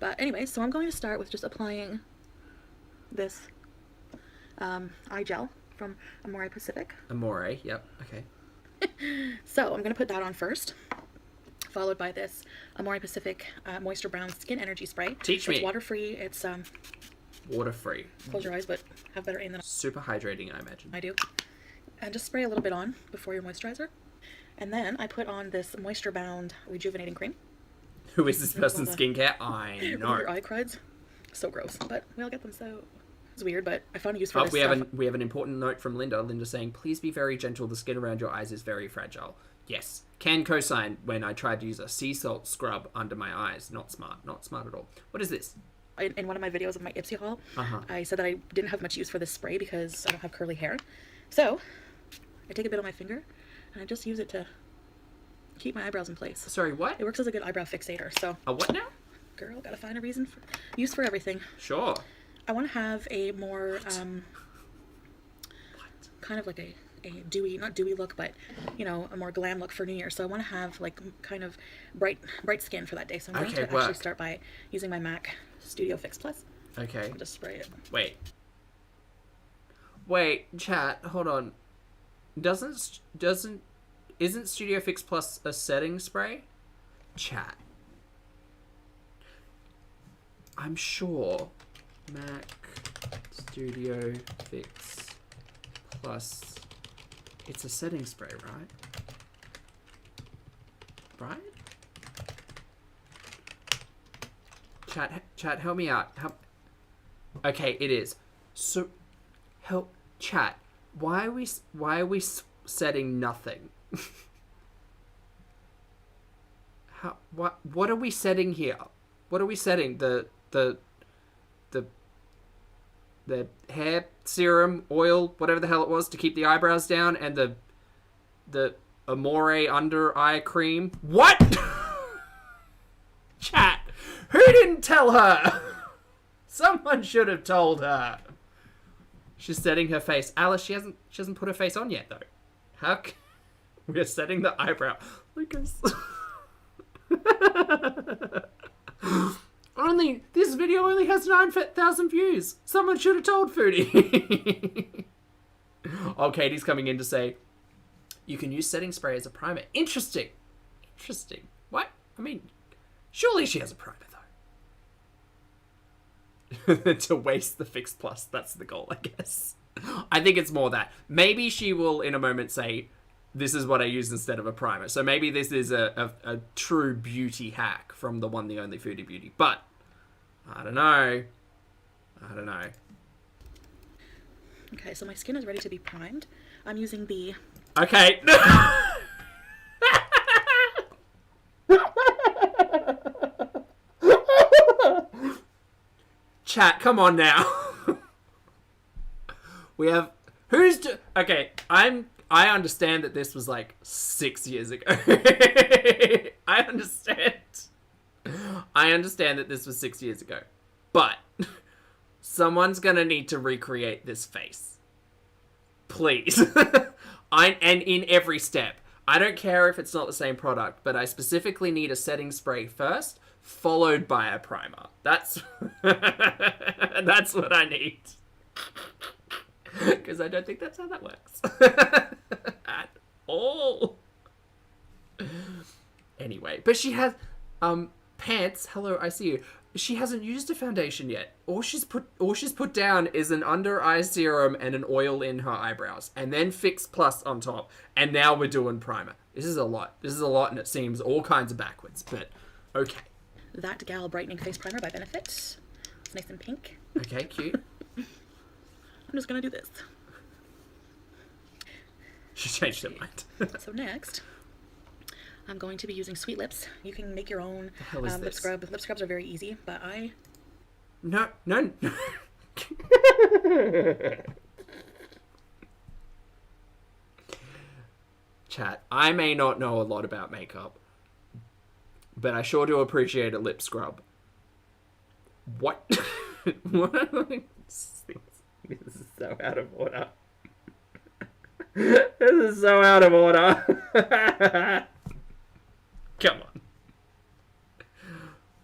but anyway, so I'm going to start with just applying this eye gel from Amore Pacific. Amore, yep, okay. So I'm going to put that on first, followed by this Amore Pacific Moisture Brown Skin Energy Spray. Teach me. It's water-free. It's water-free. Close your eyes, but have better aim than super hydrating, I imagine. I do. And just spray a little bit on before your moisturizer. And then I put on this Moisture Bound Rejuvenating Cream. Who is this person's skincare? I know. Your eye cruds. So gross. But we all get them, so it's weird, but I found a use for this we stuff. have an important note from Linda. Linda saying, please be very gentle. The skin around your eyes is very fragile. Yes. Can co-sign when I tried to use a sea salt scrub under my eyes. Not smart. Not smart at all. What is this? In one of my videos of my Ipsy haul, I said that I didn't have much use for this spray because I don't have curly hair. So I take a bit on my finger and I just use it to keep my eyebrows in place. Sorry, what? It works as a good eyebrow fixator. So a what now? Girl, gotta find a reason for use for everything. Sure. I want to have a more kind of like a dewy, not dewy look, but a more glam look for New Year. So I want to have like kind of bright skin for that day. So I'm going to actually start by using my MAC Studio Fix Plus. Okay. I'll just spray it. Wait, chat, hold on. Isn't Studio Fix Plus a setting spray? Chat. I'm sure MAC Studio Fix Plus, it's a setting spray, right? Right? Chat, help me out. Okay, it is. So, help, chat. Why are we setting nothing? What are we setting here? What are we setting? The hair serum, oil, whatever the hell it was to keep the eyebrows down, and the Amore under eye cream. What? Chat. Who didn't tell her? Someone should have told her. She's setting her face. Alice, she hasn't put her face on yet, though. How? We're setting the eyebrow. Lucas. This video only has 9,000 views. Someone should have told Foodie. Oh, Katie's coming in to say, you can use setting spray as a primer. Interesting. What? I mean, surely she has a primer, though. To waste the Fix Plus. That's the goal, I guess. I think it's more that. Maybe she will, in a moment, say, this is what I use instead of a primer. So maybe this is a true beauty hack from the one, the only Foodie Beauty. But, I don't know. Okay, so my skin is ready to be primed. I'm using the... Okay. Chat, come on now. We have... Okay, I understand that this was like 6 years ago. I understand that this was 6 years ago. But someone's gonna need to recreate this face. Please. And in every step. I don't care if it's not the same product, but I specifically need a setting spray first, followed by a primer. That's what I need. Because I don't think that's how that works. At all. Anyway, but she has pants. Hello, I see you. She hasn't used a foundation yet. All she's put down is an under eye serum and an oil in her eyebrows, and then Fix Plus on top. And now we're doing primer. This is a lot, and it seems all kinds of backwards. But okay. That Gal Brightening Face Primer by Benefit. It's nice and pink. Okay, cute. I'm just gonna do this. She changed her mind. So next, I'm going to be using Sweet Lips. You can make your own hell is lip this? scrub. Lip scrubs are very easy, but No. Chat, I may not know a lot about makeup, but I sure do appreciate a lip scrub. What? This is so out of order. This is so out of order. Come on.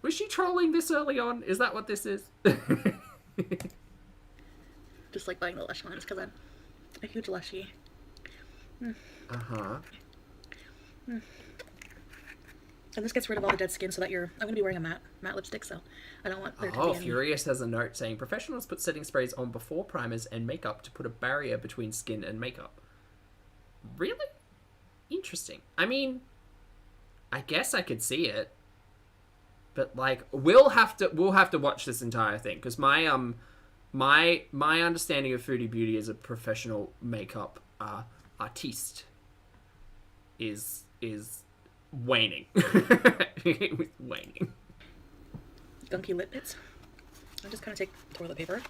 Was she trolling this early on? Is that what this is? just like buying the Lush ones because I'm a huge Lushy. Uh-huh. And this gets rid of all the dead skin so that I'm going to be wearing a matte lipstick, so I don't want there to be any... Furious has a note saying, professionals put setting sprays on before primers and makeup to put a barrier between skin and makeup. Really? Interesting. I mean, I guess I could see it. But, like, we'll have to watch this entire thing, because my understanding of Foodie Beauty as a professional makeup artiste is waning. Waning. Gunky lip bits. I just kind of take toilet paper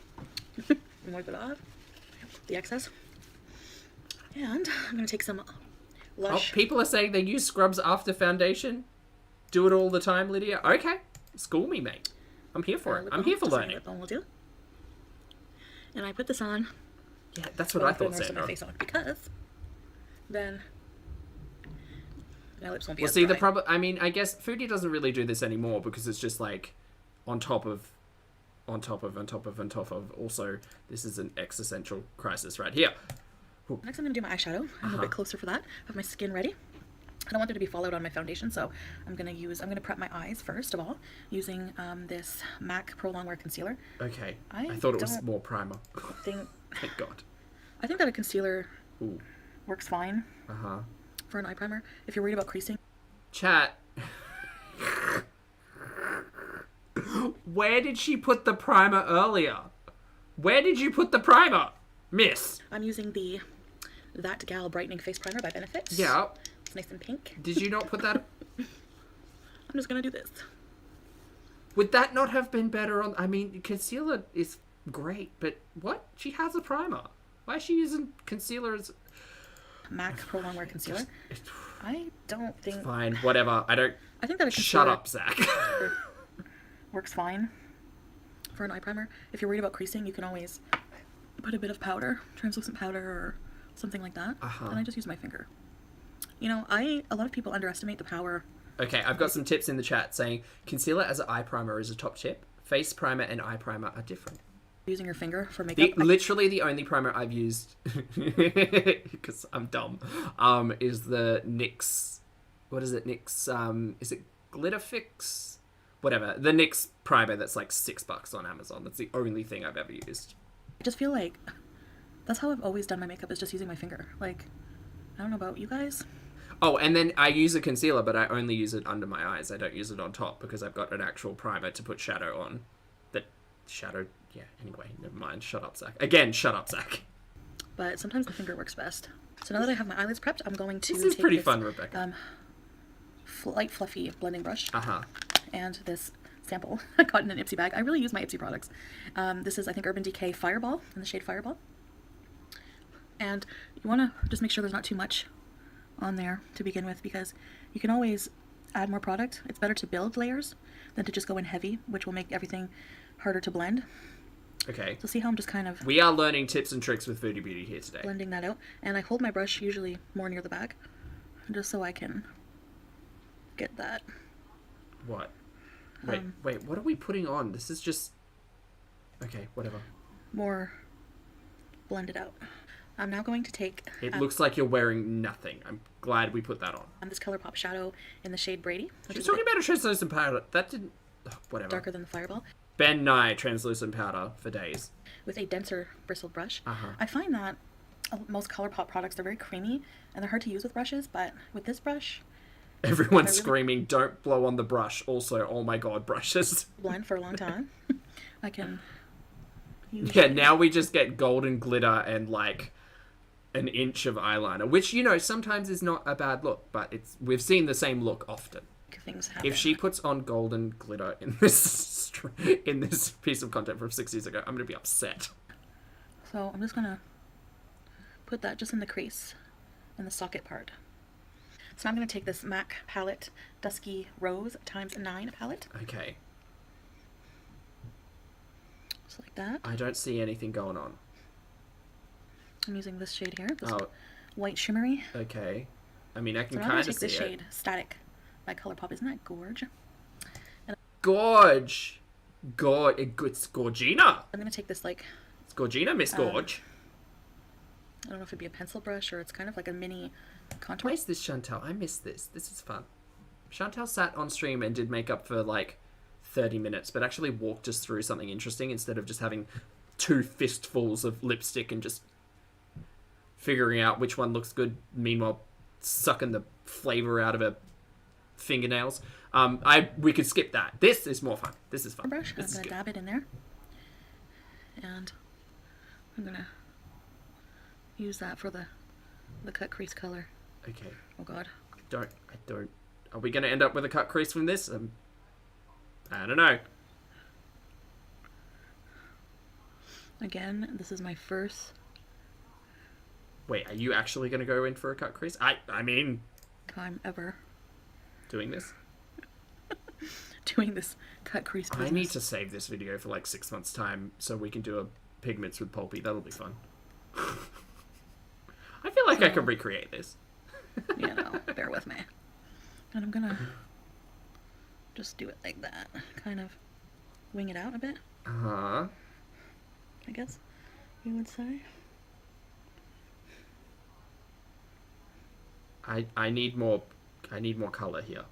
and wipe it off, the excess. And I'm going to take some Lush. Oh, people are saying they use scrubs after foundation. Do it all the time, Lydia. Okay. School me, mate. I'm here for it. I'm here for learning. Lip balm will do. And I put this on. Yeah, that's what I thought, Sandra. Sandra. My face on because then my lips won't be Well, as see, dry. the problem... I mean, I guess Foodie doesn't really do this anymore because it's just, like, on top of... Also, this is an existential crisis right here. Ooh. Next, I'm going to do my eyeshadow. I'm a bit closer for that. I have my skin ready. I don't want there to be fallout on my foundation, so I'm going to prep my eyes first of all, using this MAC Pro Longwear Concealer. Okay. I thought it was more primer. Thank God. I think that a concealer Ooh. works fine for an eye primer. If you're worried about creasing. Chat. Where did she put the primer earlier? Where did you put the primer, miss? I'm using the That Gal Brightening Face Primer by Benefit. Yeah. It's nice and pink. Did you not put that... I'm just going to do this. Would that not have been better on... I mean, concealer is great, but what? She has a primer. Why is she using concealer as... MAC Pro Longwear Concealer. I don't think... Fine, whatever. I don't... I think that a Shut concealer up, Zach. works fine for an eye primer. If you're worried about creasing, you can always put a bit of powder, translucent powder or something like that. And I just use my finger. You know, a lot of people underestimate the power. Okay, I've got some tips in the chat saying concealer as an eye primer is a top tip. Face primer and eye primer are different. Using your finger for makeup. Literally the only primer I've used, because I'm dumb, is the NYX, what is it, NYX, is it Glitter Fix? Whatever, the NYX primer that's like $6 on Amazon. That's the only thing I've ever used. I just feel like that's how I've always done my makeup, is just using my finger. Like, I don't know about you guys. Oh, and then I use a concealer, but I only use it under my eyes. I don't use it on top because I've got an actual primer to put shadow on. That shadow, yeah, anyway, never mind. Shut up, Zach. Again, shut up, Zach. But sometimes the finger works best. So now that I have my eyelids prepped, I'm going to This is pretty fun, Rebecca. Light fluffy blending brush. Uh-huh. And this sample I got in an Ipsy bag. I really use my Ipsy products. This is, I think, Urban Decay Fireball in the shade Fireball. And you want to just make sure there's not too much on there to begin with, because you can always add more product. It's better to build layers than to just go in heavy, which will make everything harder to blend. Okay. So see how I'm just kind of... We are learning tips and tricks with Foodie Beauty here today. Blending that out. And I hold my brush usually more near the back, just so I can get that. What? Wait, what are we putting on? This is just... Okay, whatever. More blended out. I'm now going to take... It looks like you're wearing nothing. I'm glad we put that on. This ColourPop shadow in the shade Brady. She's talking about a translucent powder. That didn't... whatever. Darker than the Fireball. Ben Nye translucent powder for days. With a denser bristled brush. I find that most ColourPop products are very creamy and they're hard to use with brushes, but with this brush... Everyone's screaming, don't blow on the brush. Also, oh my god, brushes. Blend for a long time. I can... Yeah, now we just get golden glitter and like... an inch of eyeliner, which, you know, sometimes is not a bad look, but we've seen the same look often. Things happen. If she puts on golden glitter in this piece of content from 6 years ago, I'm going to be upset. So I'm just going to put that just in the crease, in the socket part. So now I'm going to take this MAC palette, Dusky Rose ×9 palette. Okay. Just like that. I don't see anything going on. I'm using this shade here, this white shimmery. Okay. I mean, I can so kind of see take this shade, Static, by ColourPop. Isn't that gorge? Gorge! It's Gorgina! I'm going to take this, like... It's Gorgina, Miss Gorge. I don't know if it'd be a pencil brush or it's kind of like a mini contour. Where's this Chantal? I missed this. This is fun. Chantal sat on stream and did makeup for, like, 30 minutes, but actually walked us through something interesting instead of just having 2 fistfuls of lipstick and just... figuring out which one looks good, meanwhile sucking the flavor out of her fingernails. We could skip that. This is more fun. This is fun. Brush. I'm gonna dab it in there, and I'm gonna use that for the cut crease color. Okay. Oh God. I don't. Are we gonna end up with a cut crease from this? I don't know. Again, this is my first. Wait, are you actually going to go in for a cut crease? I mean... time ever. Doing this? Doing this cut crease business. I need to save this video for like 6 months' time so we can do a pigments with Pulpy. That'll be fun. I feel like I can recreate this. Yeah, no, bear with me. And I'm going to just do it like that. Kind of wing it out a bit. Uh-huh. I guess you would say. I need more color here.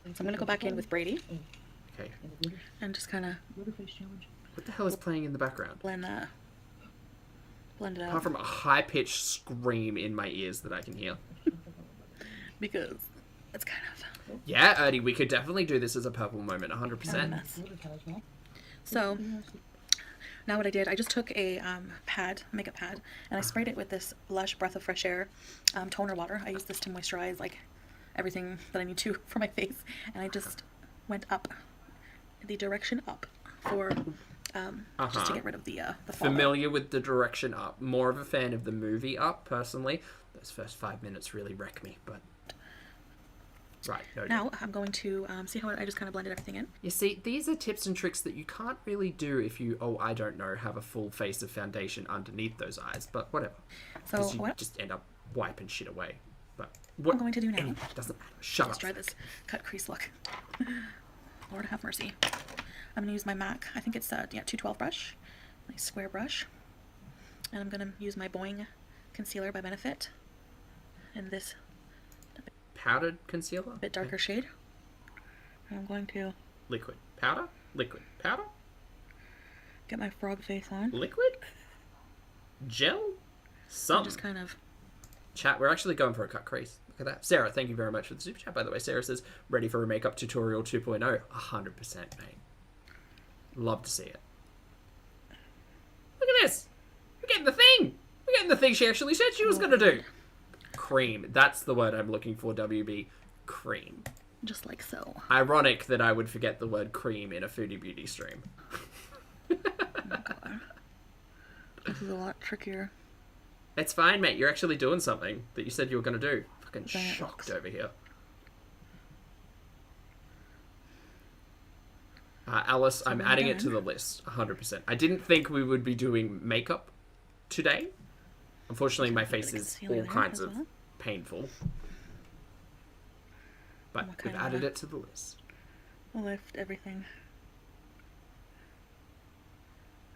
So I'm gonna go back in with Brady. Okay. And just kind of. What the hell is playing in the background? Blend it out. Apart from a high-pitched scream in my ears that I can hear. Because it's kind of. Yeah, Ernie, we could definitely do this as a purple moment, 100%. So. Now what I did, I just took a makeup pad, and I sprayed it with this Lush Breath of Fresh Air toner water. I use this to moisturize like everything that I need to for my face, and I just went up, the direction up, for just to get rid of the fallout. Familiar with the direction Up. More of a fan of the movie Up, personally. Those first 5 minutes really wreck me, but... Right. No, now I'm going to see how I just kind of blended everything in. You see, these are tips and tricks that you can't really do if you, I don't know, have a full face of foundation underneath those eyes, but whatever. So Because you what just end up wiping shit away. But what I'm going to do now... Anyway, doesn't matter. Shut Let's up. try this cut crease look. Lord have mercy. I'm going to use my MAC. I think it's 212 brush. Nice square brush. And I'm going to use my Boing concealer by Benefit in this Powdered concealer? bit darker shade. And I'm going to Liquid. Powder? Liquid. Powder? get my frog face on. Liquid? Gel? And Some. just kind of... Chat, we're actually going for a cut crease. Look at that. Sarah, thank you very much for the super chat, by the way. Sarah says, ready for a makeup tutorial 2.0. 100%, mate. Love to see it. Look at this. We're getting the thing. We're getting the thing she actually said she was going to do. Cream. That's the word I'm looking for, WB. Cream. Just like so. Ironic that I would forget the word cream in a Foodie Beauty stream. Oh my god. This is a lot trickier. It's fine, mate. You're actually doing something that you said you were going to do. Fucking Then it shocked looks- over here. Alice, I'm we're adding it to done. the list, 100%. I didn't think we would be doing makeup today. Unfortunately, my face is concealer all there kinds as of well. painful. But What we've kind of added a- it to the list. Lift everything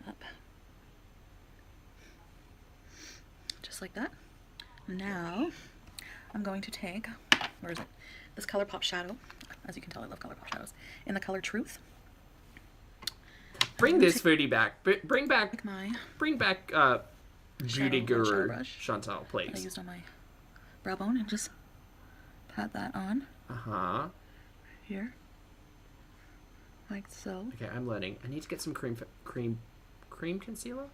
up. Just like that. Now, I'm going to take, where is it? This ColourPop shadow. As you can tell, I love ColourPop shadows. In the color Truth. Bring this foodie back. Bring back Take my Beauty shadow Guru brush Chantal, that I please. used on my brow bone and just pat that on Uh-huh. here. Like so. Okay, I'm learning. I need to get some cream concealer?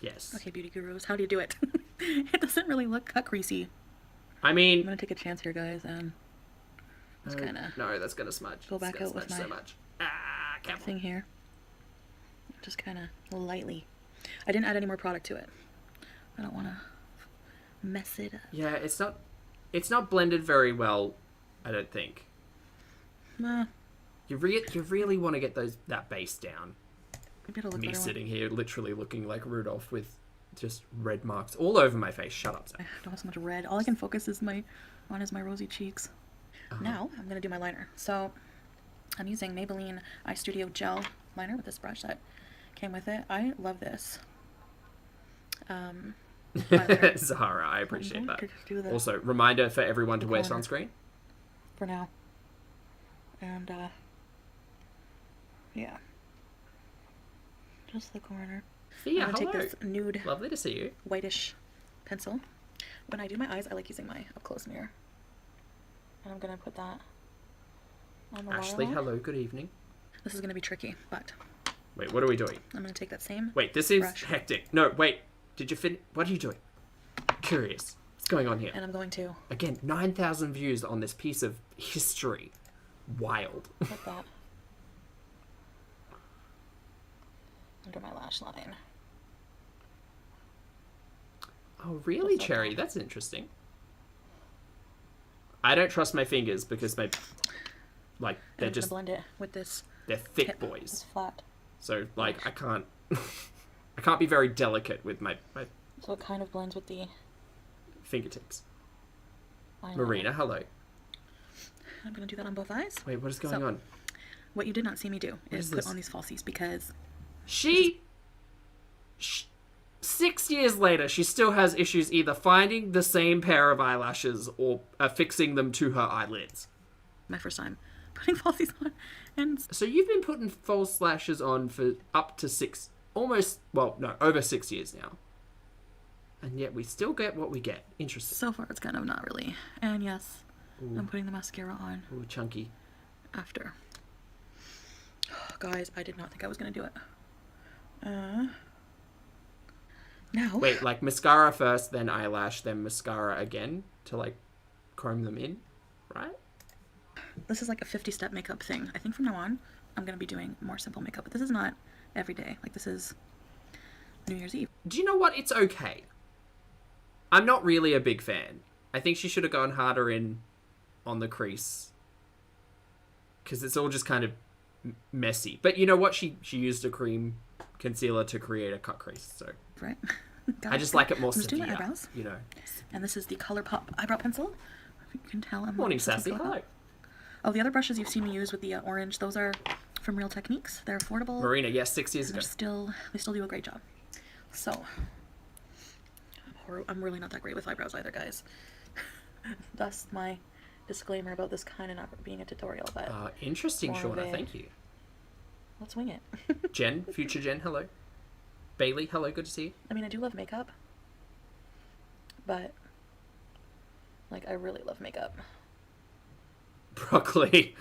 Yes. Okay, beauty gurus, how do you do it? It doesn't really look cut creasy. I I'm mean... gonna take a chance here, guys, and just kind of No, that's going to smudge. go It's back gonna out with smudge so my much. Careful. thing here. Just kind of lightly. I didn't add any more product to it. I don't want to mess it up. Yeah, it's not blended very well, I don't think. Nah, You really want to get that base down. maybe it'll look Me better. sitting here literally looking like Rudolph with just red marks all over my face. Shut up, Zach. I don't have so much red. All I can focus is my rosy cheeks. Now I'm gonna do my liner. So I'm using Maybelline Eye Studio Gel liner with this brush that came with it. I love this. Liner. Zahara, I I'm appreciate going that. to do the Also, reminder for everyone to wear corner. sunscreen. for now. And yeah, just the corner. Thea, I'm gonna hello. take this nude Lovely to see you. whitish pencil. When I do my eyes, I like using my up-close mirror. And I'm gonna put that on the Ashley, waterline. hello, good evening. This is gonna be tricky, but Wait, what are we doing? I'm gonna take that same Wait, this is brush. hectic. No, wait. Did you finish? What are you doing? Curious. What's going on here? and I'm going to Again, 9,000 views on this piece of history. Wild. put that under my lash line. Oh, really, Just like Cherry? that. That's interesting. I don't trust my fingers because they're And I'm just, gonna blend it with this they're thick tip, boys. this flat, So, like, I can't, I can't be very delicate with my so it kind of blends with the fingertips. eyeliner. Marina, hello. I'm gonna do that on both eyes. Wait, what is going So- on? What you did not see me do What is is put this? on these falsies because 6 years later, she still has issues either finding the same pair of eyelashes or affixing them to her eyelids. my first time putting falsies on, and So you've been putting false lashes on for up to over 6 years now. And yet we still get what we get. Interesting. so far it's kind of not really. And yes, I'm putting the mascara on Ooh, chunky. after. Guys, I did not think I was gonna do it. Now, Wait, like mascara first, then eyelash, then mascara again to like chrome them in, right? this is like a 50-step makeup thing. I think from now on, I'm gonna be doing more simple makeup. But this is not every day. Like, this is New Year's Eve. Do you know what? It's okay. I'm not really a big fan. I think she should have gone harder in on the crease. Because it's all just kind of messy. But you know what? She used a cream concealer to create a cut crease. So Right. I just like it more I'm just doing severe. my eyebrows. You know. And this is the ColourPop eyebrow pencil. If you can tell, I'm Morning, obsessed Sassy. with ColourPop. Hello. Oh, the other brushes you've seen me use with the orange, those are from Real Techniques. They're affordable. Marina, yes, 6 years ago. They still do a great job. So, I'm really not that great with eyebrows either, guys. Thus my disclaimer about this kind of not being a tutorial, but interesting, more of Shauna. a- Thank you. let's wing it. Jen, future Jen, hello. Bailey, hello. Good to see you. I mean, I do love makeup, but like, I really love makeup. Broccoli.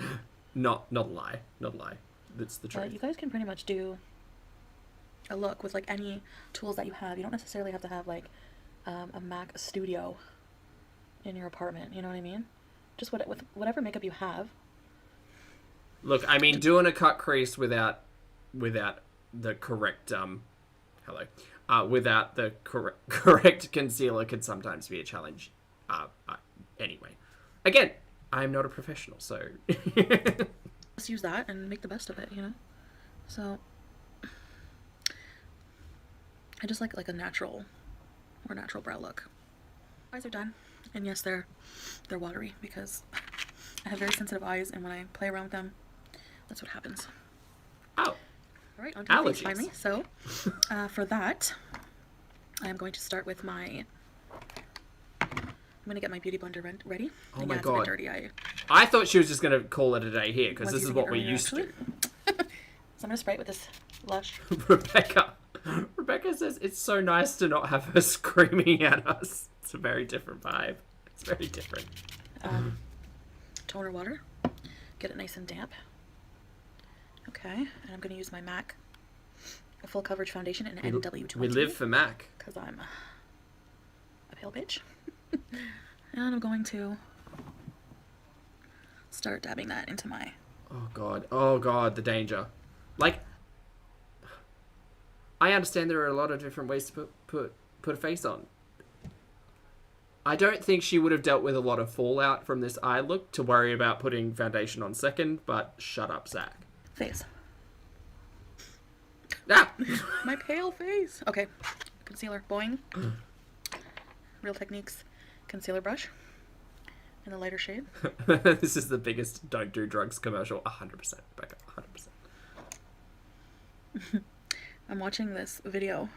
Not a lie. Not a lie. That's the But truth. you guys can pretty much do a look with like any tools that you have. You don't necessarily have to have like a Mac studio in your apartment. You know what I mean? Just with whatever makeup you have. Look, I mean, doing a cut crease without the correct without the correct concealer could sometimes be a challenge. Anyway, again, I'm not a professional, so Just use that and make the best of it, you know? So I just like a more natural brow look. Eyes are done. And yes, they're watery because I have very sensitive eyes, and when I play around with them, that's what happens. oh, All right, on to the face Allergies. finally. So for that, I am going to start with my... I'm going to get my beauty blender ready. Oh And my it's a bit God. dirty. I thought she was just gonna call it a day here because was this is using what it we're earlier, used actually. So I'm going to spray it with this Lush. to. Rebecca says it's so nice to not have her screaming at us. It's a very different vibe. It's very different. Toner water. Get it nice and damp. Okay, and I'm going to use my MAC full coverage foundation in NW20. We live for Mac. Because I'm a pale bitch. And I'm going to start dabbing that into my... Oh god, the danger. Like, I understand there are a lot of different ways to put a face on. I don't think she would have dealt with a lot of fallout from this eye look to worry about putting foundation on second, but shut up, Zach. face. Ah! My pale face. Okay, concealer, boing. Real Techniques concealer brush in the lighter shade. This is the biggest don't do drugs commercial. 100%, Rebecca. 100%. I'm watching this video.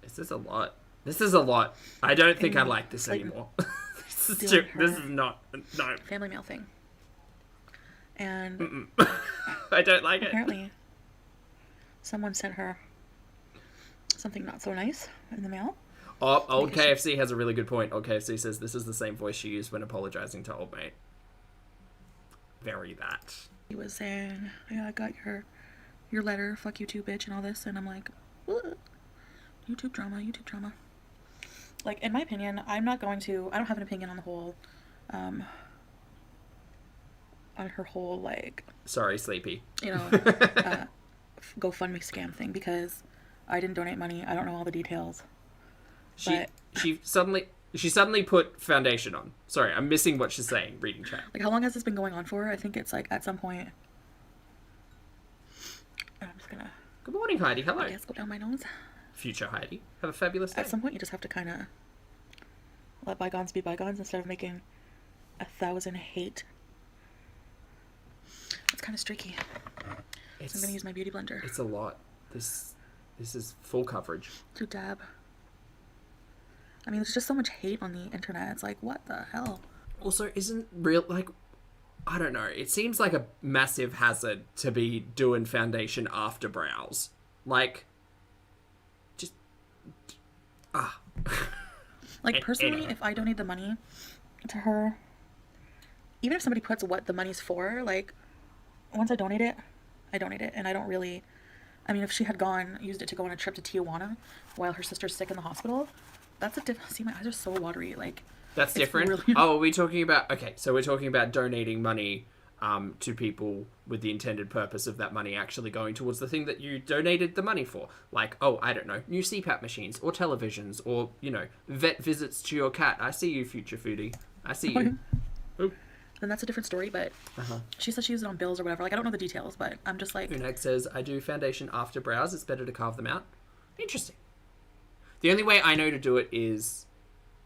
This is a lot. This is a lot. I don't think I like this like, anymore. This is stealing this her- is not. No. Family mail thing. And I don't like it. apparently someone sent her something not so nice in the mail. Oh, Old Because KFC has a really good point. Old KFC says this is the same voice she used when apologizing to Old Mate. Very that. He was saying, yeah, I got your letter, fuck you too, bitch, and all this. And I'm like, what? YouTube drama. Like, in my opinion, I don't have an opinion on the whole, on her whole, like, Sorry, Sleepy. GoFundMe scam thing, because I didn't donate money. I don't know all the details. She But suddenly put foundation on. Sorry, I'm missing what she's saying. Reading chat. like, how long has this been going on for? I think it's like at some point. I'm just gonna, Good morning, Heidi. Hello. I guess, go down my nose. Future Heidi. Have a fabulous day. At some point, you just have to kind of let bygones be bygones instead of making 1,000 hate. It's kind of streaky. So I'm gonna use my beauty blender It's a lot. This is full coverage. to dab. I mean, there's just so much hate on the internet. It's like, what the hell? Also, isn't real, like, I don't know. It seems like a massive hazard to be doing foundation after brows. Like, just, Like, personally, anyway. if I donate the money to her, even if somebody puts what the money's for, like, once I donate it, and I don't really... I mean, if she had used it to go on a trip to Tijuana while her sister's sick in the hospital, that's a different... See, my eyes are so watery, like... That's It's different. really- Oh, are we talking about... Okay, so we're talking about donating money to people with the intended purpose of that money actually going towards the thing that you donated the money for. Like, oh, I don't know, new CPAP machines or televisions or, you know, vet visits to your cat. I see you, future foodie. I see you. Ooh. Then that's a different story, but she said she used it on bills or whatever. Like, I don't know the details, but I'm just like... Unag says, I do foundation after brows. It's better to carve them out. Interesting. The only way I know to do it is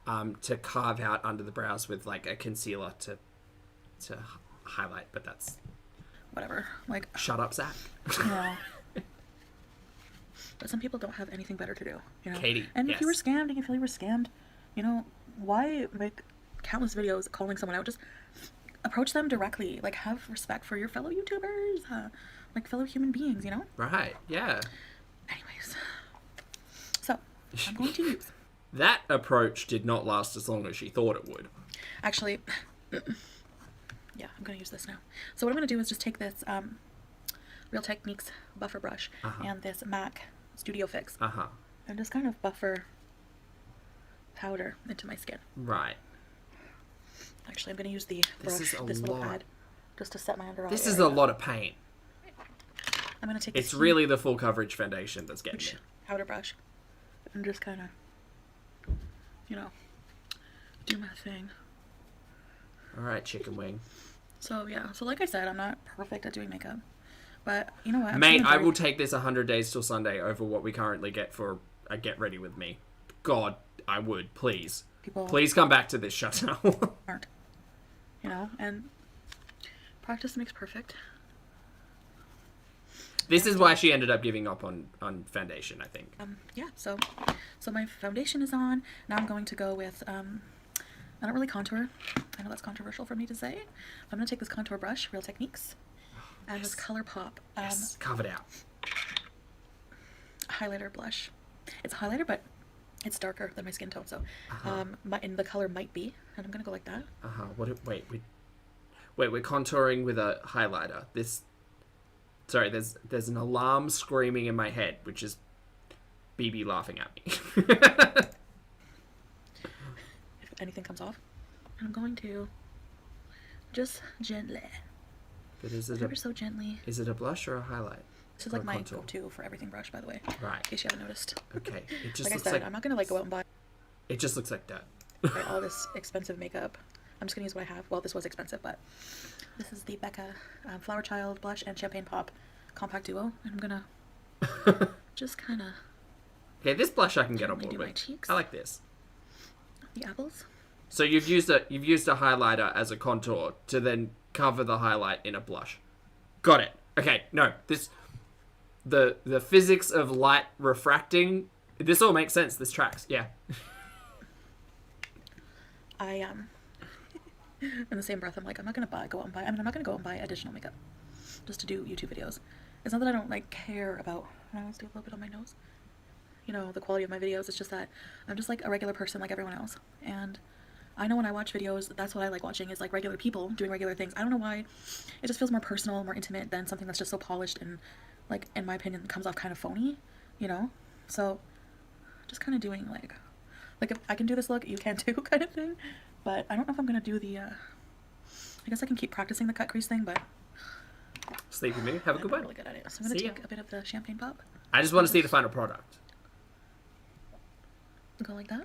to carve out under the brows with, like, a concealer to highlight, but that's... Whatever. Like... Shut up, Zach. No. But some people don't have anything better to do, you know? Katie, and yes. if you were scammed and you feel you were scammed, you know, why make countless videos calling someone out? Just approach them directly. Like, have respect for your fellow YouTubers, like fellow human beings, you know? Right, yeah. Anyways. So, I'm going to use... That approach did not last as long as she thought it would. Actually... Yeah, I'm going to use this now. So what I'm going to do is just take this Real Techniques buffer brush and this MAC Studio Fix and just kind of buffer powder into my skin. Right. Actually, I'm going to use the brush, this little pad, just to set my under eye This area. is a lot of paint. I'm going to take It's this really the full coverage foundation that's getting me. powder brush and just kind of, you know, do my thing. Alright, chicken wing. So, yeah. So, like I said, I'm not perfect at doing makeup. But, you know what? Mate, I will take this 100 days till Sunday over what we currently get for a Get Ready With Me. God, I would. Please. Please come back to this shutdown. Aren't. You know? And practice makes perfect. This is why she ended up giving up on foundation, I think. Yeah. So my foundation is on. Now I'm going to go with... I don't really contour. I know that's controversial for me to say. I'm going to take this contour brush, Real Techniques, and this ColourPop carve it out. highlighter blush. It's a highlighter, but it's darker than my skin tone, so and the color might be, and I'm going to go like that. Wait, we're contouring with a highlighter. Sorry, there's an alarm screaming in my head, which is BB laughing at me. Anything comes off, I'm going to just gently, but is it ever so gently. Is it a blush or a highlight? This is like my go-to for everything brush, by the way. Right. In case you haven't noticed. Okay. It just like I looks said, like I'm not gonna like go out and buy. It just looks like dirt. Buy all this expensive makeup. I'm just gonna use what I have. Well, this was expensive, but this is the Becca Flower Child blush and Champagne Pop compact duo, and I'm gonna just kind of. Okay, this blush I can get on board do my with. cheeks. I like this. The apples. So you've used a highlighter as a contour to then cover the highlight in a blush. Got it. Okay, no, the physics of light refracting, this all makes sense. This tracks. Yeah. I in the same breath, I'm like, I'm not gonna go out and buy. I mean, I'm not gonna go out and buy additional makeup just to do YouTube videos. It's not that I don't like care about. I always do a little bit on my nose. You know, the quality of my videos. It's just that I'm just like a regular person like everyone else. And I know when I watch videos, that's what I like watching, is like regular people doing regular things. I don't know why. It just feels more personal, more intimate than something that's just so polished and, like, in my opinion, comes off kind of phony, you know? So, just kind of doing like if I can do this look, you can too kind of thing. But I don't know if I'm going to do the, I guess I can keep practicing the cut crease thing, but... Sleepy mood. Have a good one. I'm really good at it. So I'm going to take a bit of the Champagne Pop. I just want to see the final product. Go like that.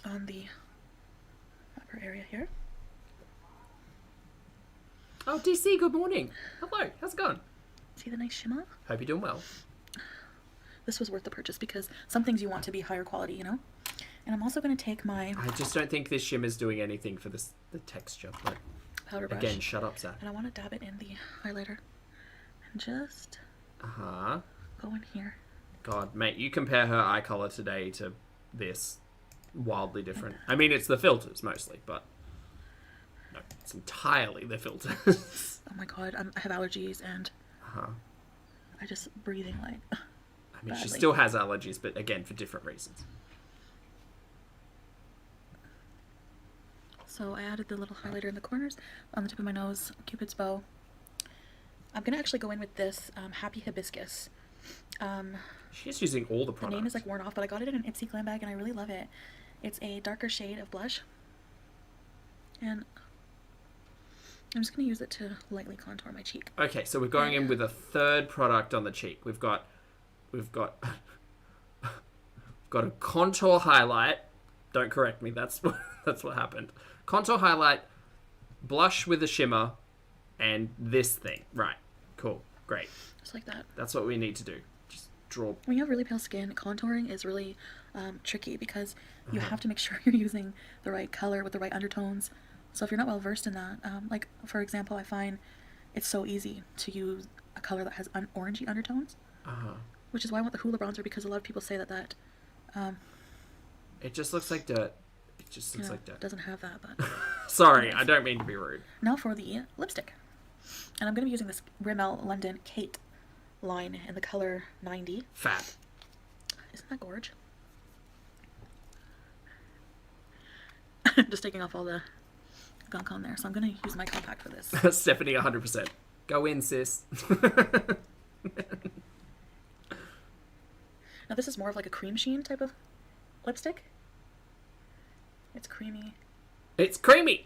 On the upper area here. Oh, DC, good morning. Hello, how's it going? See the nice shimmer? Hope you're doing well. This was worth the purchase because some things you want to be higher quality, you know? And I'm also going to take my... I just don't think this shimmer's doing anything for the texture. But powder brush. Again, shut up, Zach. And I want to dab it in the highlighter. And just... go in here. God, mate, you compare her eye color today to this. Wildly different. I mean, it's the filters mostly, but no, it's entirely the filters. Oh my god, I have allergies and I just breathing like I mean, badly. She still has allergies, but again, for different reasons. So I added the little highlighter in the corners, on the tip of my nose, Cupid's bow. I'm gonna actually go in with this Happy Hibiscus. She's using all the products. The name is like worn off, but I got it in an Ipsy glam bag and I really love it. It's a darker shade of blush. And I'm just going to use it to lightly contour my cheek. Okay, so we're going in with a third product on the cheek. We've got a contour highlight. Don't correct me. That's what happened. Contour highlight, blush with a shimmer, and this thing. Right. Cool. Great. Just like that. That's what we need to do. Just draw. When you have really pale skin, contouring is really tricky because you have to make sure you're using the right color with the right undertones. So if you're not well versed in that, like for example, I find it's so easy to use a color that has orangey undertones, which is why I want the Hoola bronzer, because a lot of people say that it just looks like dirt. It just looks like dirt. It doesn't have that, but sorry, I don't mean to be rude. Now for the lipstick, and I'm going to be using this Rimmel London Kate line in the color 90. Fab. Isn't that gorge? Just taking off all the gunk on there, so I'm going to use my compact for this. Stephanie, 100%. Go in, sis. Now this is more of like a cream sheen type of lipstick. It's creamy. It's creamy!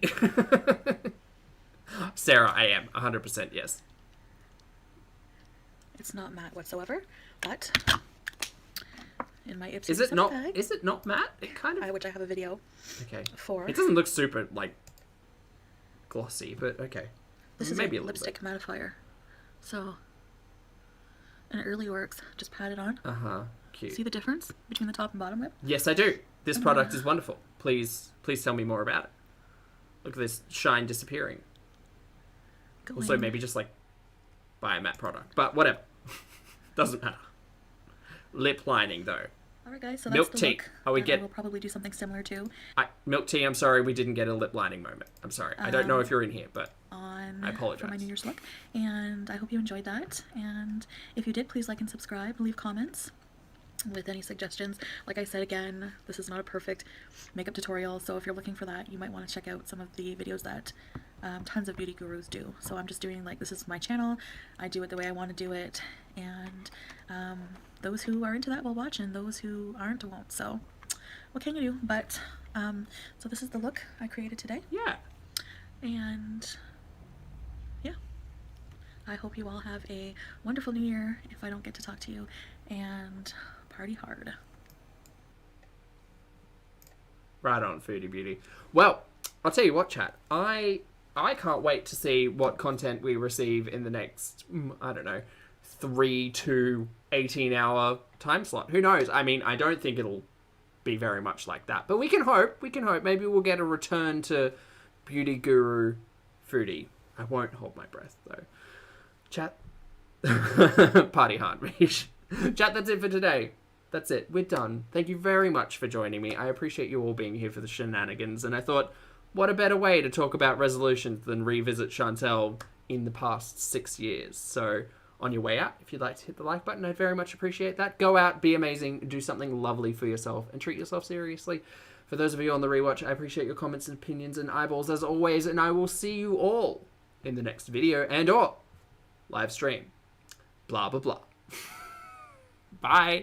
Sarah, I am. 100% yes. It's not matte whatsoever, but in my Ipsy Is it not? bag, Is it not matte? It kind of. which I have a video Okay. for. It doesn't look super like glossy, but okay. This is maybe a a little lipstick mattifier, so and it really works. Just pat it on. Cute. See the difference between the top and bottom lip? Yes, I do. This product is wonderful. Please tell me more about it. Look at this shine disappearing. Also, maybe just like buy a matte product, but whatever. Doesn't matter. Lip lining though. Alright guys, so Milk that's the tea. look. Oh, we And get- I will probably do something similar too Milk tea, I'm sorry we didn't get a lip lining moment. I'm sorry. I don't know if you're in here, but on I apologize. for my New Year's look. And I hope you enjoyed that. And if you did, please like and subscribe, leave comments with any suggestions. Like I said again, this is not a perfect makeup tutorial, so if you're looking for that, you might want to check out some of the videos that tons of beauty gurus do. So I'm just doing like, this is my channel, I do it the way I want to do it, and those who are into that will watch, and those who aren't won't. So what can you do? But so this is the look I created today. yeah. And yeah, I hope you all have a wonderful new year if I don't get to talk to you, and party hard. Right on, Foodie Beauty. Well, I'll tell you what, chat. I can't wait to see what content we receive in the next, I don't know, 3 to 18-hour time slot. Who knows? I mean, I don't think it'll be very much like that, but we can hope. We can hope. Maybe we'll get a return to Beauty Guru Foodie. I won't hold my breath, though. Chat. Party hard, Mish. Chat, that's it for today. That's it. We're done. Thank you very much for joining me. I appreciate you all being here for the shenanigans, and I thought, what a better way to talk about resolutions than revisit Chantel in the past 6 years. So, on your way out, if you'd like to hit the like button, I'd very much appreciate that. Go out, be amazing, do something lovely for yourself, and treat yourself seriously. For those of you on the rewatch, I appreciate your comments and opinions and eyeballs as always, and I will see you all in the next video and or live stream. Blah, blah, blah. Bye.